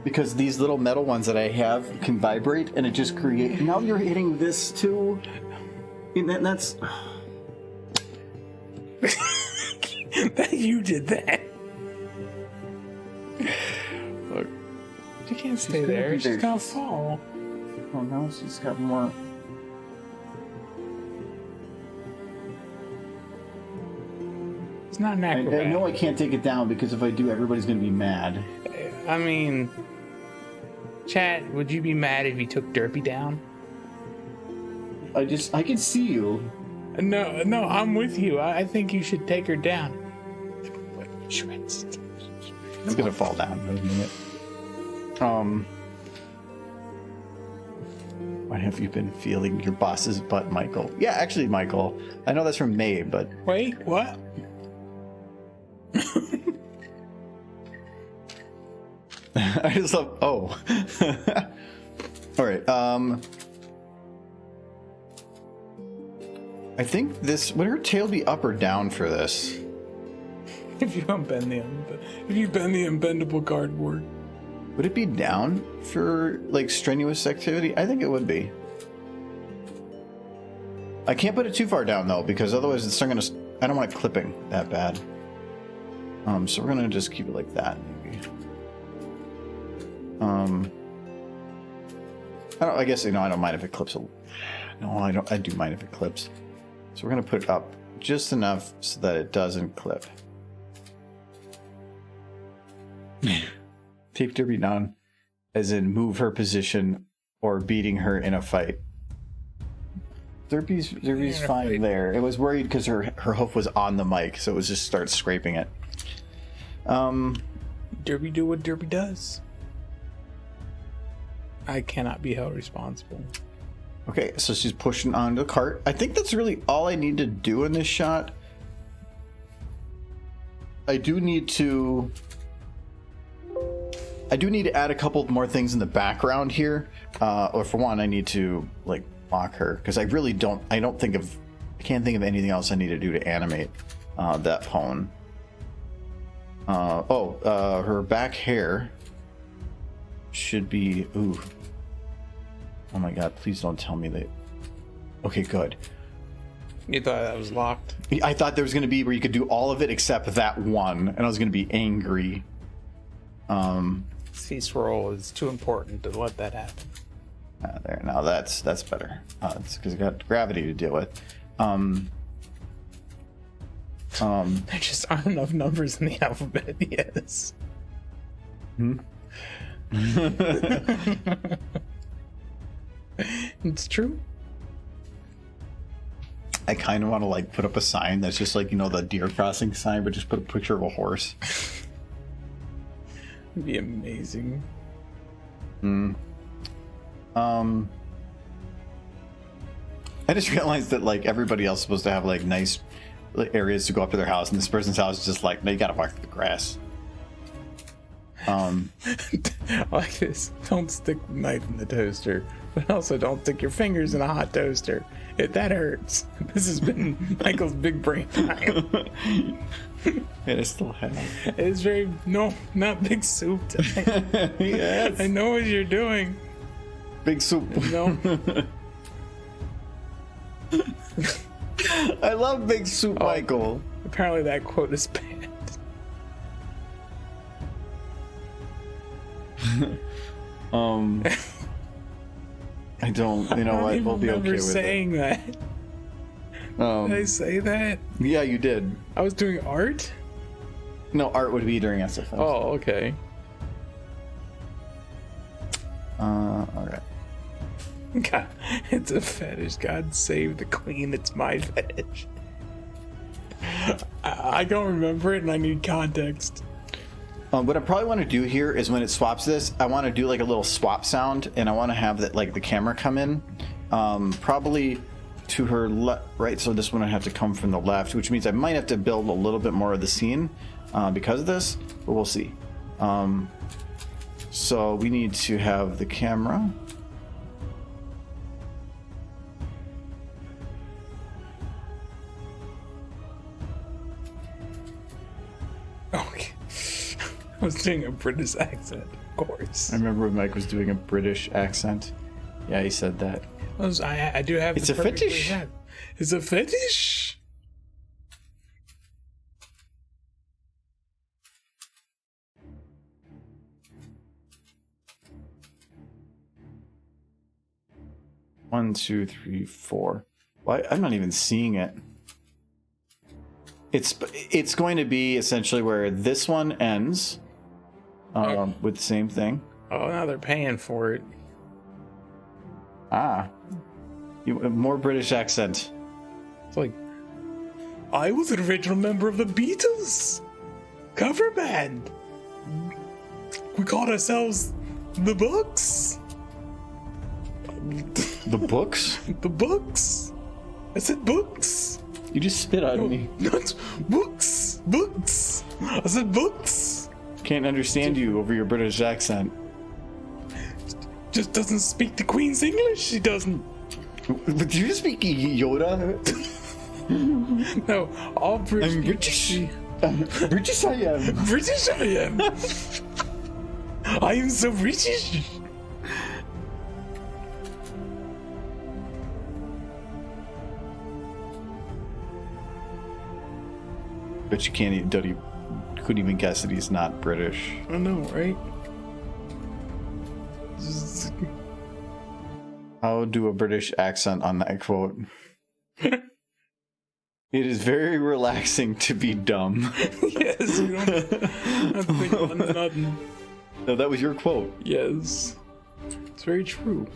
Because these little metal ones that I have can vibrate, and it just creates... Now you're hitting this, too. And that's... You did that. Look. She can't stay there. She's gonna fall. Oh, no, she's got more... It's not an acrobat. I know I can't take it down because if I do, everybody's going to be mad. I mean, chat, would you be mad if you took Derpy down? I can see you. No, I'm with you. I think you should take her down. Shreds. It's going to fall down in a minute. Why have you been feeling your boss's butt, Michael? Yeah, actually, Michael. I know that's from May, but... Wait, what? I just love... Oh. Alright, I think this... Would her tail be up or down for this? If you bend the unbendable cardboard. Would it be down for, like, strenuous activity? I think it would be. I can't put it too far down, though, because otherwise it's not going to... I don't want it clipping that bad. So we're going to just keep it like that, maybe. I guess, I don't mind if it clips. No, I don't. I do mind if it clips. So we're going to put it up just enough so that it doesn't clip. Tape Derby down, as in move her position or beating her in a fight. Derby's fine there. It was worried because her hoof was on the mic, so it was just start scraping it. Derby do what Derby does. I cannot be held responsible. Okay, so she's pushing onto the cart. I think that's really all I need to do in this shot. I do need to add a couple more things in the background here. Or for one, I need to like lock her because I can't think of anything else I need to do to animate that phone. Her back hair should be Oh my god, please don't tell me that. Okay, good. You thought that was locked? I thought there was going to be where you could do all of it except that one, and I was going to be angry. Cease roll is too important to let that happen. There, now that's better. It's because I got gravity to deal with. There just aren't enough numbers in the alphabet. Yes. It's true. I kind of want to like put up a sign that's just like, you know, the deer crossing sign, but just put a picture of a horse. It'd be amazing. I just realized that like everybody else is supposed to have like nice areas to go up to their house, and this person's house is just like, no, you gotta walk through the grass. Like this. Don't stick the knife in the toaster, but also don't stick your fingers in a hot toaster. That hurts. This has been Michael's big brain time. Yeah, I still have. It's very not big soup time. Yes. I know what you're doing. Big soup. No. I love big soup, Michael. Apparently that quote is banned. I don't. You know what? We'll be okay with saying that. Did I say that? Yeah, you did. I was doing art? No, art would be during SFF. Oh, okay. Alright. God, it's a fetish. God save the queen. It's my fetish. I don't remember it and I need context. What I probably want to do here is when it swaps this, I want to do like a little swap sound, and I want to have that like the camera come in, probably to her left, right? So this one would have to come from the left, which means I might have to build a little bit more of the scene because of this, but we'll see. So we need to have the camera. Okay. I was doing a British accent, of course. I remember when Mike was doing a British accent. Yeah, he said that. I do have. It's a fetish. It's a fetish. One, 2, 3, 4. Well, I'm not even seeing it. It's going to be essentially where this one ends with the same thing. Oh, now they're paying for it. More British accent. It's like, I was an original member of the Beatles cover band. We called ourselves the Books. The Books? The Books. I said books. You just spit on me. Not books. Books. I said books. Can't understand you over your British accent. Just doesn't speak the Queen's English. She doesn't. But do you speak Yoda? No, all British. I'm British. British I am. British I am. I am so British. But you can't even, couldn't even guess that he's not British. I know, right? I'll do a British accent on that quote. It is very relaxing to be dumb. Yes, you don't have to think about nothing. No, that was your quote. Yes. It's very true.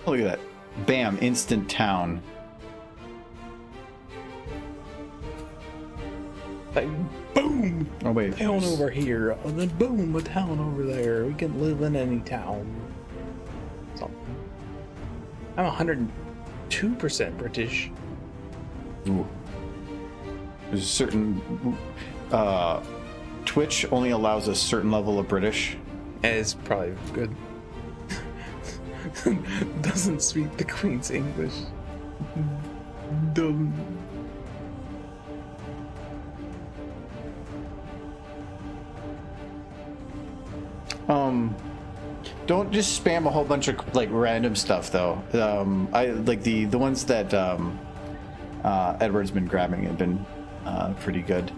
Oh, look at that. Bam, instant town. Like, boom! Oh, wait. Town over here, and then boom, a town over there. We can live in any town. So, I'm 102% British. Ooh. There's a certain... Twitch only allows a certain level of British. It's probably good. Doesn't speak the Queen's English. Dumb. Don't just spam a whole bunch of like random stuff though. I like the ones that Edward's been grabbing have been pretty good.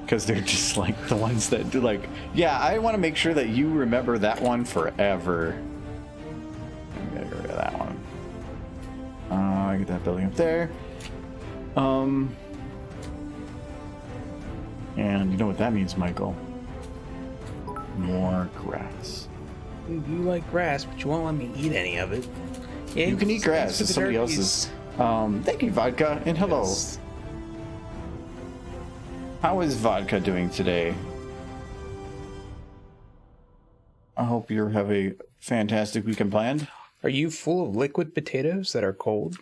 Because they're just like the ones that do like, yeah, I want to make sure that you remember that one forever. I'm gonna get rid of that one. I get that building up there. And you know what that means, Michael? More grass. You like grass, but you won't let me eat any of it. Yeah, You can eat grass. It's somebody else's. Thank you, Vodka, and hello. Yes. How is Vodka doing today? I hope you have a fantastic weekend planned. Are you full of liquid potatoes that are cold?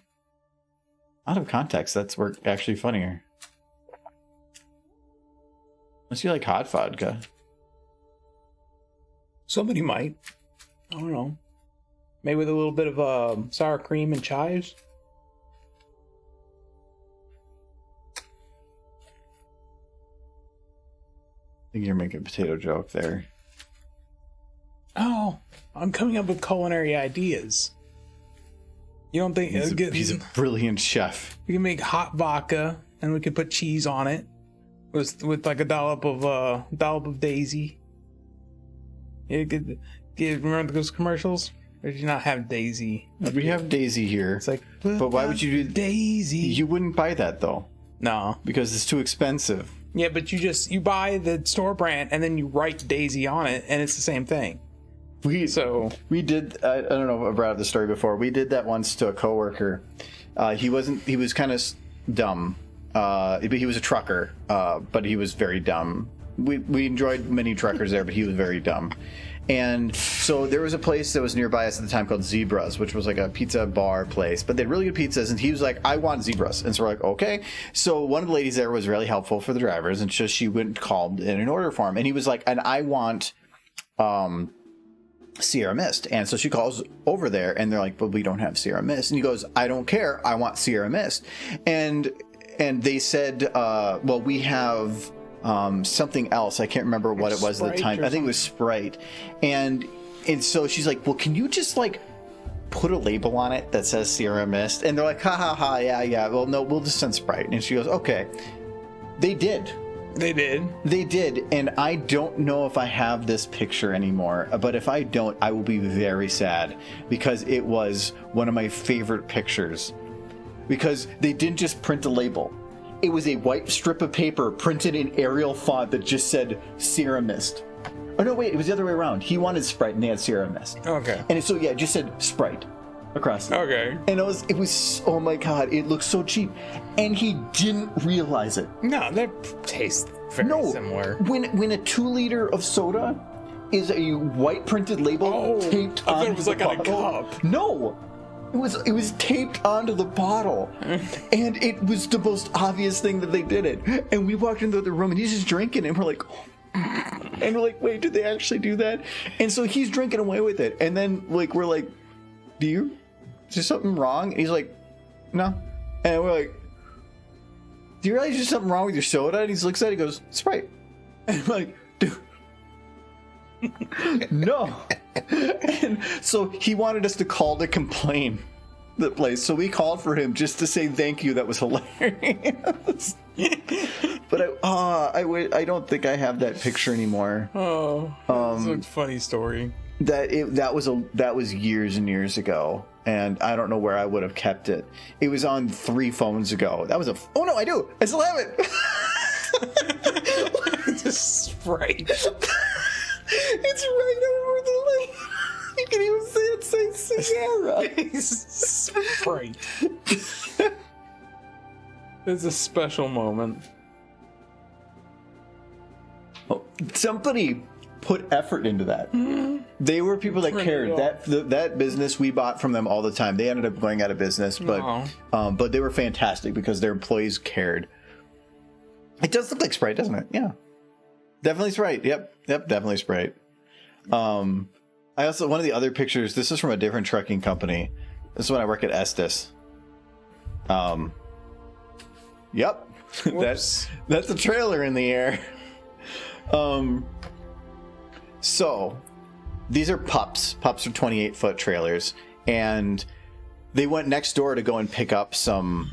Out of context, that's actually funnier. Unless you like hot vodka. Somebody might. I don't know. Maybe with a little bit of sour cream and chives. I think you're making a potato joke there. Oh, I'm coming up with culinary ideas. You don't think He's a brilliant chef. we can make hot vodka and we can put cheese on it with like a dollop of Daisy? Remember those commercials? Or did you not have Daisy? We have Daisy here. It's like, but why would you do Daisy? You wouldn't buy that though, No. because it's too expensive. Yeah, but you buy the store brand and then you write Daisy on it and it's the same thing. We did. I don't know if I brought up the story before. We did that once to a coworker. He was kind of dumb, but he was a trucker. But he was very dumb. We enjoyed many truckers there, but he was very dumb. And so there was a place that was nearby us at the time called Zebras, which was like a pizza bar place. But they had really good pizzas, and he was like, "I want Zebras." And so we're like, "Okay." So one of the ladies there was really helpful for the drivers, and she went and called in an order for him. And he was like, "And I want Sierra Mist." And so she calls over there and they're like, "But we don't have Sierra Mist." And he goes, "I don't care. I want Sierra Mist." And they said, "Well, we have something else." I can't remember what it was at the time. I think it was Sprite. And so she's like, "Well, can you just like put a label on it that says Sierra Mist?" And they're like, "Ha ha ha, yeah. Well, no, we'll just send Sprite." And she goes, "Okay." They did. They did, and I don't know if I have this picture anymore, but if I don't, I will be very sad, because it was one of my favorite pictures. Because they didn't just print a label. It was a white strip of paper printed in Arial font that just said Sierra Mist. Oh no, wait, it was the other way around. He wanted Sprite and they had Sierra Mist. Okay. And so yeah, it just said Sprite across it. Okay. And it was oh my god, it looked so cheap. And he didn't realize it. No, they taste very similar. When a 2 liter of soda is a white printed label taped onto it was the like on a bottle. cup. No. It was taped onto the bottle. And it was the most obvious thing that they did it. And we walked into the room and he's just drinking and we're like, and we're like, wait, did they actually do that? And so he's drinking away with it. And then like we're like, is there something wrong? And he's like, no. And we're like, do you realize there's something wrong with your soda? And he looks at it, he goes, Sprite. And I'm like, dude. No. And so he wanted us to call to complain the place. So we called for him just to say thank you. That was hilarious. But I don't think I have that picture anymore. Oh, that's a funny story. That was years and years ago, and I don't know where I would have kept it. It was on 3 phones ago. That was oh no, I do. I still have it. Just Sprite. It's right over the lane. You can even see it say Sierra. Sprite. It's a special moment. Oh, somebody put effort into that. They were people that cared. That business, we bought from them all the time. They ended up going out of business, but they were fantastic because their employees cared. It does look like Sprite, doesn't it? Yeah. Definitely Sprite. Yep, definitely Sprite. I also, one of the other pictures, this is from a different trucking company. This is when I work at Estes. Yep. that's a trailer in the air. So these are pups. Pups are 28-foot trailers, and they went next door to go and pick up some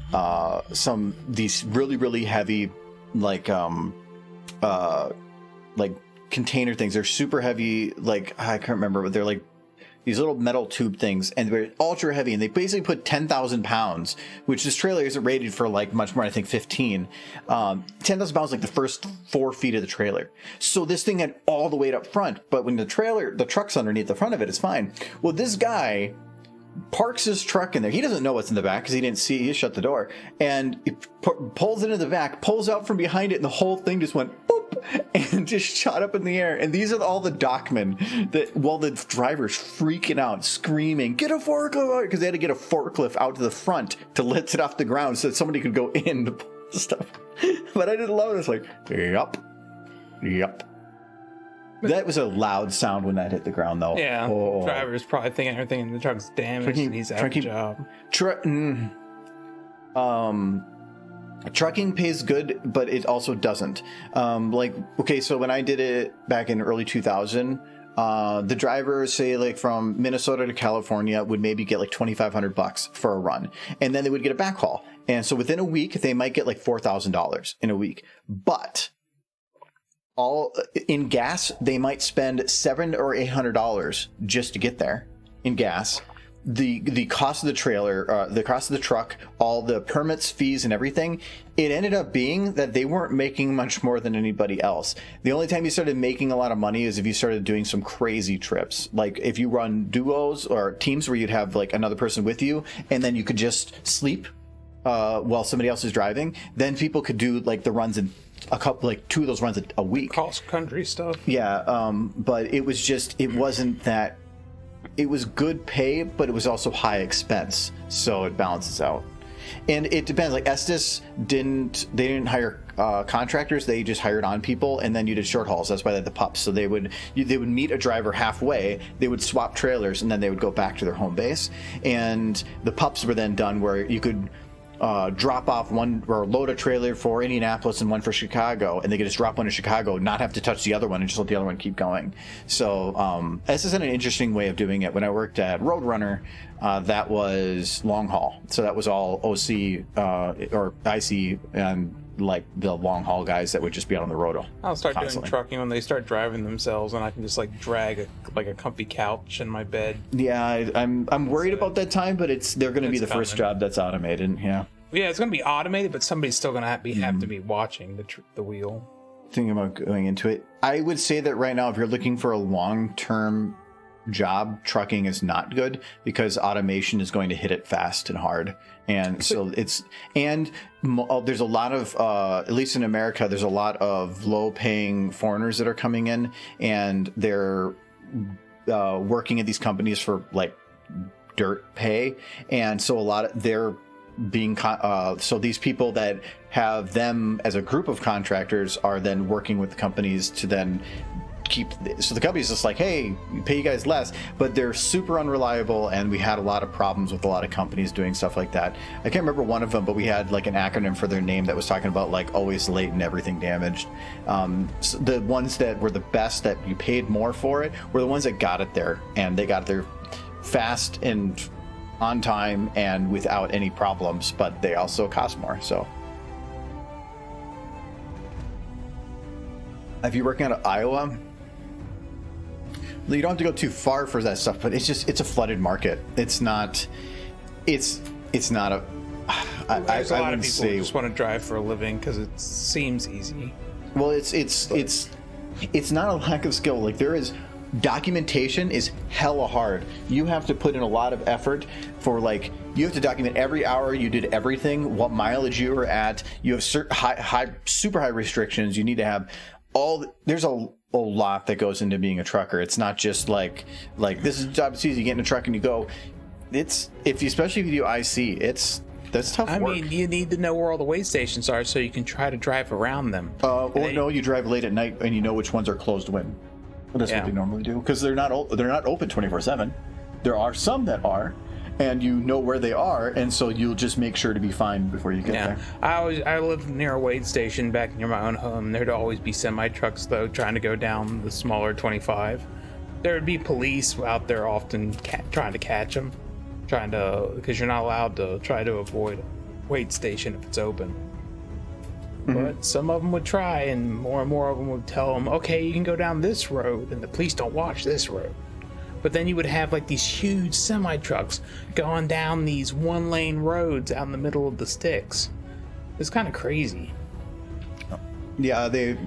these really, really heavy, like container things. They're super heavy, like I can't remember, but they're like these little metal tube things, and they're ultra heavy, and they basically put 10,000 pounds, which this trailer isn't rated for like much more, I think 15. 10,000 pounds, like the first 4 feet of the trailer. So this thing had all the weight up front, but when the truck's underneath the front of it, it's fine. Well, this guy parks his truck in there. He doesn't know what's in the back because he shut the door, and he pulls into the back, pulls out from behind it, and the whole thing just went boop and just shot up in the air. And these are all the dockmen that, while the driver's freaking out, screaming, "Get a forklift!" because they had to get a forklift out to the front to lift it off the ground so that somebody could go in to pull the stuff. But I didn't love it. It's like, yep. That was a loud sound when that hit the ground, though. Yeah, oh. Driver's probably thinking everything in the truck's damaged and he's out of a job. Trucking pays good, but it also doesn't. So when I did it back in early 2000, the drivers, say like from Minnesota to California, would maybe get like $2,500 for a run, and then they would get a backhaul. And so within a week, they might get like $4,000 in a week. But all in gas, they might spend $700 or $800 just to get there in gas. The cost of the trailer, the cost of the truck, all the permits, fees, and everything, it ended up being that they weren't making much more than anybody else. The only time you started making a lot of money is if you started doing some crazy trips. Like if you run duos or teams where you'd have like another person with you, and then you could just sleep while somebody else is driving, then people could do like the runs in a couple, like 2 of those runs a week. Cross country stuff. Yeah, but it was just, it wasn't that. It was good pay, but it was also high expense, so it balances out. And it depends. Like Estes didn't hire contractors; they just hired on people, and then you did short hauls. That's why they had the pups. So they would meet a driver halfway. They would swap trailers, and then they would go back to their home base. And the pups were then done where you could drop off one or load a trailer for Indianapolis and one for Chicago, and they could just drop one in Chicago, not have to touch the other one, and just let the other one keep going. So this is an interesting way of doing it. When I worked at Roadrunner, that was long haul. So that was all OC or IC and like the long haul guys that would just be out on the road. I'll start constantly doing trucking when they start driving themselves, and I can just like drag a comfy couch in my bed. Yeah, I'm worried about that time, but they're going to be the coming. first job that's automated. Yeah, it's going to be automated, but somebody's still going to have to be watching the wheel. Thinking about going into it, I would say that right now, if you're looking for a long-term job, trucking is not good because automation is going to hit it fast and hard. And so there's a lot of, at least in America, there's a lot of low-paying foreigners that are coming in, and they're working at these companies for like dirt pay. And so a lot of they're being so these people that have them as a group of contractors are then working with the companies to then so the company's just like, hey, we pay you guys less, but they're super unreliable, and we had a lot of problems with a lot of companies doing stuff like that. I can't remember one of them, but we had like an acronym for their name that was talking about like always late and everything damaged. So the ones that were the best, that you paid more for it, were the ones that got it there, and they got it there fast and on time and without any problems, but they also cost more. So if you're working out of Iowa, you don't have to go too far for that stuff, but it's a flooded market. It's not a There's a lot of people who just want to drive for a living because it seems easy. Well, it's not a lack of skill. Like documentation is hella hard. You have to put in a lot of effort for you have to document every hour you did everything, what mileage you were at. You have super high restrictions. You need to have there's a lot that goes into being a trucker. It's not just like this is a job. It's easy. You get in a truck and you go. Especially if you do IC, that's tough work. I mean, you need to know where all the weigh stations are so you can try to drive around them. No, you drive late at night and you know which ones are closed when. That's what they normally do, because they're not open 24/7. There are some that are, and you know where they are, and so you'll just make sure to be fine before you get there. I lived near a weigh station back near my own home. There'd always be semi trucks though trying to go down the smaller 25. there would be police out there often trying to catch them, because you're not allowed to try to avoid a wait station if it's open. But some of them would try, and more of them would tell them, okay, you can go down this road, and the police don't watch this road. But then you would have like these huge semi trucks going down these 1-lane roads out in the middle of the sticks. It's kind of crazy. Yeah, they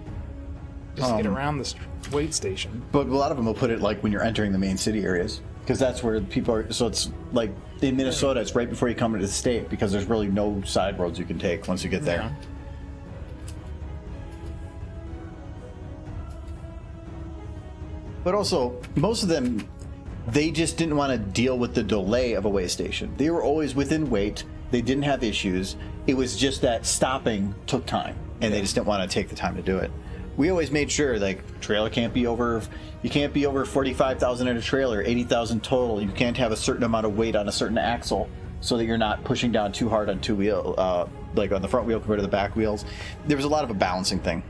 just get around this wait station. But a lot of them will put it like when you're entering the main city areas, because that's where people are. So it's like in Minnesota, it's right before you come into the state, because there's really no side roads you can take once you get there. Yeah. But also, most of them, they just didn't want to deal with the delay of a way station. They were always within wait. They didn't have issues. It was just that stopping took time, and they just didn't want to take the time to do it. We always made sure, like, trailer can't be over. You can't be over 45,000 in a trailer, 80,000 total. You can't have a certain amount of weight on a certain axle, so that you're not pushing down too hard on two wheel, like on the front wheel compared to the back wheels. There was a lot of a balancing thing.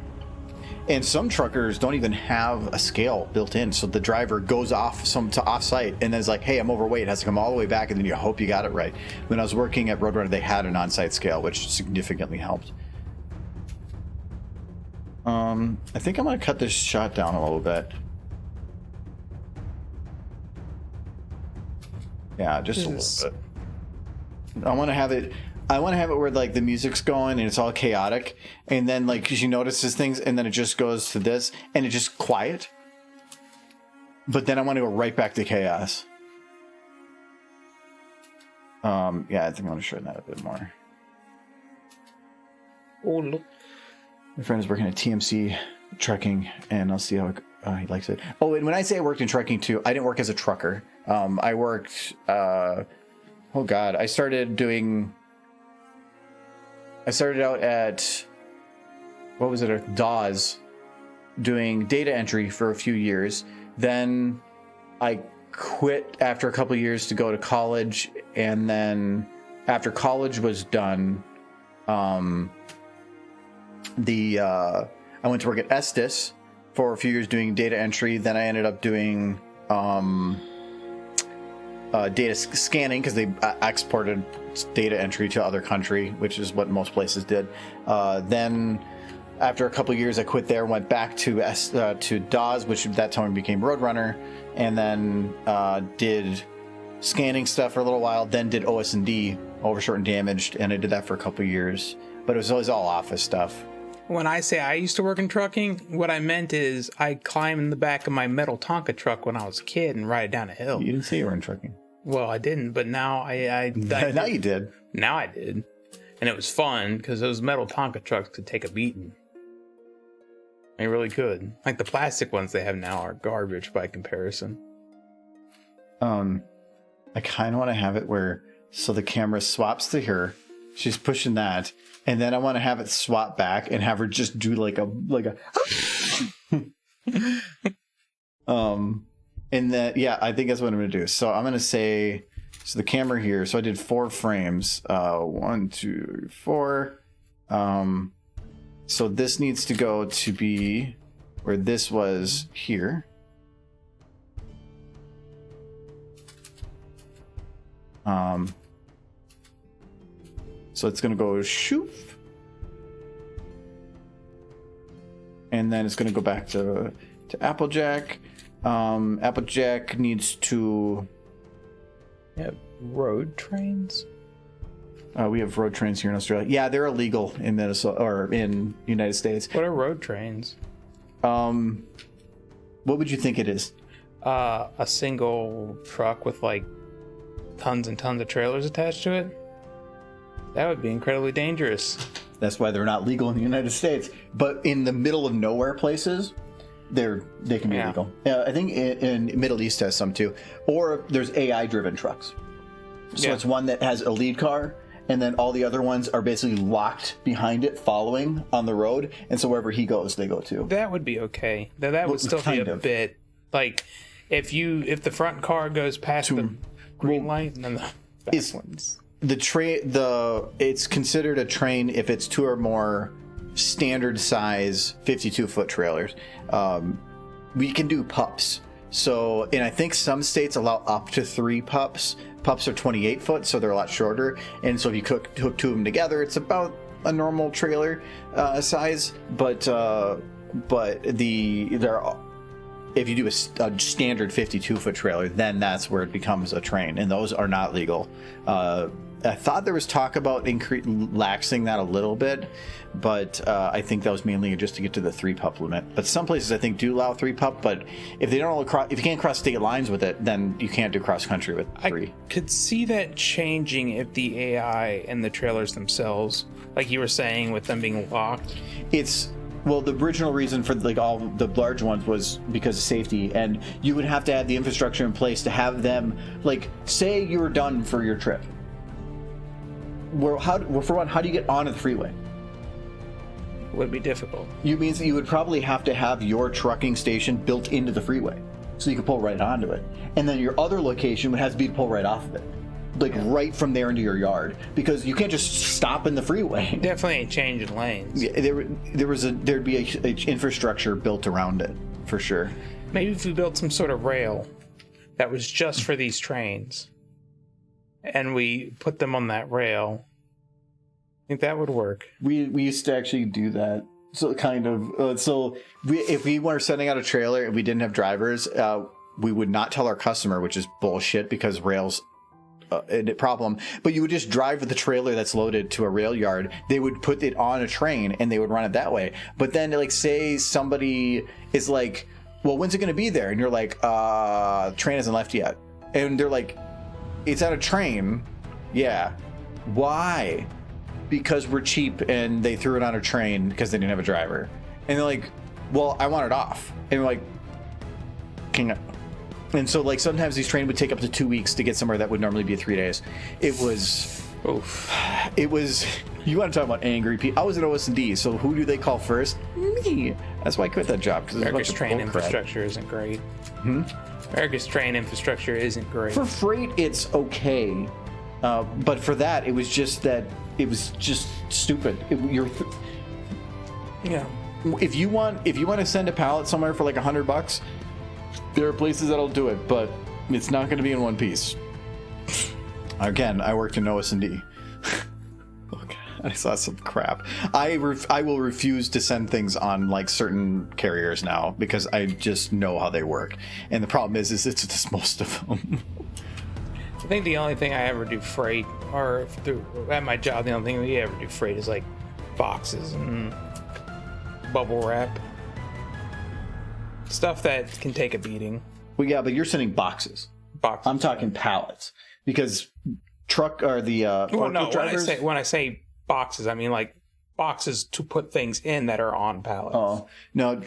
And some truckers don't even have a scale built in, so the driver goes off to off-site and then is like, hey, I'm overweight, has to come all the way back, and then you hope you got it right. When I was working at Roadrunner, they had an on-site scale, which significantly helped. I think I'm going to cut this shot down a little bit. Yeah, just a little bit. I want to have it where like the music's going and it's all chaotic, and then like she notices things, and then it just goes to this and it's just quiet. But then I want to go right back to chaos. Yeah, I think I want to shorten that a bit more. Oh, look. My friend is working at TMC trucking, and I'll see how he likes it. Oh, and when I say I worked in trucking too, I didn't work as a trucker. I worked. I started out at, what was it, Dawes, doing data entry for a few years. Then I quit after a couple of years to go to college, and then after college was done, I went to work at Estes for a few years doing data entry. Then I ended up doing data scanning, because they exported data entry to other country, which is what most places did. Then after a couple of years, I quit there, went back to Dawes, which at that time became Roadrunner, and then did scanning stuff for a little while, then did OS&D, overshort and damaged, and I did that for a couple of years. But it was always all office stuff. When I say I used to work in trucking, what I meant is I climbed in the back of my metal Tonka truck when I was a kid and ride it down a hill. You didn't say you were in trucking. Well, I didn't, but now I now you did. Now I did. And it was fun, because those metal Tonka trucks could take a beating. They really could. Like the plastic ones they have now are garbage by comparison. I kind of want to have it where, so the camera swaps to her, she's pushing that, and then I want to have it swap back and have her just do like a and that, yeah, I think that's what I'm gonna do. So I'm gonna say, so the camera here, so I did 4 frames, 1, 2, 4. So this needs to go to be where this was here. So it's going to go shoop. And then it's going to go back to Applejack. Applejack needs to... Yeah, road trains? We have road trains here in Australia. Yeah, they're illegal in Minnesota, or in United States. What are road trains? What would you think it is? A single truck with like tons and tons of trailers attached to it? That would be incredibly dangerous. That's why they're not legal in the United States. But in the middle of nowhere places, they can be legal. I think in Middle East has some too. Or there's AI-driven trucks. So it's one that has a lead car, and then all the other ones are basically locked behind it, following on the road. And so wherever he goes, they go too. That would be okay. That would still be a bit like if the front car goes past the green light, and then the back ones. It's considered a train if it's 2 or more standard size 52-foot trailers. We can do pups. So, and I think some states allow up to 3 pups. Pups are 28 foot, so they're a lot shorter. And so if you hook 2 of them together, it's about a normal trailer size. But if you do a standard 52-foot trailer, then that's where it becomes a train, and those are not legal. I thought there was talk about laxing that a little bit, but I think that was mainly just to get to the 3 pup limit. But some places I think do allow 3 pup, but if they don't if you can't cross state lines with it, then you can't do cross country with 3. I could see that changing if the AI and the trailers themselves, like you were saying, with them being locked. Well, the original reason for like all the large ones was because of safety, and you would have to have the infrastructure in place to have them, like, say you were done for your trip. For one, how do you get onto the freeway? Would be difficult. You means that you would probably have to have your trucking station built into the freeway, so you could pull right onto it, and then your other location would have to be to pull right off of it, like right from there into your yard, because you can't just stop in the freeway. Definitely ain't changing lanes. Yeah, there'd be a infrastructure built around it for sure. Maybe if we built some sort of rail that was just for these trains, and we put them on that rail, I think that would work. We used to actually do that. So kind of. If we were sending out a trailer and we didn't have drivers, we would not tell our customer, which is bullshit because rails. A problem, but you would just drive with the trailer that's loaded to a rail yard. They would put it on a train and they would run it that way. But then, like, say somebody is like, well, when's it going to be there? And you're like, the train hasn't left yet. And they're like, it's on a train. Yeah. Why? Because we're cheap and they threw it on a train because they didn't have a driver. And they're like, well, I want it off. And we're like, and so, like, sometimes these trains would take up to 2 weeks to get somewhere that would normally be 3 days. It was, you want to talk about angry people. I was at OS&D, so who do they call first? Me. That's why I quit that job. America's train infrastructure isn't great. America's train infrastructure isn't great. For freight, it's okay. But for that, it was just stupid. Yeah. If you want to send a pallet somewhere for like $100, there are places that'll do it, but it's not going to be in one piece. Again, I worked in OS&D. Okay, I saw some crap. I will refuse to send things on like certain carriers now because I just know how they work. And the problem is it's just most of them. I think the only thing I ever do freight, or at my job, the only thing we ever do freight is like boxes and bubble wrap. Stuff that can take a beating. Well, yeah, but you're sending boxes. I'm talking pallets because truck or the drivers. When I say boxes, I mean like boxes to put things in that are on pallets. Oh no,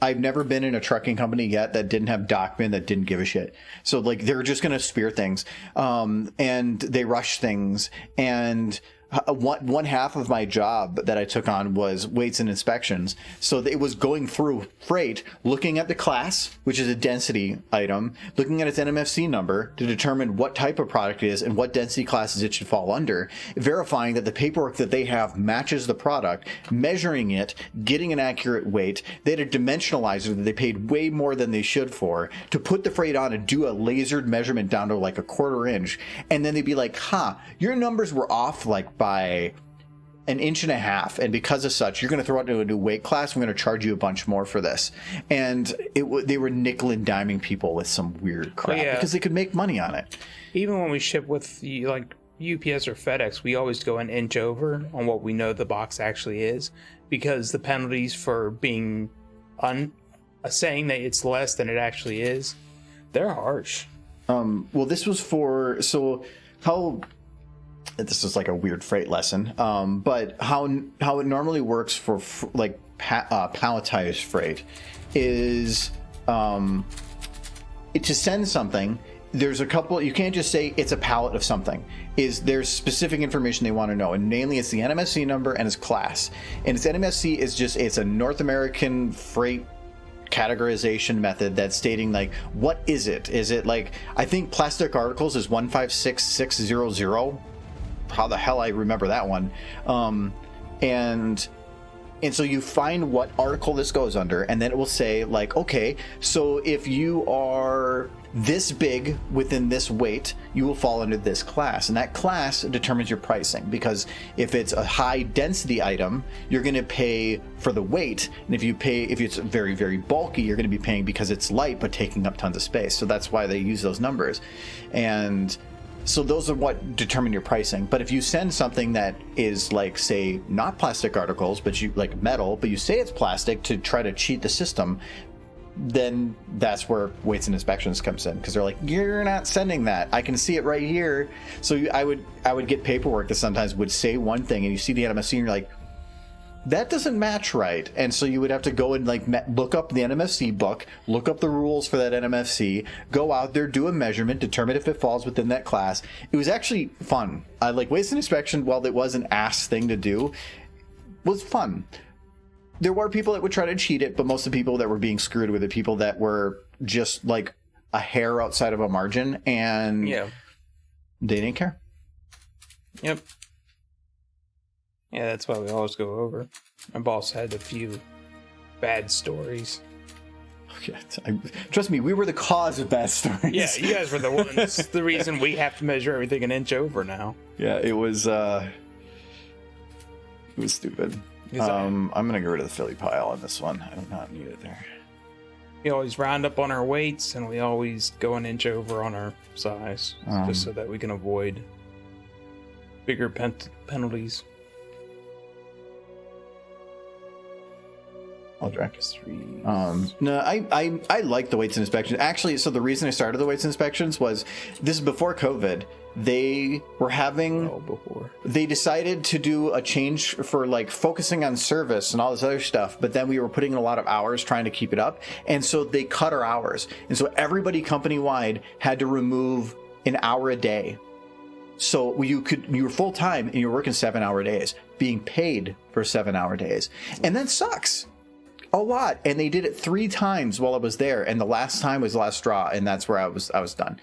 I've never been in a trucking company yet that didn't have dockmen that didn't give a shit. So like they're just gonna spear things, and they rush things and. One half of my job that I took on was weights and inspections. So it was going through freight, looking at the class, which is a density item, looking at its NMFC number to determine what type of product it is and what density classes it should fall under, verifying that the paperwork that they have matches the product, measuring it, getting an accurate weight. They had a dimensionalizer that they paid way more than they should for to put the freight on and do a lasered measurement down to like a 1/4 inch. And then they'd be like, your numbers were off like by 1.5 inches, and because of such, you're going to throw it into a new weight class. We're going to charge you a bunch more for this. And they were nickel and diming people with some weird crap because they could make money on it. Even when we ship with like UPS or FedEx, we always go an inch over on what we know the box actually is, because the penalties for being saying that it's less than it actually is, they're harsh. Well, this was this is like a weird freight lesson, but how it normally works for palletized freight is to send something. There's a couple. You can't just say it's a pallet of something. There's specific information they want to know, and mainly it's the NMFC number and its class. And its NMFC is it's a North American freight categorization method that's stating like, what is it? Is it like, I think plastic articles is 156600. How the hell I remember that one. And And so you find what article this goes under, and then it will say, like, okay, so if you are this big within this weight, you will fall under this class. And that class determines your pricing, because if it's a high density item, you're going to pay for the weight. And if it's very, very bulky, you're going to be paying because it's light but taking up tons of space. So that's why they use those numbers. And so those are what determine your pricing. But if you send something that is, like, say, not plastic articles, but you like metal, but you say it's plastic to try to cheat the system, then that's where weights and inspections comes in, because they're like, you're not sending that. I can see it right here. So I would get paperwork that sometimes would say one thing, and you see the NMFC, and you're like, that doesn't match right. And so you would have to go and, like, look up the NMFC book, look up the rules for that NMFC, go out there, do a measurement, determine if it falls within that class. It was actually fun. I like weights and inspection, while it was an ass thing to do, was fun. There were people that would try to cheat it, but most of the people that were being screwed were the people that were just like a hair outside of a margin, and they didn't care. Yep. Yeah, that's why we always go over. My boss had a few bad stories. Okay, trust me, we were the cause of bad stories. Yeah, you guys were the ones. The reason we have to measure everything an inch over now. Yeah, it was stupid. I'm gonna get rid of the Philly pile on this one. I do not need it there. We always round up on our weights, and we always go an inch over on our size, just so that we can avoid bigger penalties. I'll drag. No, I like the weights and inspections. Actually, so the reason I started the weights and inspections was, this is before COVID. They were having... They decided to do a change for, like, focusing on service and all this other stuff, but then we were putting in a lot of hours trying to keep it up, and so they cut our hours. And so everybody company-wide had to remove an hour a day. So you were full-time and you were working 7-hour days, being paid for 7-hour days. And that sucks. A lot. And they did it 3 times while I was there, and the last time was the last straw, and that's where I was done.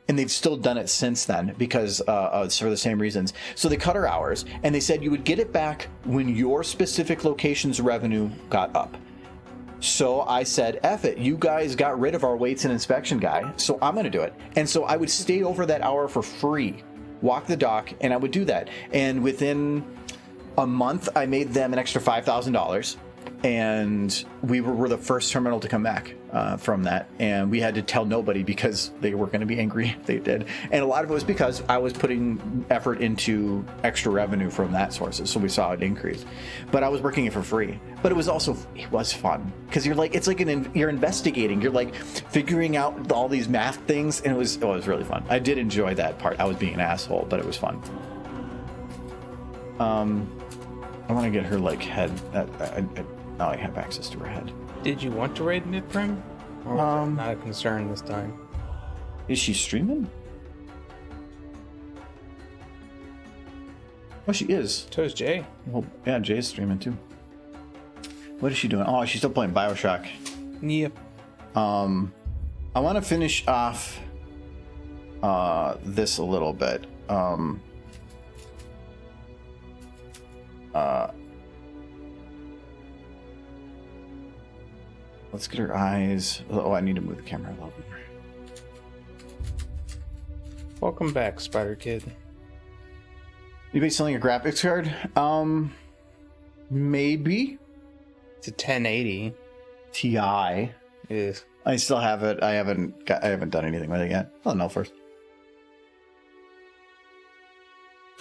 And they've still done it since then, because for the same reasons. So they cut our hours, and they said you would get it back when your specific location's revenue got up. So I said, F it, you guys got rid of our weights and inspection guy, so I'm going to do it. And so I would stay over that hour for free, walk the dock, and I would do that. And within a month, I made them an extra $5,000. And we were the first terminal to come back from that, and we had to tell nobody because they were going to be angry if they did. And a lot of it was because I was putting effort into extra revenue from that sources, so we saw it increase. But I was working it for free. But it was fun, because you're like, it's like you're investigating, you're like figuring out all these math things, and it was really fun. I did enjoy that part. I was being an asshole, but it was fun. I want to get her, like, head. Now I have access to her head. Did you want to raid Niprim? Or was that not a concern this time? Is she streaming? Oh, she is. So is Jay. Well, yeah, Jay's streaming too. What is she doing? Oh, she's still playing Bioshock. Yep. I want to finish off this a little bit. Let's get her eyes. Oh, I need to move the camera a little bit. Welcome back, Spider Kid. Anybody selling a graphics card? Maybe. It's a 1080 Ti. Yes. I still have it. I haven't done anything with it yet. I'll know first.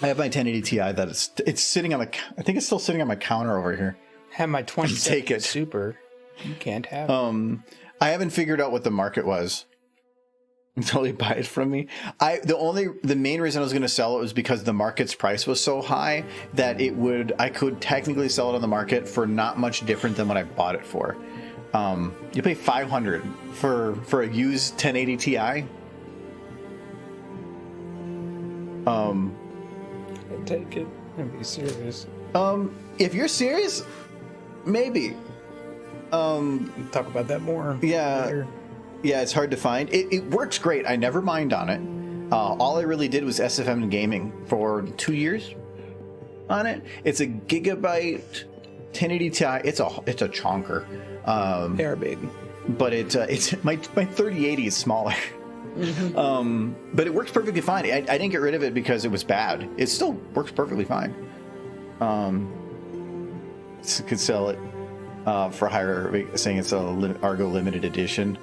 I have my 1080 Ti that it's sitting on the. I think it's still sitting on my counter over here. Have my 20 Take it. Super. You can't have it. I haven't figured out what the market was until you buy it from me. The main reason I was going to sell it was because the market's price was so high that I could technically sell it on the market for not much different than what I bought it for. You pay $500 for a used 1080 Ti. I'd take it and be serious. If you're serious, maybe. Talk about that more. Yeah. Later. Yeah, it's hard to find. It works great. I never mind on it. All I really did was SFM and gaming for 2 years on it. It's a gigabyte 1080 Ti, it's a chonker. They are big. But it's my 3080 is smaller. But it works perfectly fine. I didn't get rid of it because it was bad. It still works perfectly fine. Could sell it for higher, saying it's a Argo limited edition.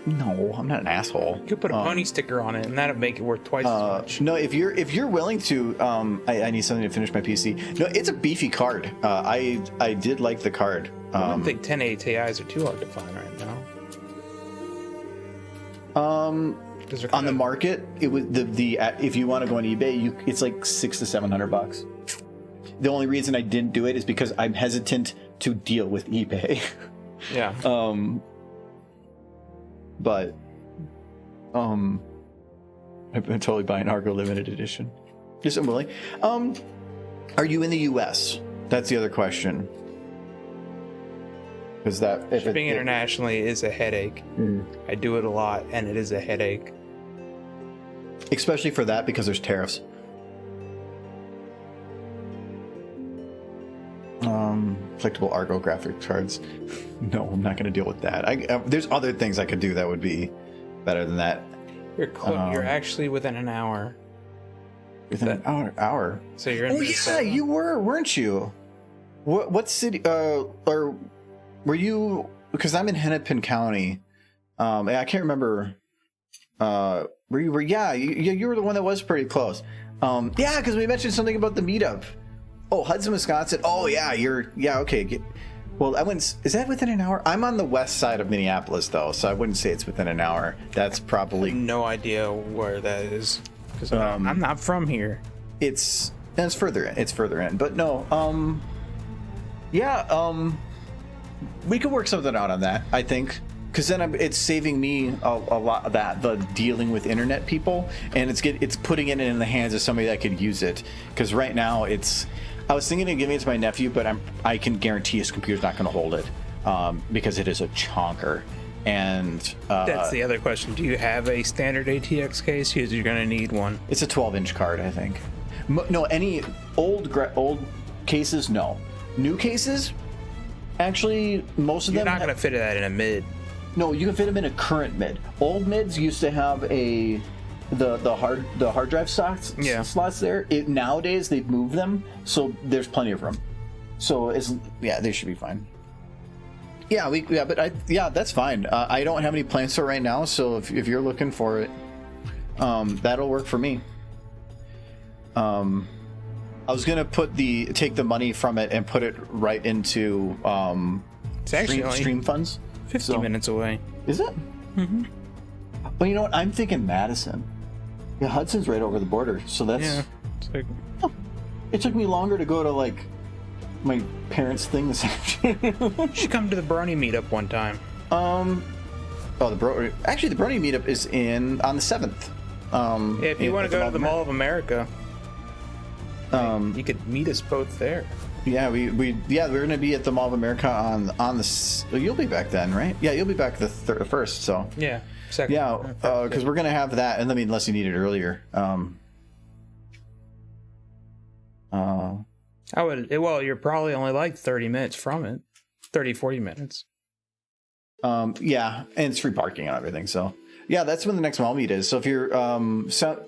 No, I'm not an asshole. You could put a pony sticker on it, and that'd make it worth twice as much. No, if you're willing to, I need something to finish my PC. No, it's a beefy card. I did like the card. I don't think 1080 Ti's are too hard to find right now. On the market, it was the if you want to go on eBay, it's like $600 to $700. The only reason I didn't do it is because I'm hesitant to deal with eBay. Yeah. But I'm totally buying Argo limited edition. Yes, I'm willing. Are you in the US? That's the other question. Because shipping internationally is a headache. I do it a lot, and it is a headache. Especially for that, because there's tariffs. Collectible Argo graphic cards. No, I'm not going to deal with that. There's other things I could do that would be better than that. You're actually within an hour. Within an hour. So you're in Minnesota. You were, weren't you? What city? Or were you? Because I'm in Hennepin County. I can't remember. Where you were? Yeah, you were the one that was pretty close. Yeah, because we mentioned something about the meetup. Oh, Hudson, Wisconsin. Oh, yeah, okay. Well, I wouldn't. Is that within an hour? I'm on the west side of Minneapolis, though, so I wouldn't say it's within an hour. That's probably. I have no idea where that is, because I'm not from here. It's further in. It's further in, but no. We could work something out on that, I think. Because then it's saving me a lot of the dealing with internet people, and it's putting it in the hands of somebody that could use it. Because right now I was thinking of giving it to my nephew, but I can guarantee his computer's not going to hold it because it is a chonker. And that's the other question. Do you have a standard ATX case? Because you're going to need one. It's a 12-inch card, I think. No, any old cases, no. New cases, actually, most of them. You're not going to fit that in a mid. No, you can fit them in a current mid. Old mids used to have the hard drive slots there. Nowadays they've moved them, so there's plenty of room. So they should be fine. That's fine. I don't have any plans for it right now, so if you're looking for it, that'll work for me. I was gonna take the money from it and put it right into stream funds. 50 minutes away. Is it? Mm-hmm. Well, you know what? I'm thinking Madison. Yeah, Hudson's right over the border, so that's. Yeah. It's like... It took me longer to go to my parents' thing this afternoon. You should come to the Brony meetup one time. The Brony meetup is on the 7th. If you want to go to the Mall of America, you could meet us both there. Yeah, we're gonna be at the Mall of America on the. You'll be back then, right? Yeah, you'll be back the first. So yeah, second. Yeah, because we're gonna have that, and unless you need it earlier. I would. Well, you're probably only like 30 minutes from it, 40 minutes. Yeah, and it's free parking and everything. So yeah, that's when the next mall meet is. So if you're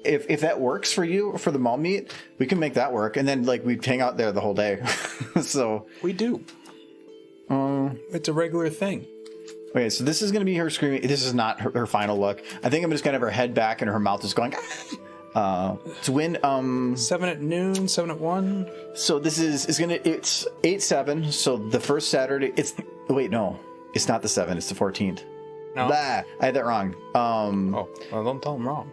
if that works for you for the mall meet, we can make that work, and then we hang out there the whole day. So we do. It's a regular thing. Okay, so this is gonna be her screaming. This is not her final look. I think I'm just gonna have her head back and her mouth is going. To win 7 at noon, 7 at 1. So this it's 8/7. So the first Saturday. It's not the 7th. It's the 14th. No. Blah, I had that wrong. Well, don't tell them wrong.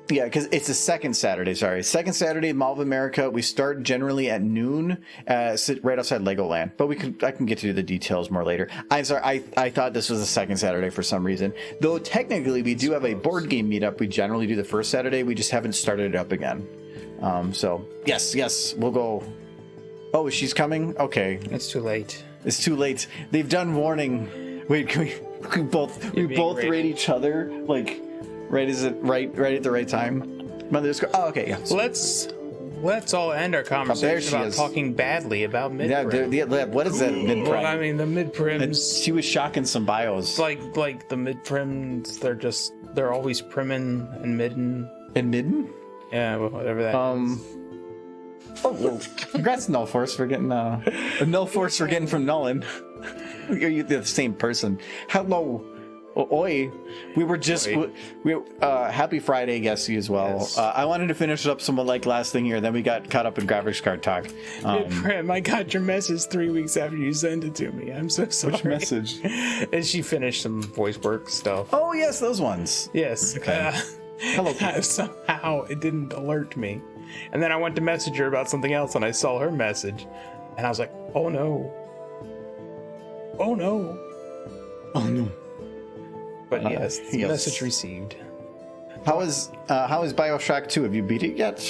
Yeah, because it's the second Saturday. Sorry, second Saturday, Mall of America. We start generally at noon, right outside Legoland. But I can get to the details more later. I'm sorry, I thought this was the second Saturday for some reason. Though technically, we do have a board game meetup. We generally do the first Saturday. We just haven't started it up again. So yes, we'll go. Oh, she's coming. Okay, it's too late. It's too late. They've done warning. Wait, can we both rate each other right at the right time? Mother, just go. Oh, okay, yeah. Let's let's all end our conversation about talking badly about mid-prim. Yeah, what is that mid-prim? Well, I mean, the mid-prims... She was shocking some bios. Like the mid-prims, they're always primmin and midden. And midden? Yeah, whatever that is. Oh, well, congrats, Null Force, for getting Null Force for getting from Nolan. You're the same person. Hello. Oi. We were just happy Friday, yes, you as well. Yes. I wanted to finish up some last thing here, then we got caught up in graphics card talk. Prim, I got your message 3 weeks after you sent it to me. I'm so sorry. Which message? And she finished some voice work stuff. Oh yes, those ones. Yes. Okay. Hello. Somehow it didn't alert me. And then I went to message her about something else and I saw her message. And I was like, oh no. Oh no. Oh no. But yes, yes. message received. How is BioShock 2? Have you beat it yet?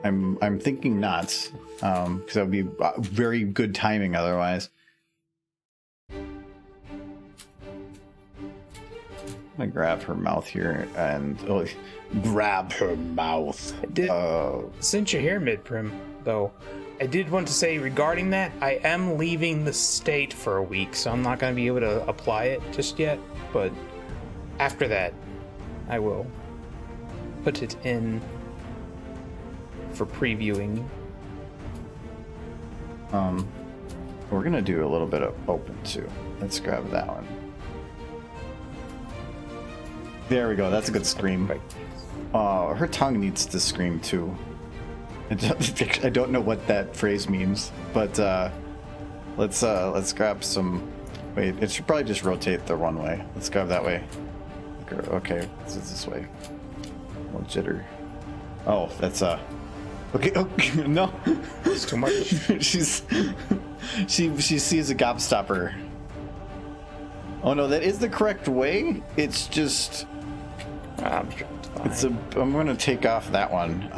I'm thinking not, because that would be very good timing otherwise. I'm gonna grab her mouth here and grab her mouth. Since you're here, mid-prim, though, I did want to say regarding that, I am leaving the state for a week, so I'm not going to be able to apply it just yet, but after that, I will put it in for previewing. We're gonna do a little bit of open too. Let's grab that one. There we go. That's a good scream. Her tongue needs to scream too. I don't know what that phrase means, but let's grab some. Wait, it should probably just rotate the one way. Let's grab that way. Okay, this way. Little jitter. Oh, that's okay. Oh no, It's too much. she sees a gobstopper. Oh no, that is the correct way. It's just. I'm gonna take off that one.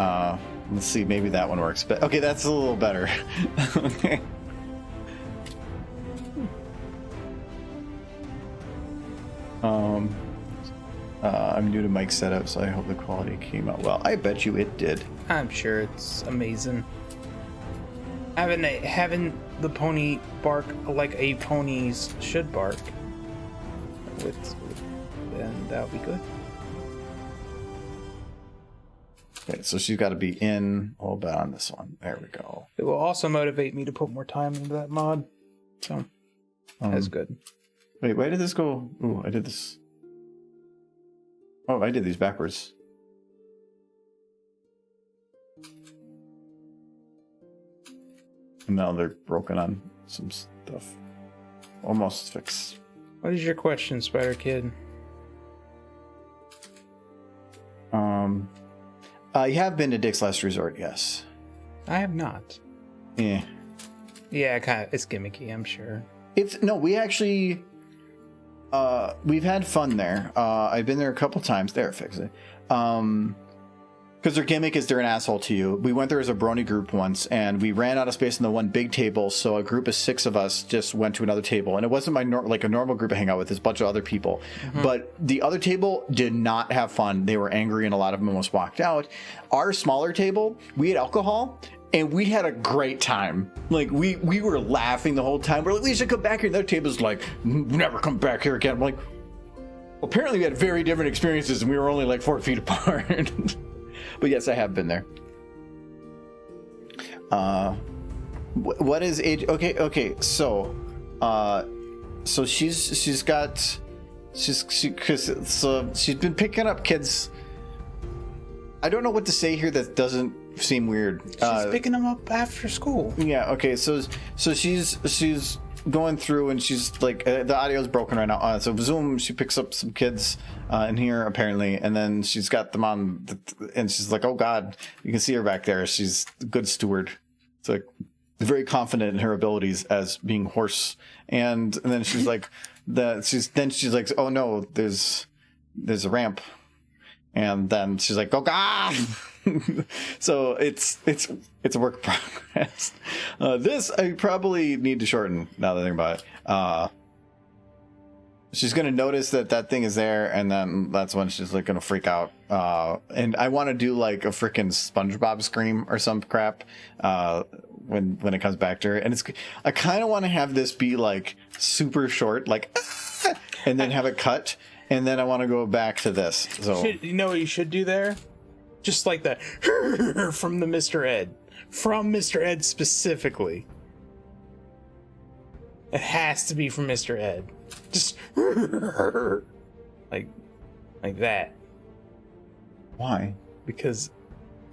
Let's see, maybe that one works. But okay, that's a little better. Okay. I'm new to mic setup, so I hope the quality came out well. I bet you it did. I'm sure it's amazing. Having the pony bark like a pony's should bark. Then that'll be good. Okay, so she's got to be in a little bit on this one. There we go. It will also motivate me to put more time into that mod. So that's good. Wait, why did this go? Ooh, I did this. Oh, I did these backwards. And now they're broken on some stuff. Almost fixed. What is your question, Spider Kid? You have been to Dick's Last Resort, yes. I have not. Yeah. Yeah, it's gimmicky, I'm sure. We actually we've had fun there. I've been there a couple times. There, fix it. Because their gimmick is they're an asshole to you. We went there as a brony group once, and we ran out of space in the one big table, so a group of 6 of us just went to another table. And it wasn't like a normal group to hang out with, this bunch of other people. Mm-hmm. But the other table did not have fun. They were angry, and a lot of them almost walked out. Our smaller table, we had alcohol, and we had a great time. Like, we were laughing the whole time. We're like, we should come back here. And the other table's like, never come back here again. I'm like, well, apparently we had very different experiences, and we were only like 4 feet apart. But yes, I have been there. What is age? Okay. So she's been picking up kids. I don't know what to say here that doesn't seem weird. She's picking them up after school. Yeah. Okay. So she's going through, and she's like, the audio's broken right now. So Zoom, she picks up some kids in here apparently, and then she's got them on, and she's like, oh God, you can see her back there. She's a good steward. It's like very confident in her abilities as being horse, and then she's like, she's like, oh no, there's a ramp, and then she's like, oh God. So it's a work in progress. This I probably need to shorten now that I think about it. She's gonna notice that thing is there, and then that's when she's like gonna freak out and I want to do like a freaking SpongeBob scream or some crap when it comes back to her. And I kind of want to have this be like super short, like, and then have it cut, and then I want to go back to this. So you know what you should do there? Just like that from the Mr. Ed. From Mr. Ed specifically. It has to be from Mr. Ed. Just like that. Why? Because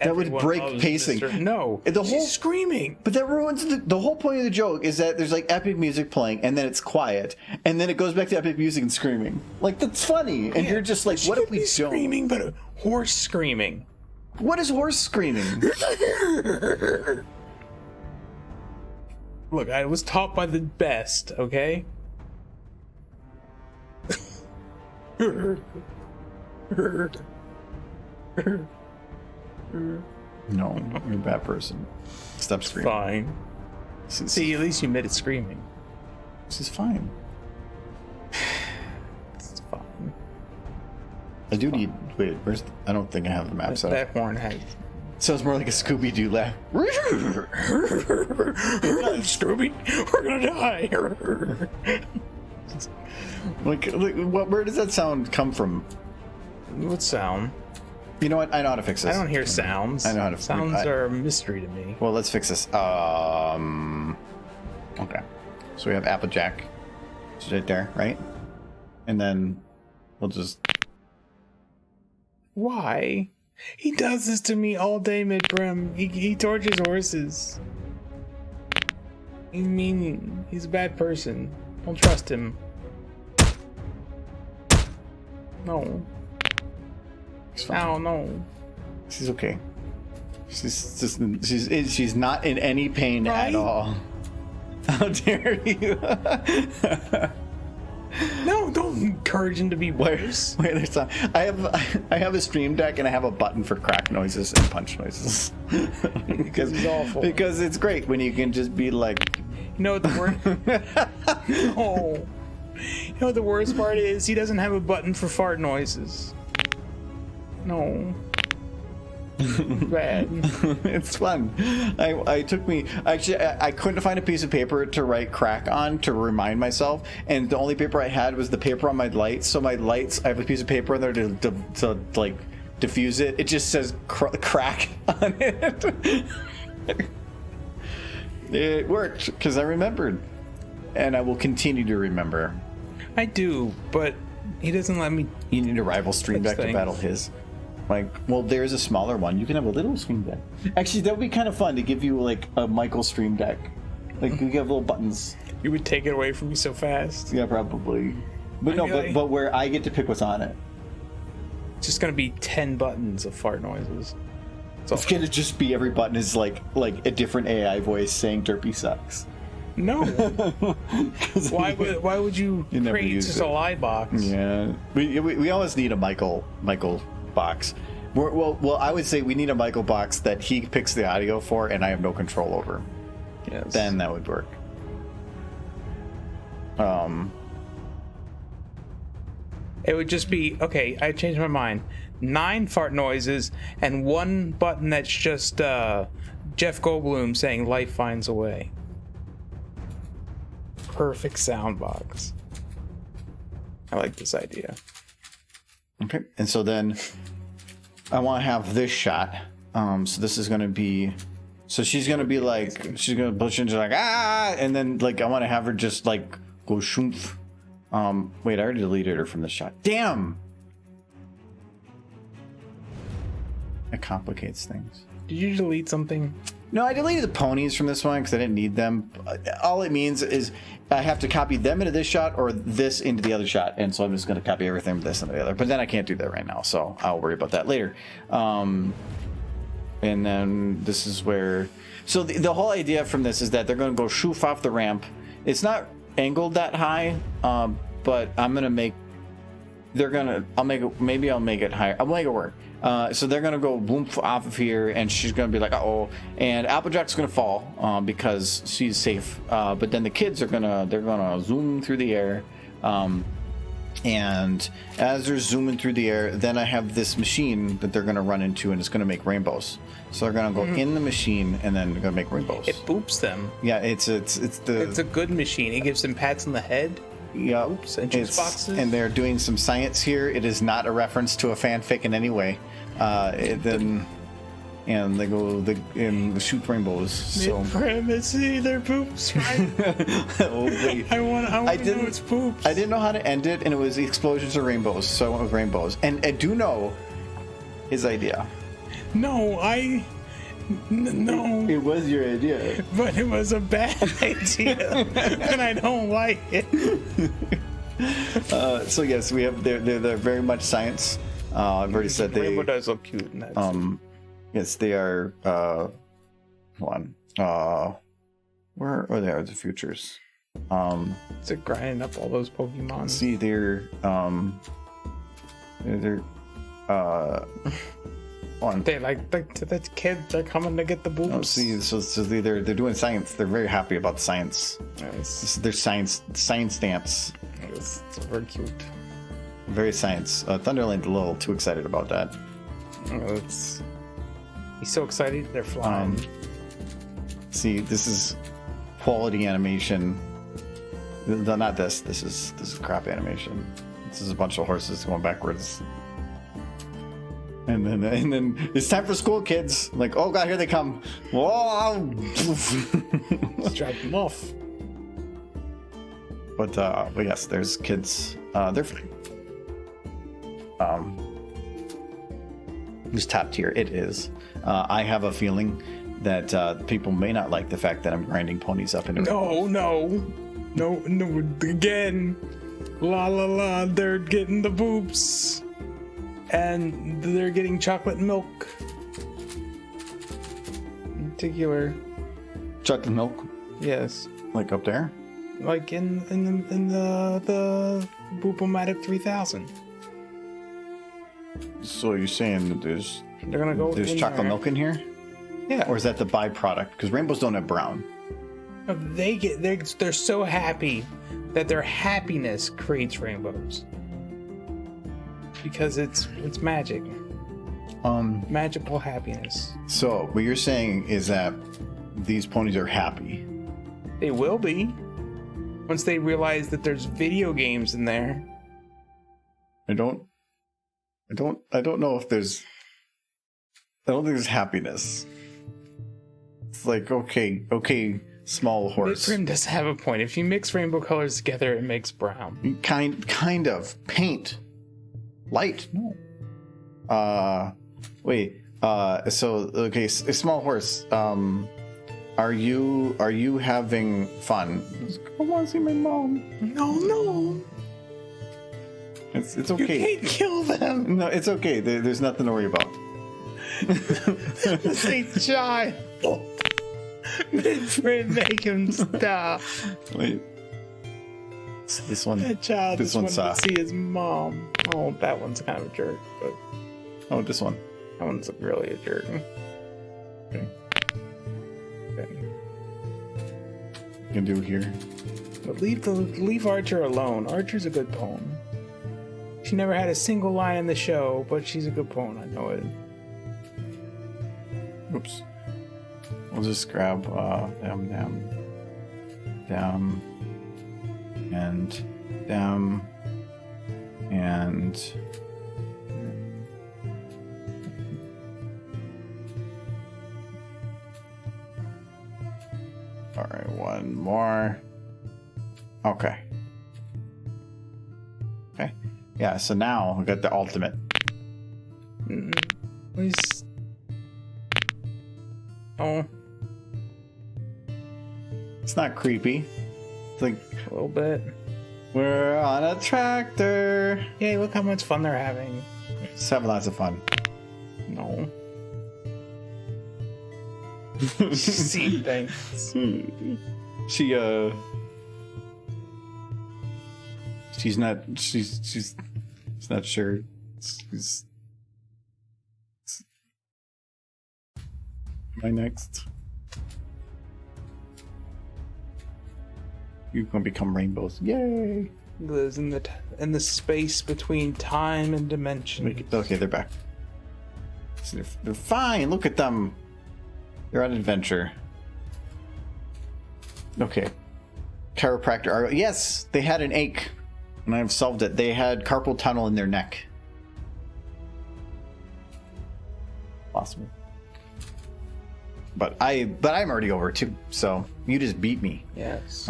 that would break loves pacing. No, she's screaming. But that ruins the whole point of the joke. Is that there's like epic music playing, and then it's quiet, and then it goes back to epic music and screaming. Like, that's funny, and you're just like, what if we don't? Screaming, but a horse screaming. What is horse screaming? Look, I was taught by the best. Okay. No, you're a bad person. Stop screaming. Fine. See, at least you admitted screaming. This is fine. It's fine. I do need. Wait, where's? I don't think I have the map set up. That horn has. Sounds more like a Scooby-Doo laugh. Scooby, we're gonna die. like, where does that sound come from? What sound? You know what? I know how to fix this. I don't hear sounds. I know how to. Sounds are a mystery to me. Well, let's fix this. Okay. So we have Applejack. It's right there, right? And then we'll just. Why? He does this to me all day, Midbrim. He tortures horses. He's a bad person. Don't trust him. No. No. She's okay. She's not in any pain right? at all. How dare you? No, don't encourage him to be worse. Wait, there's not. I have a stream deck and I have a button for crack noises and punch noises. Because it's awful. Because it's great when you can just be like, you know what the word? No. You know what the worst part is? He doesn't have a button for fart noises. No. Bad. It's fun. I couldn't find a piece of paper to write crack on to remind myself, and the only paper I had was the paper on my lights. So my lights, I have a piece of paper in there to like diffuse it. It just says crack on it. It worked because I remembered, and I will continue to remember. I do, but he doesn't let me. You need a rival stream deck to battle his. Like, well, there's a smaller one. You can have a little stream deck. Actually, that would be kind of fun to give you like a Michael stream deck. Like, you have little buttons. You would take it away from me so fast. Yeah, probably. But no, but where I get to pick what's on it. It's just gonna be 10 buttons of fart noises. It's gonna just be every button is like a different AI voice saying "Derpy sucks." No. Why would you create just a lie box? Yeah, we always need a Michael box. Well, I would say we need a Michael box that he picks the audio for, and I have no control over. Yes. Then that would work. It would just be okay. I changed my mind. 9 fart noises and 1 button that's just Jeff Goldblum saying "Life finds a way." Perfect sound box. I like this idea. Okay, and so then I want to have this shot. So this is going to be. So she's going to be like, she's going to push into like and then like I want to have her just like go shoomph. Wait, I already deleted her from the shot. Damn. It complicates things. Did you delete something? No, I deleted the ponies from this one because I didn't need them. All it means is I have to copy them into this shot or this into the other shot. And so I'm just going to copy everything from this into the other. But then I can't do that right now. So I'll worry about that later. And then this is where... So the whole idea from this is that they're going to go shoof off the ramp. It's not angled that high, but I'm going to make... Maybe I'll make it higher. I'll make it work. So they're gonna go boom off of here, and she's gonna be like, "Uh-oh!" And Applejack's gonna fall because she's safe. But then the kids they're gonna zoom through the air, And as they're zooming through the air, then I have this machine that they're going to run into, and it's going to make rainbows. So they're going to go in the machine, and then they're going to make rainbows. It boops them. Yeah, it's a good machine. It gives them pats on the head. Yeah, Oops, and juice boxes. And they're doing some science here. It is not a reference to a fanfic in any way. And they go and shoot rainbows. So Mid-primacy, their poops, right? oh, wait. I want to know it's poops. I didn't know how to end it, and it was explosions or rainbows, so I went with rainbows. And I do know his idea. No. It was your idea. But it was a bad idea, and I don't like it. So yes, we have they're very much science. I've already said they. Rainbow does look cute. And that's... Yes, they are. Where are they? The futures. Is it grinding up all those Pokemon? See, they're on. They like the kids are coming to get the boobs. Oh, see, so they're doing science. They're very happy about the science. Yes. This is their science dance. It's very cute. Very science. Thunderland's a little too excited about that. He's so excited. They're flying. See, this is quality animation. No, not this. This is crap animation. This is a bunch of horses going backwards. And then it's time for school, kids. Like, oh god, here they come. Whoa! Let's drop them off. But yes, there's kids. They're fine. Who's top tier? It is. I have a feeling that people may not like the fact that I'm grinding ponies up into. No. Again, la. They're getting the boobs, and they're getting chocolate milk. In particular, Chocolate milk, yes, like up there, like in the Boopomatic 3000. So you're saying that They're gonna go. there's in chocolate there. milk in here? Yeah. Or is that the byproduct? Because rainbows don't have brown. They're so happy that their happiness creates rainbows. Because it's magic. Magical happiness. So what you're saying is that these ponies are happy. They will be once they realize that there's video games in there. I don't know if there's. I don't think there's happiness. It's like okay, small horse. Prim does have a point. If you mix rainbow colors together, it makes brown. Kind of paint, light. No. Wait. So okay, a small horse. Are you having fun? I want to see my mom. No. It's okay. You can't kill them. No, it's okay. There's nothing to worry about. It's a child. Prim, make him stop. Wait. This one. That child This just one's wanted to see his mom. Oh, that one's kind of a jerk, but Oh, this one. that one's really a jerk. Okay. You can do here. But leave Archer alone. Archer's a good pwn. She never had a single line in the show, but she's a good pwn. I know it. Oops. We'll just grab them, and all right, one more. Okay. Yeah, so now we got the ultimate. Please. Oh, It's not creepy. It's like, a little bit. we're on a tractor. Yay, look how much fun they're having. Just having lots of fun. No. See things. She's not sure. My next. You're gonna become rainbows. Yay! lives in the space between time and dimension. Okay, they're back. So they're fine. Look at them. They're on adventure. Okay. Chiropractor. Yes, they had an ache, and I've solved it. They had carpal tunnel in their neck. Possible. But I'm already over it too. So you just beat me. Yes.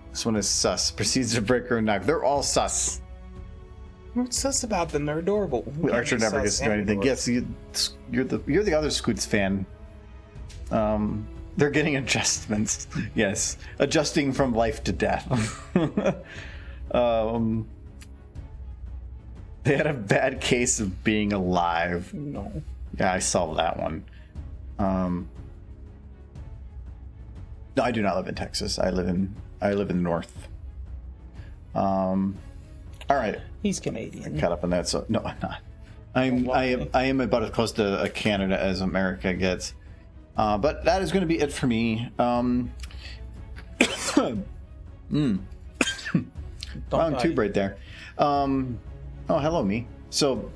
This one is sus. Proceeds to break her neck. They're all sus. What's sus about them? They're adorable. Archer never gets to do anything. Yes, you're the other Scoots fan. They're getting adjustments. Yes, adjusting from life to death. They had a bad case of being alive. No. Yeah, I solved that one. No, I do not live in Texas. I live in the north. All right. He's Canadian. Caught up on that. So no, I'm not. I am about as close to Canada as America gets. But that is going to be it for me. Round two right there. Oh, hello, me. So,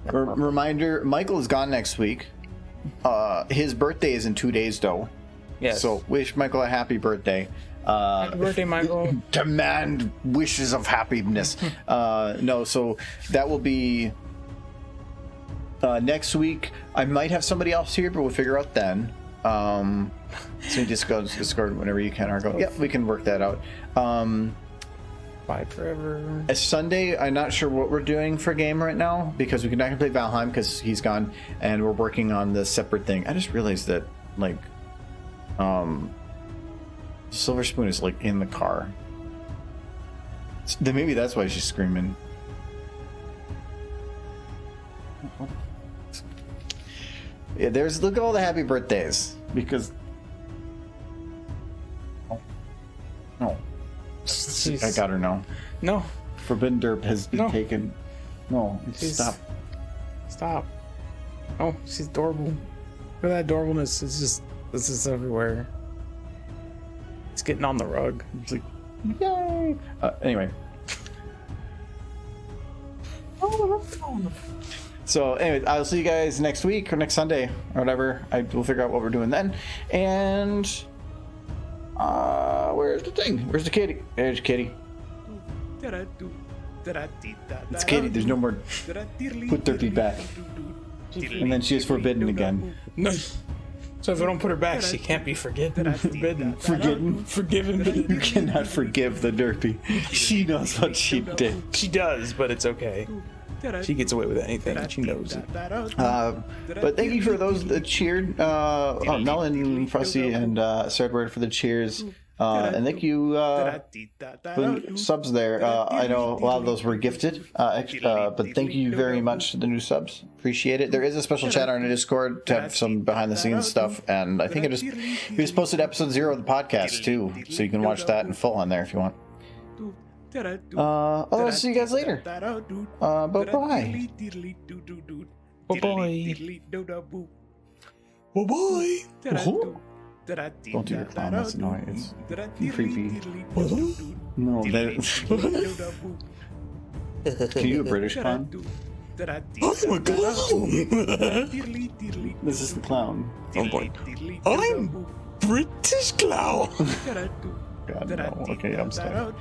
reminder: Michael is gone next week. His birthday is in 2 days, though. Yes. So, wish Michael a happy birthday. Happy birthday, Michael. Demand wishes of happiness. No, so that will be next week. I might have somebody else here, but we'll figure out then. So you just go to Discord whenever you can, or go. Yep, we can work that out. Bye forever. Sunday, I'm not sure what we're doing for game right now because we can not gonna play Valheim because he's gone, and we're working on the separate thing. I just realized that Silver Spoon is in the car. Then maybe that's why she's screaming. Yeah, look at all the happy birthdays because no. I got her now. No. Forbidden Derp has been taken. No, Stop. Oh, she's adorable. Look at that adorableness. This is everywhere. It's getting on the rug. It's like, yay! Anyway. So, anyway, I'll see you guys next week or next Sunday or whatever. We'll figure out what we're doing then. And where's the thing? Where's the kitty? There's Kitty. It's Kitty. There's no more. Put Derpy back. And then she is forbidden again. No. So if I don't put her back, she can't be forbidden. Forgiven. You cannot forgive the Derpy. She knows what she did. She does, but it's okay. She gets away with anything. She knows it. But thank you for those that cheered. Melon, Frosty, and Swordward for the cheers. And thank you for the subs there. I know a lot of those were gifted, but thank you very much to the new subs. Appreciate it. There is a special chat on the Discord to have some behind the scenes stuff, and I think we just posted episode 0 of the podcast too, so you can watch that in full on there if you want. I'll see you guys later. Bye-bye. Bye-bye. Bye-bye. Don't do your clown, that's annoying. It's creepy. No, Can you do a British clown? I'm a clown. This is the clown. Oh boy. I'm British clown. God, no. Okay, I'm stuck.